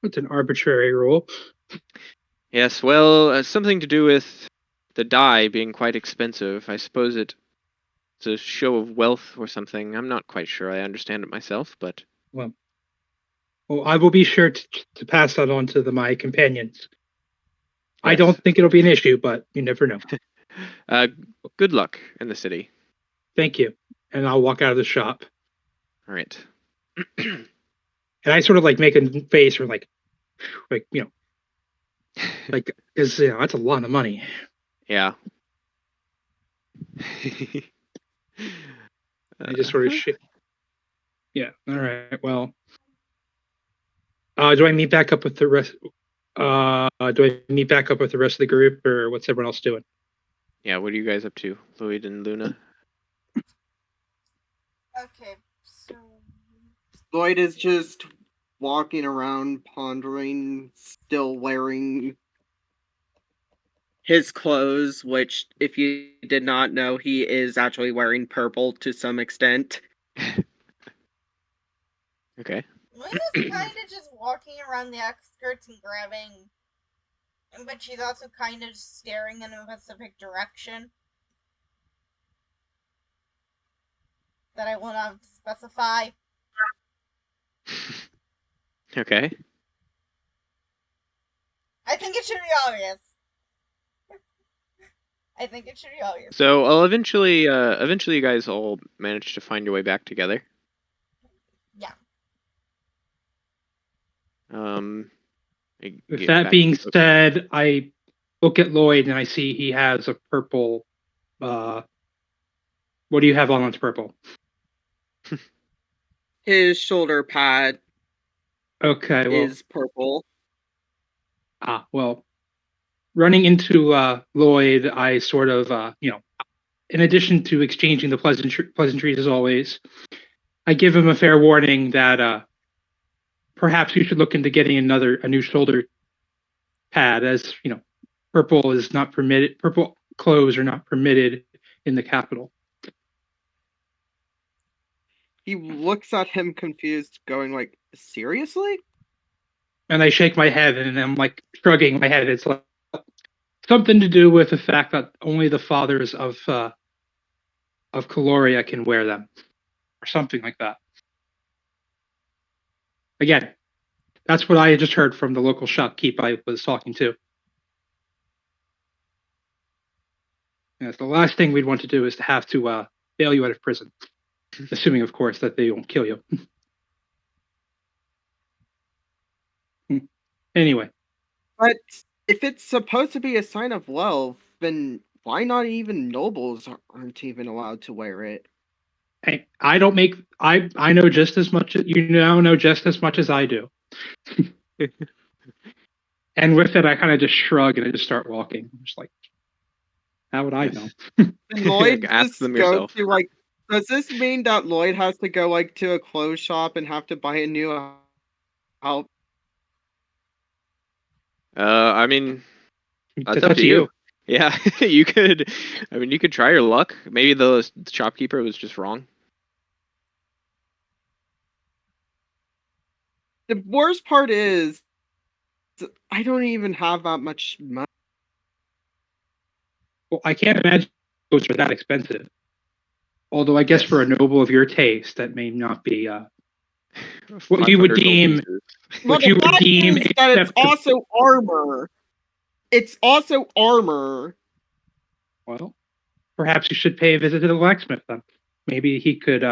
That's an arbitrary rule. Yes, well, something to do with the dye being quite expensive. I suppose it's a show of wealth or something. I'm not quite sure I understand it myself, but... Well, I will be sure to pass that on to my companions. Yes. I don't think it'll be an issue, but you never know. Good luck in the city. Thank you. And I'll walk out of the shop. All right. And I sort of like make a face or like because that's a lot of money. Yeah. I just sort of shit. Yeah. All right. Well, do I meet back up with the rest? Do I meet back up with the rest of the group, or what's everyone else doing? Yeah. What are you guys up to, Lloyd and Luna? Okay, so Lloyd is just walking around, pondering, still wearing his clothes, which, if you did not know, he is actually wearing purple to some extent. Okay. Luna's kind of just walking around the outskirts and grabbing, but she's also kind of staring in a specific direction that I will not specify. Okay. I think it should be obvious. I think it should be obvious. So, eventually you guys all manage to find your way back together. Yeah. With that being said, I look at Lloyd and I see he has a purple. What do you have on that's purple? His shoulder pad is purple. Well, running into Lloyd, I sort of, in addition to exchanging the pleasantries as always, I give him a fair warning that perhaps you should look into getting a new shoulder pad, as purple is not permitted. Purple clothes are not permitted in the capital. He looks at him confused, going like, seriously? And I shake my head and I'm like shrugging my head. It's like something to do with the fact that only the fathers of Caloria can wear them, or something like that. Again, that's what I just heard from the local shopkeep I was talking to. And the last thing we'd want to do is to have to bail you out of prison, assuming, of course, that they won't kill you. Anyway. But if it's supposed to be a sign of wealth, then why not even nobles aren't even allowed to wear it? Hey, I don't make. I know just as much. You now know just as much as I do. And with it, I kind of just shrug and I just start walking. I'm just like, how would I know? Lloyd ask them yourself. Does this mean that Lloyd has to go to a clothes shop and have to buy a new outfit? I mean, that's up to you. Yeah, you could. I mean, you could try your luck. Maybe the shopkeeper was just wrong. The worst part is, I don't even have that much money. Well, I can't imagine clothes are that expensive. Although I guess for a noble of your taste, that may not be What you would 500 gold deem- pieces. Well, What you the would fact deem is that it's acceptable. also armor. It's also armor. Well, perhaps you should pay a visit to the blacksmith then. Maybe he could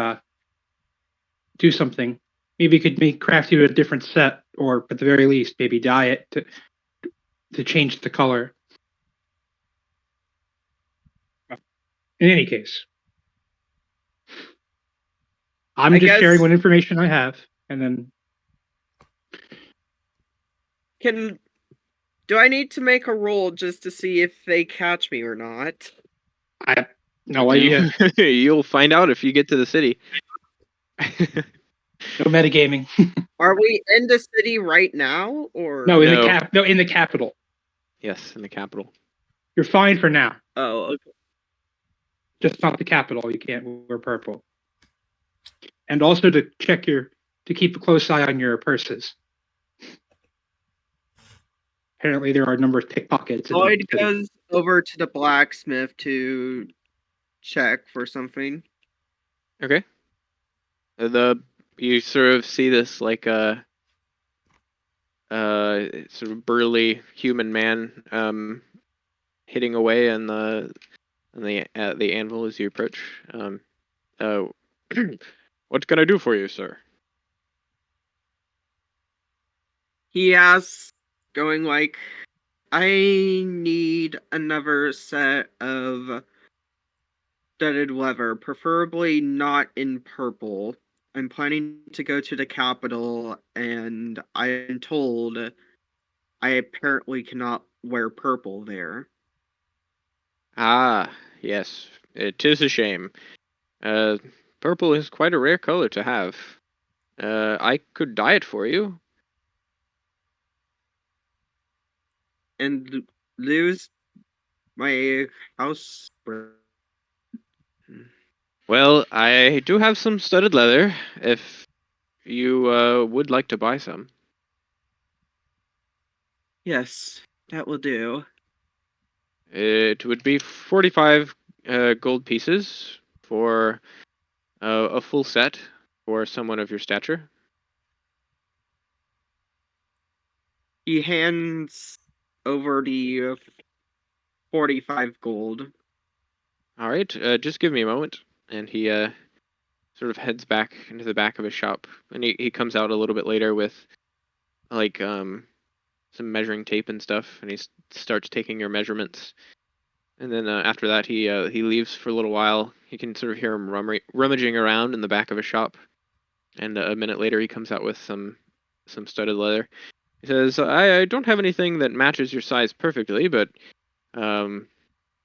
do something. Maybe he could craft you a different set, or at the very least, maybe dye it to change the color. In any case, I'm I just guess- sharing what information I have, and then Do I need to make a roll just to see if they catch me or not? I have no idea. You'll find out if you get to the city. No metagaming. Are we in the city right now, or No, in No. in the capital. Yes, in the capital. You're fine for now. Oh, okay. Just not the capital. You can't wear purple. And also to keep a close eye on your purses. Apparently, there are a number of pickpockets. in the Lloyd city. goes over to the blacksmith to check for something. Okay. You sort of see this like sort of burly human man hitting away on the anvil as you approach. What can I do for you, sir? He asks, going like, I need another set of studded leather, preferably not in purple. I'm planning to go to the capital, and I'm told I apparently cannot wear purple there. Ah, yes. It is a shame. Purple is quite a rare color to have. I could dye it for you. And lose my house. Well, I do have some studded leather, if you would like to buy some. Yes, that will do. It would be 45 gold pieces for a full set for someone of your stature. He hands over the 45 gold. All right, just give me a moment. And he sort of heads back into the back of his shop. And he comes out a little bit later with like some measuring tape and stuff. And he starts taking your measurements. And then after that, he leaves for a little while. You can sort of hear him rummaging around in the back of his shop. And a minute later, he comes out with some studded leather. He says, I don't have anything that matches your size perfectly, but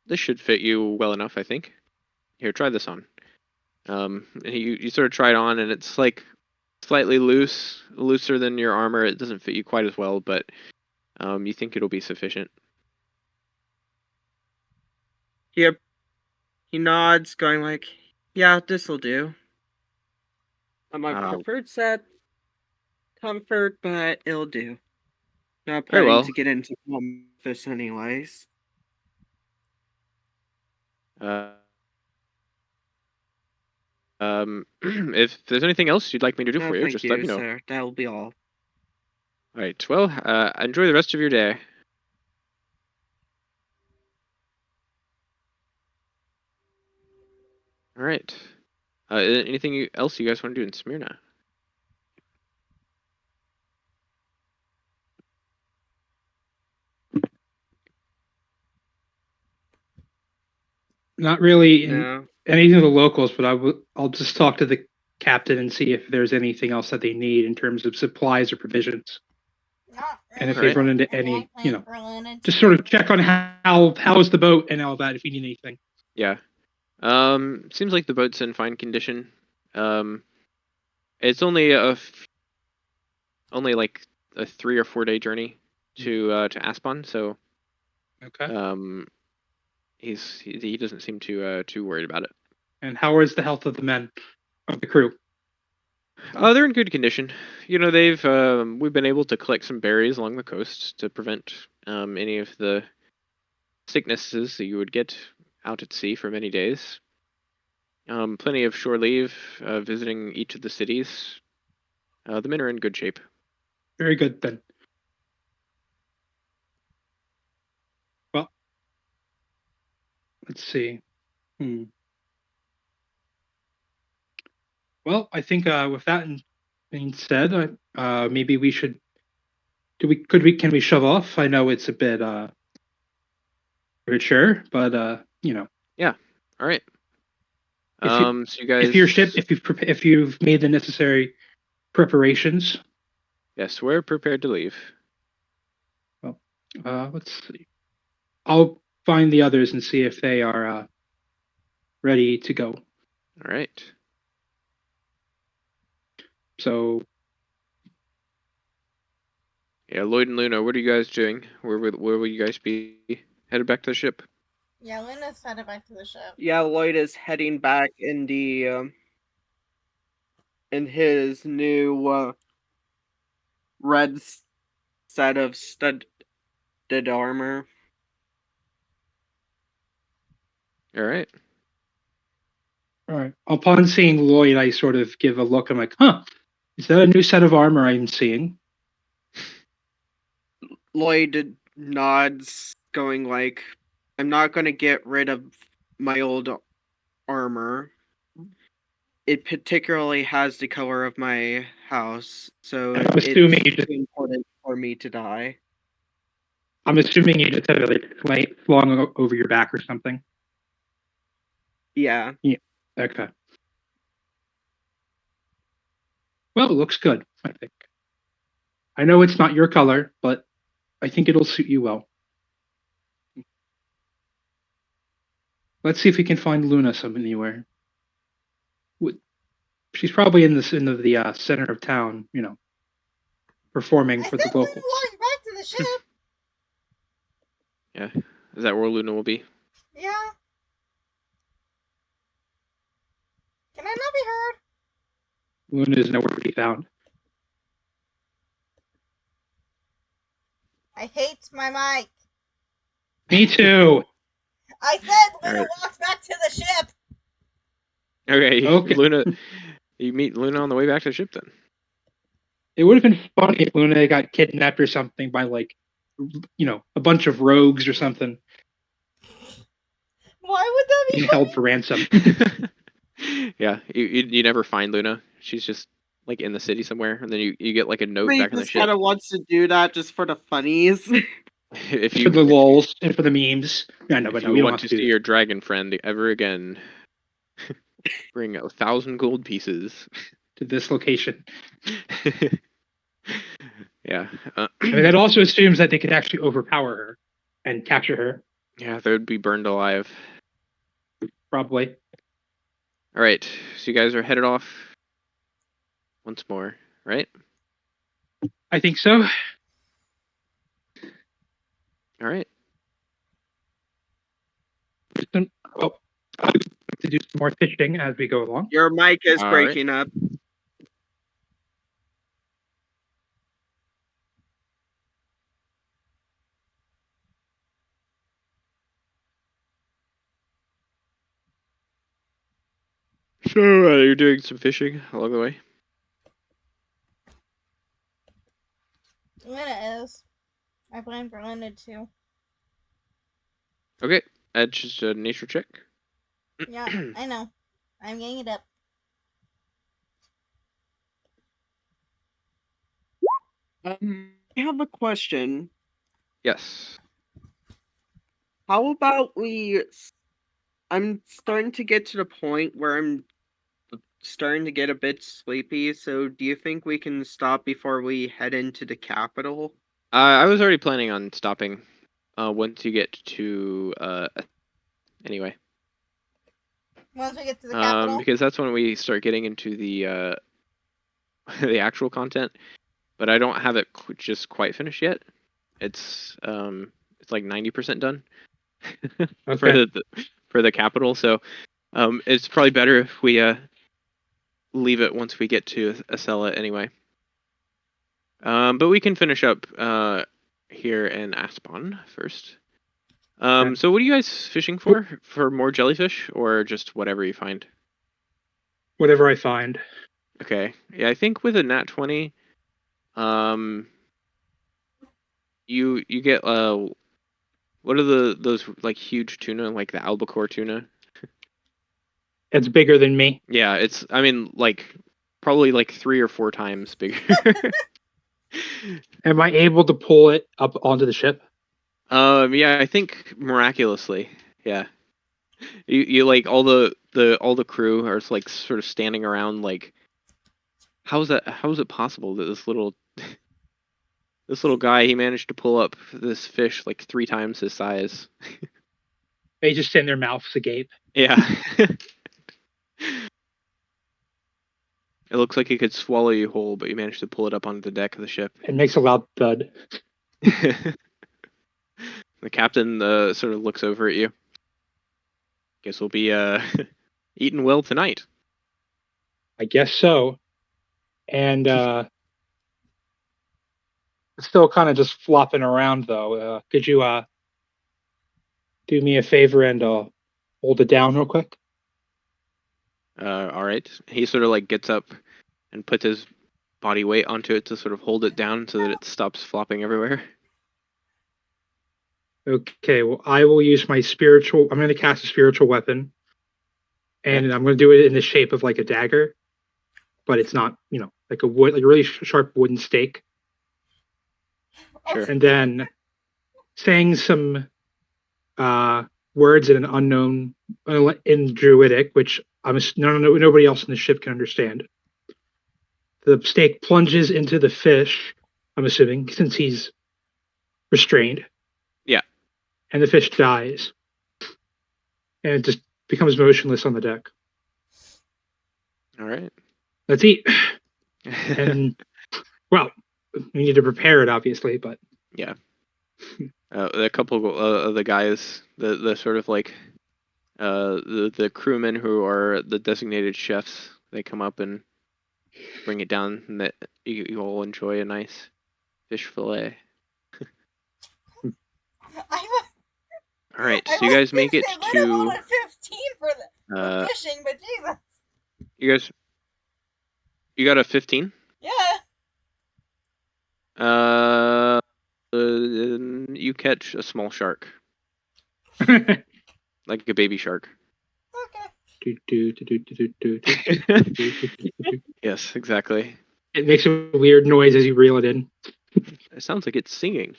this should fit you well enough, I think. Here, try this on. And you sort of try it on, and it's like slightly looser than your armor. It doesn't fit you quite as well, but you think it'll be sufficient. Yep. He nods, going like, yeah, this'll do. Not my preferred set. Comfort, but it'll do. Not Very planning well. to get into this anyways. If there's anything else you'd like me to do No, for you, thank just you, let me know. sir. That'll be all. All right. Well, enjoy the rest of your day. All right. Anything else you guys want to do in Smyrna? Not really in No. any of the locals, but I'll just talk to the captain and see if there's anything else that they need in terms of supplies or provisions. And if they've run into any, just sort of check on how's the boat and all that if you need anything. Yeah. Seems like the boat's in fine condition. It's only only like a 3 or 4 day journey to Aspon, so Okay. he doesn't seem too worried about it. And how is the health of the men of the crew? They're in good condition. You know, we've been able to collect some berries along the coast to prevent any of the sicknesses that you would get out at sea for many days. Plenty of shore leave, visiting each of the cities. The men are in good shape. Very good then. Well, let's see. Well, I think with that being said, maybe we should. Can we shove off? I know it's a bit premature, but you know, Yeah. All right. If you- So you guys. if you've made the necessary preparations. Yes, we're prepared to leave. Let's see. I'll find the others and see if they are ready to go. All right. So Yeah, Lloyd and Luna, what are you guys doing? Where will you guys be headed back to the ship? Yeah, Luna's headed back to the ship. Yeah, Lloyd is heading back in the in his new red set of studded armor. All right. all right. Upon seeing Lloyd, I sort of give a look. I'm like, huh, is that a new set of armor I'm seeing? Lloyd nods, going like, I'm not going to get rid of my old armor. It particularly has the color of my house, so I'm assuming it's too important for me to die. I'm assuming you just have it like flung over your back or something. Yeah. Okay. Well, it looks good, I think. I know it's not your color, but I think it'll suit you well. Let's see if we can find Luna anywhere. She's probably in the center of town, you know, performing for the I said Luna locals. walking back to the ship. Yeah. Is that where Luna will be? Yeah. Can I not be heard? Luna is nowhere to be found. I hate my mic. Me too. I said Luna Alright. walks back to the ship. Okay. Okay. Luna, you meet Luna on the way back to the ship then. It would have been funny if Luna got kidnapped or something by like, you know, a bunch of rogues or something, Why would that be being funny? held for ransom. Yeah. You never find Luna. She's just like in the city somewhere, and then you get like a note He back on the just ship. kind of wants to do that just for the funnies. If For you the lulz and for the memes. Yeah, no, but if no, you we don't want have to to see do your dragon friend ever again, bring 1,000 gold pieces. to this location. Yeah. I mean, that also assumes that they could actually overpower her and capture her, Yeah, they would be burned alive. probably. All right, so you guys are headed off once more, right? I think so. All right. Oh, I'll have to do some more fishing as we go along. Your mic is All right. breaking up. So you're doing some fishing along the way. Luna is. I plan for Luna too. Okay, that's just a nature check. Yeah, I know. I'm getting it up. I have a question. Yes. How about I'm starting to get to the point where I'm starting to get a bit sleepy, so do you think we can stop before we head into the capital? I was already planning on stopping once you get to anyway. Once we get to the capital. Because that's when we start getting into the the actual content. But I don't have it just quite finished yet. It's like 90% done Okay. for the capital. So it's probably better if we leave it once we get to Acela anyway. But we can finish up here in Aspon first. Okay. So what are you guys fishing for? For more jellyfish or just whatever you find? Whatever I find. Okay. Yeah, I think with a nat 20, you get what are those like huge tuna, like the albacore tuna? It's bigger than me. Yeah, it's I mean like probably like 3 or 4 times bigger. Am I able to pull it up onto the ship? Yeah, I think miraculously. Yeah. You like all the crew are like sort of standing around like how is it possible that this little guy he managed to pull up this fish like 3 times his size. They just stand their mouths agape. Yeah. It looks like it could swallow you whole, but you managed to pull it up onto the deck of the ship. It makes a loud thud. The captain sort of looks over at you. Guess we'll be eating well tonight. I guess so. And still kind of just flopping around though. Could you do me a favor and hold it down real quick? All right. He sort of like gets up and puts his body weight onto it to sort of hold it down so that it stops flopping everywhere. Okay, well, I will use my spiritual. I'm going to cast a spiritual weapon, and Okay. I'm going to do it in the shape of like a dagger, but it's not, like a wood, like a really sharp wooden stake. Sure. And then saying some words in an unknown, in Druidic, which nobody else in the ship can understand. The stake plunges into the fish. I'm assuming since he's restrained. Yeah. And the fish dies, and it just becomes motionless on the deck. All right. Let's eat. And well, we need to prepare it, obviously, but Yeah. A couple of the guys, the sort of like the crewmen who are the designated chefs, they come up and bring it down, and that you all enjoy a nice fish fillet. All right, so you guys make it to 15 for fishing, but Jesus. you got a 15? Yeah. You catch a small shark, it like a baby shark. Yes, exactly. makes a weird noise as you reel it in. It sounds like it's singing.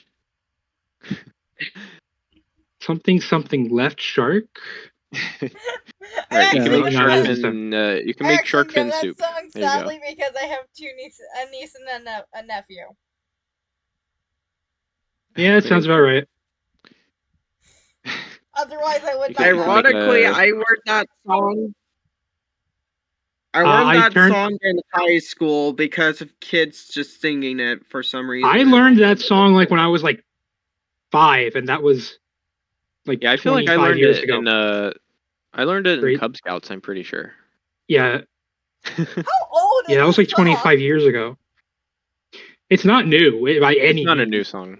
Something left shark. All right, you can make No, shark that is fin. You can make shark fin soup. Song, There you go. sadly, because I have a niece and a nephew. Yeah, it sounds about right. Otherwise, I would You not. can make Ironically, a- I learned that song. I I learned that turned- song in high school because of kids just singing it for some reason. I learned that song like when I was like 5, and that was like Yeah, I feel like I 25 learned years it ago. in I learned it in Great. Cub Scouts. I'm pretty sure. Yeah, How old is yeah, that was like this song? 25 years ago. It's not new by any It's not a means. new song.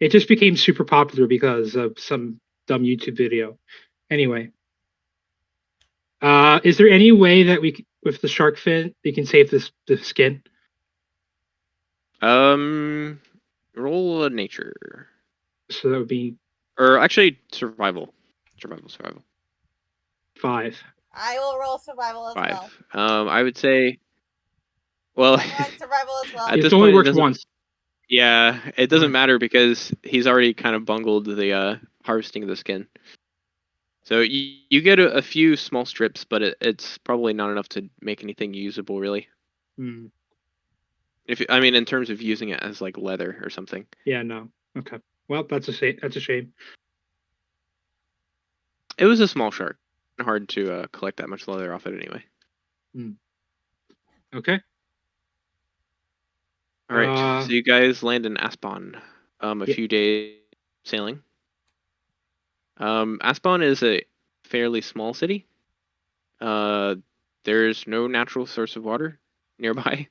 It just became super popular because of some dumb YouTube video. Anyway, is there any way that with the shark fin, we can save the skin? Roll a nature, So that would be or actually survival. Survival. 5. I will roll survival as 5. well. I would say. Well, I like survival as well. At It this only point, it works doesn't- once. yeah, it doesn't Right. matter because he's already kind of bungled the harvesting of the skin. So you get a few small strips, but it's probably not enough to make anything usable, really. Hmm. I mean, in terms of using it as like leather or something. Yeah, no. Okay. Well, that's a shame. That's a shame. It was a small shark. Hard to collect that much leather off it anyway. Okay. All right, so you guys land in Aspon. A Yep. few days sailing. Aspon is a fairly small city. There's no natural source of water nearby.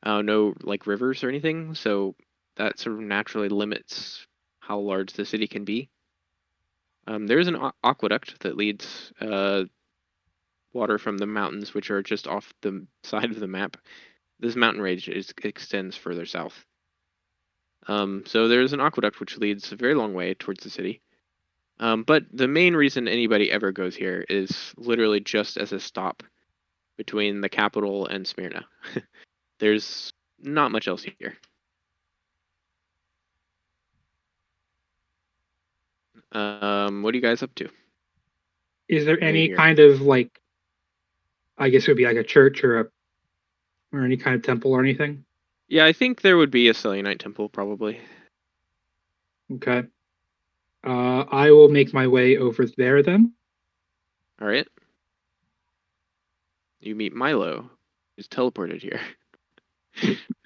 No like rivers or anything, so that sort of naturally limits how large the city can be. There is an aqueduct that leads water from the mountains, which are just off the side of the map. This mountain range extends further south. So there's an aqueduct which leads a very long way towards the city. But the main reason anybody ever goes here is literally just as a stop between the capital and Smyrna. There's not much else here. What are you guys up to? Is there Right any here. kind of like, I guess it would be like a church or any kind of temple or anything? Yeah, I think there would be a Selenite temple, probably. Okay. I will make my way over there then. All right. You meet Milo, who's teleported here.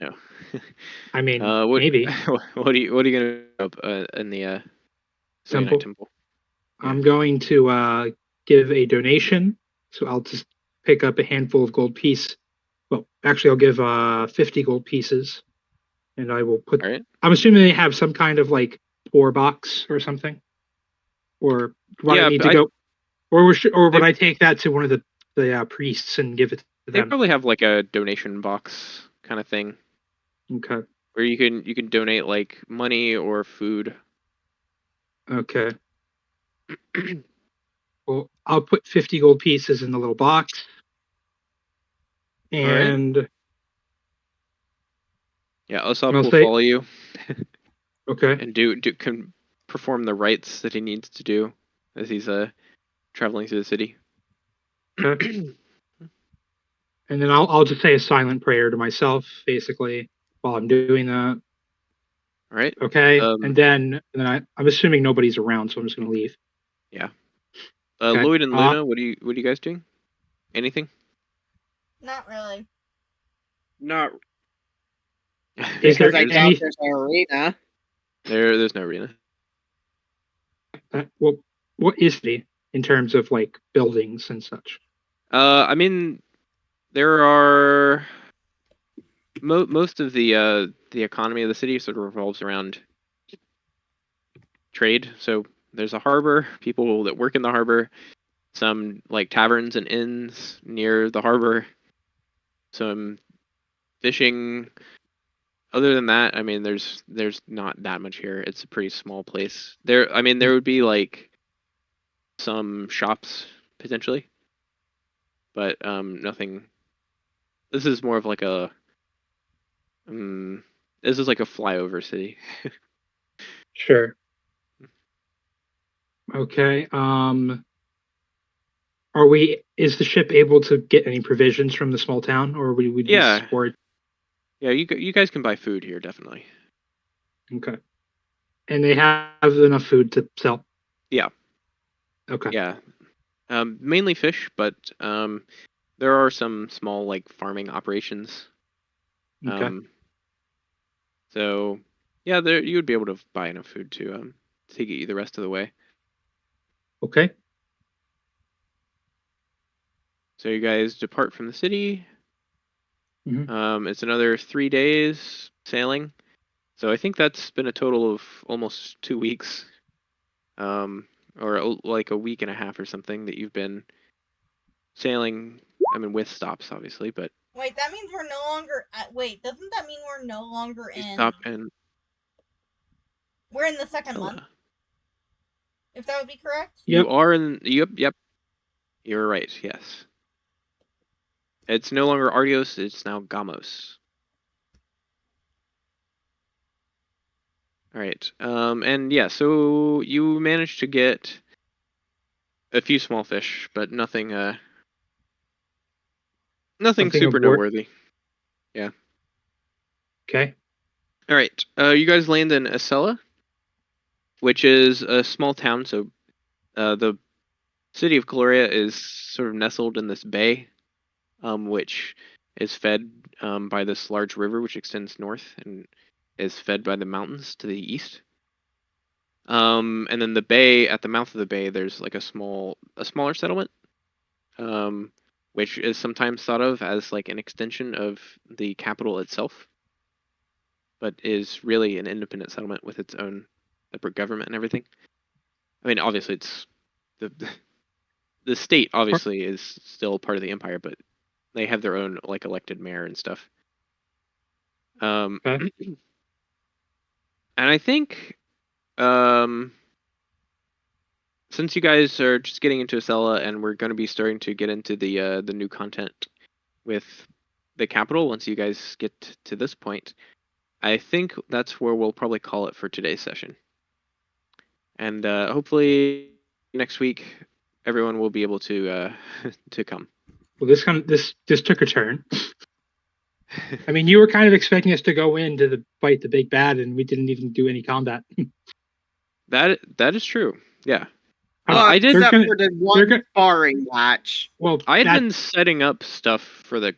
No. I mean, What? maybe. What are you gonna do up in the Selenite temple? I'm going to give a donation, so I'll just pick up a handful of gold piece. Well, actually, I'll give 50 gold pieces, and I will put. All right. I'm assuming they have some kind of like poor box or something, or do I Yeah, need to go, or would I take that to one of the priests and give it to They them? probably have like a donation box kind of thing Okay. where you can donate like money or food. Okay. Well, I'll put 50 gold pieces in the little box, All right. and Yeah, Usopp I'll will say- follow you okay. and can perform the rites that he needs to do as he's traveling through the city. Okay. And then I'll just say a silent prayer to myself, basically, while I'm doing that. All right. Okay. And then I'm assuming nobody's around, so I'm just gonna leave. Yeah. Okay. Lloyd and Luna, what are you guys doing? Anything? Not really. Not Is there because I There's- doubt any? there's an arena. there's no arena. Well, what is the in terms of like buildings and such? I mean, there are most of the economy of the city sort of revolves around trade. So there's a harbor, people that work in the harbor, some like taverns and inns near the harbor, some fishing. Other than that, I mean, there's not that much here. It's a pretty small place. There would be like some shops potentially, but nothing. This is more of like a this is like a flyover city. Sure. Okay. Is the ship able to get any provisions from the small town, or would we Yeah. support? Yeah, you guys can buy food here definitely. Okay. And they have enough food to sell. Yeah. Okay. Yeah. Mainly fish, but there are some small like farming operations. Okay. So yeah, there you would be able to buy enough food to get you the rest of the way. Okay. So you guys depart from the city. Mhm. It's another 3 days sailing. So I think that's been a total of almost 2 weeks. Or like a week and a half or something that you've been sailing. I mean, with stops, obviously, but Wait, that means we're no longer. Wait, doesn't that mean we're no longer you in? stop and We're in the second Scylla. month. If that would be correct. Yep. You are in. Yep. You're right. Yes. It's no longer Artios. It's now Gamos. All right. And yeah, so you managed to get a few small fish, but nothing. Nothing Nothing super of worth. noteworthy. Okay. All right. You guys land in Acela, which is a small town. So, the city of Gloria is sort of nestled in this bay, which is fed by this large river which extends north and is fed by the mountains to the east. And then the bay, at the mouth of the bay, there's like a smaller settlement, which is sometimes thought of as like an extension of the capital itself, but is really an independent settlement with its own separate government and everything. I mean, obviously, it's the the state obviously is still part of the empire, but they have their own like elected mayor and stuff. Okay. And I think since you guys are just getting into Acela and we're going to be starting to get into the new content with the capital once you guys get to this point, I think that's where we'll probably call it for today's session. And hopefully next week everyone will be able to to come. Well, this took a turn. I mean, you were kind of expecting us to go in to fight the big bad, and we didn't even do any combat. That is true. Yeah. I did They're that gonna- for the they're one gonna- sparring match. Well, I had that- been setting up stuff for the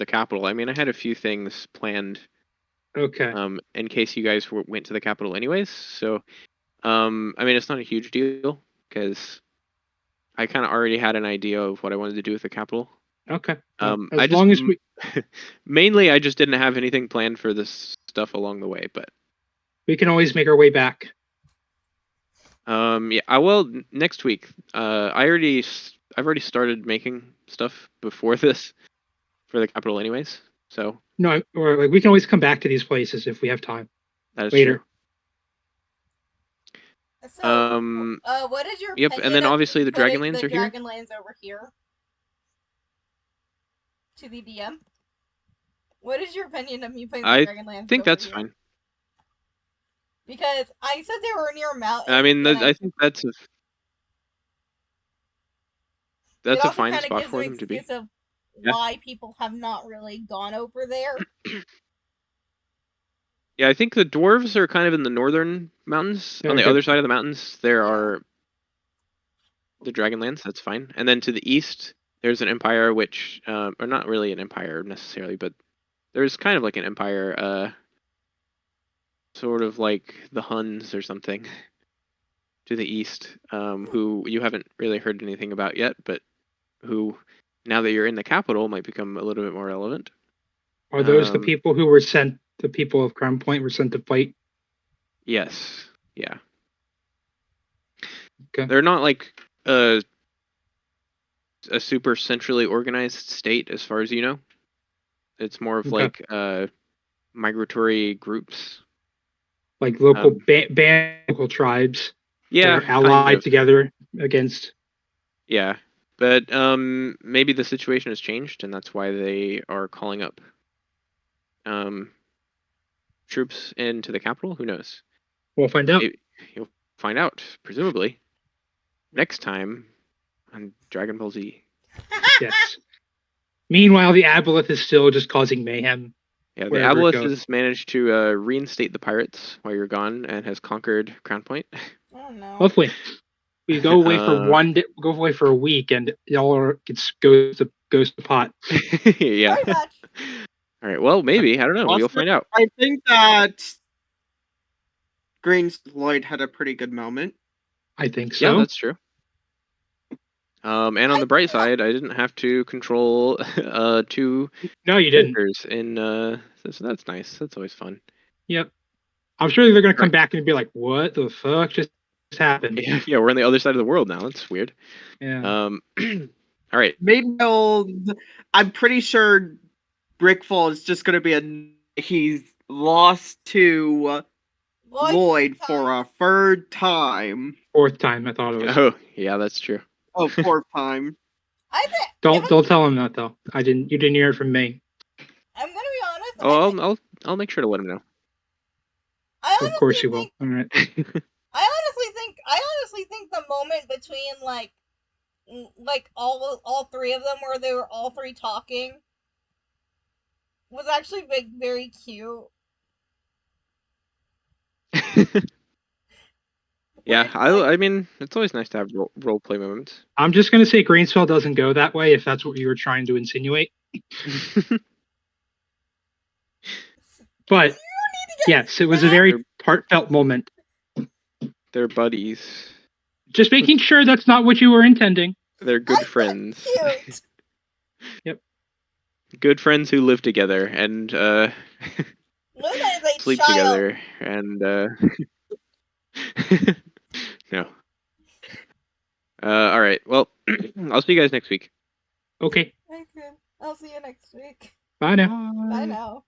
capital. I mean, I had a few things planned okay. in case you guys went to the capital anyways. So, I mean, it's not a huge deal because I kind of already had an idea of what I wanted to do with the capital. Okay. As as long as we mainly, I just didn't have anything planned for this stuff along the way, but can always make our way back. yeah, I will next week. I've already started making stuff before this for the capital, anyways. So No, or like we can always come back to these places if we have time. that is Later. true. So, what is your Yep, opinion and then of obviously the putting Dragonlands the are here. Dragonlands over here to the DM? What is your opinion of me putting the I Dragonlands? I think over that's here? fine. Because I said they were near mountains. I mean, and I think that's it a also fine kinda spot gives for an them to be. excuse of Yeah. why people have not really gone over there. Yeah, I think the dwarves are kind of in the northern mountains. On the Okay. other side of the mountains, there Yeah. are the Dragonlands. That's fine. And then to the east, there's an empire, which, or not really an empire necessarily, but there's kind of like an empire, sort of like the Huns or something, to the east, who you haven't really heard anything about yet, but who, now that you're in the capital, might become a little bit more relevant. Are those the Um, people who were sent? The people of Crown Point were sent to fight. Yes. Yeah. Okay. They're not like a super centrally organized state, as far as you know. It's more of Okay. like migratory groups. Like local Um, local tribes Yeah, that are allied kind of. together against. Yeah, but maybe the situation has changed, and that's why they are calling up troops into the capital. Who knows? We'll find out. You'll find out, presumably, next time on Dragon Ball Z. Yes. Meanwhile, the Aboleth is still just causing mayhem. Yeah, the Wherever it Aboleth goes. has managed to reinstate the pirates while you're gone and has conquered Crown Point. Oh no. Hopefully, we go away for go away for a week, and y'all goes to pot. Yeah. Pretty much. All right. Well, maybe. I don't know. Also, You'll find out. I think that Green Lloyd had a pretty good moment. I think Yeah, so. that's true. And on the bright side, I didn't have to control two No, you didn't. characters in so that's nice. That's always fun. Yep. I'm sure they're gonna come Right. back and be like, "What the fuck just happened?" Yeah, we're on the other side of the world now. That's weird. Yeah. All right. I'm pretty sure Brickfall is just going to be he's lost to Lloyd for a third time. Fourth time, I thought it was. Oh, yeah, that's true. Oh, fourth time. I think Don't tell him that though. You didn't hear it from me. I'm gonna be honest. Oh, I'll make sure to let him know. I Of course honestly you will. think- All right. I honestly think the moment between like all three of them where they were all three talking was actually very cute. Yeah, I mean, it's always nice to have role play moments. I'm just gonna say Greenspell doesn't go that way if that's what you were trying to insinuate. But yes, it was a very heartfelt moment. They're buddies. Just making sure that's not what you were intending. They're good I said friends. Cute. Yep. Good friends who live together and Luna is a sleep child. together and no. All right. Well, I'll see you guys next week. Okay. Okay. I'll see you next week. Bye now. Bye now.